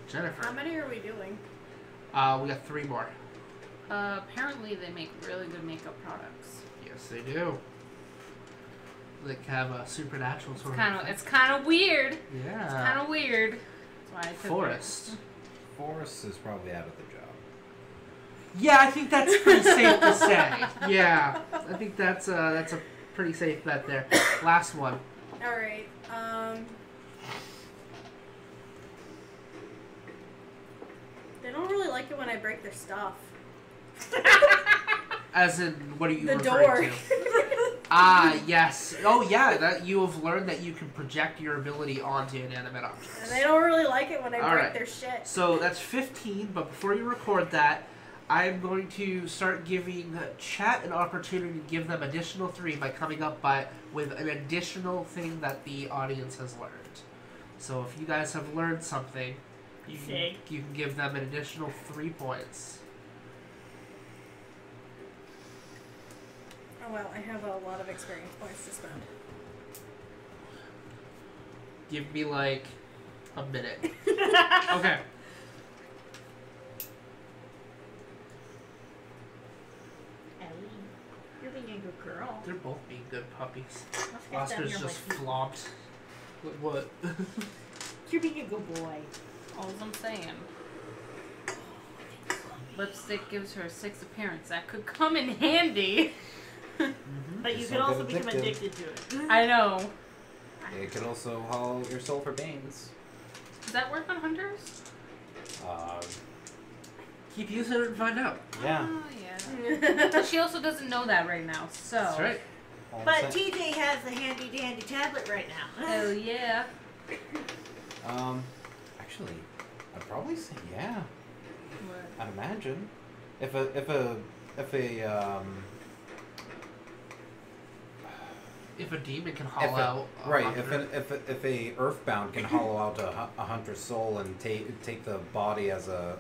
Jennifer. many are we doing? We got 3 more. Apparently, they make really good makeup products. Yes, they do. They have a supernatural sort of. It's kind of weird. It's kind Yeah. of weird. That's why I took Forrest. Forrest is probably out of the job. Yeah, I think that's pretty safe to say. Yeah, I think that's a pretty safe bet there. Last one. Alright, they don't really like it when I break their stuff. As in, what are you The referring door. to? Ah, yes. Oh, yeah. That you have learned that you can project your ability onto inanimate objects. And they don't really like it when I All break right. their shit. So that's 15. But before you record that, I'm going to start giving chat an opportunity to give them additional 3 by coming up with an additional thing that the audience has learned. So if you guys have learned something, you can give them an additional 3 points. Oh well, I have a lot of experience points to spend. Give me like a minute. Okay. Ellie, you're being good girl. They're both being good puppies. Let's get down Oscar's here just like you. flopped. What? You're being a good boy. All I'm saying. Lipstick gives her a 6 appearance. That could come in handy. But you Just can don't also get become addicted. addicted to it. I know. It could also hollow your soul for Banes. Does that work on hunters? Keep using it and find out. Yeah. Oh, yeah. But she also doesn't know that right now, so. That's right. all I'm But saying- TJ has a handy dandy tablet right now. Hell yeah. Actually, I'd probably say yeah. What? I'd imagine. If If a demon can hollow out, a right, hunter- if a Earthbound can hollow out a hunter's soul and take the body as a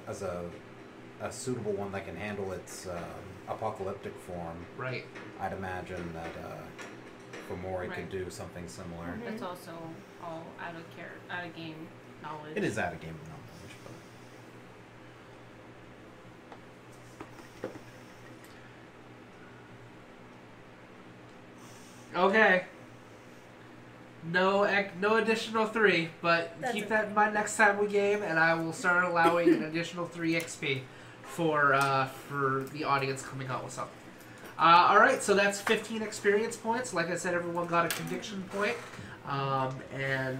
suitable one that can handle its apocalyptic form, right. I'd imagine that Fomori could Right. do something similar. That's also all out of game knowledge. It is out of game knowledge, but Okay. No additional 3, but That's keep okay. that in mind next time we game, and I will start allowing an additional 3 XP for the audience coming out with something. All right, so that's 15 experience points. Like I said, everyone got a conviction point, and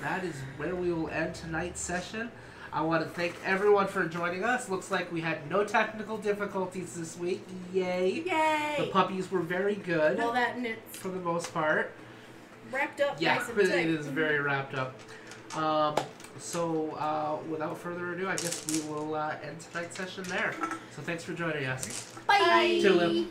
that is where we will end tonight's session. I want to thank everyone for joining us. Looks like we had no technical difficulties this week. Yay! Yay! The puppies were very good Well, that and it's for the most part. wrapped up Yeah, nice and it tight. is very wrapped up. So without further ado, I guess we will end tonight's session there. So thanks for joining us. Bye. Toodaloo.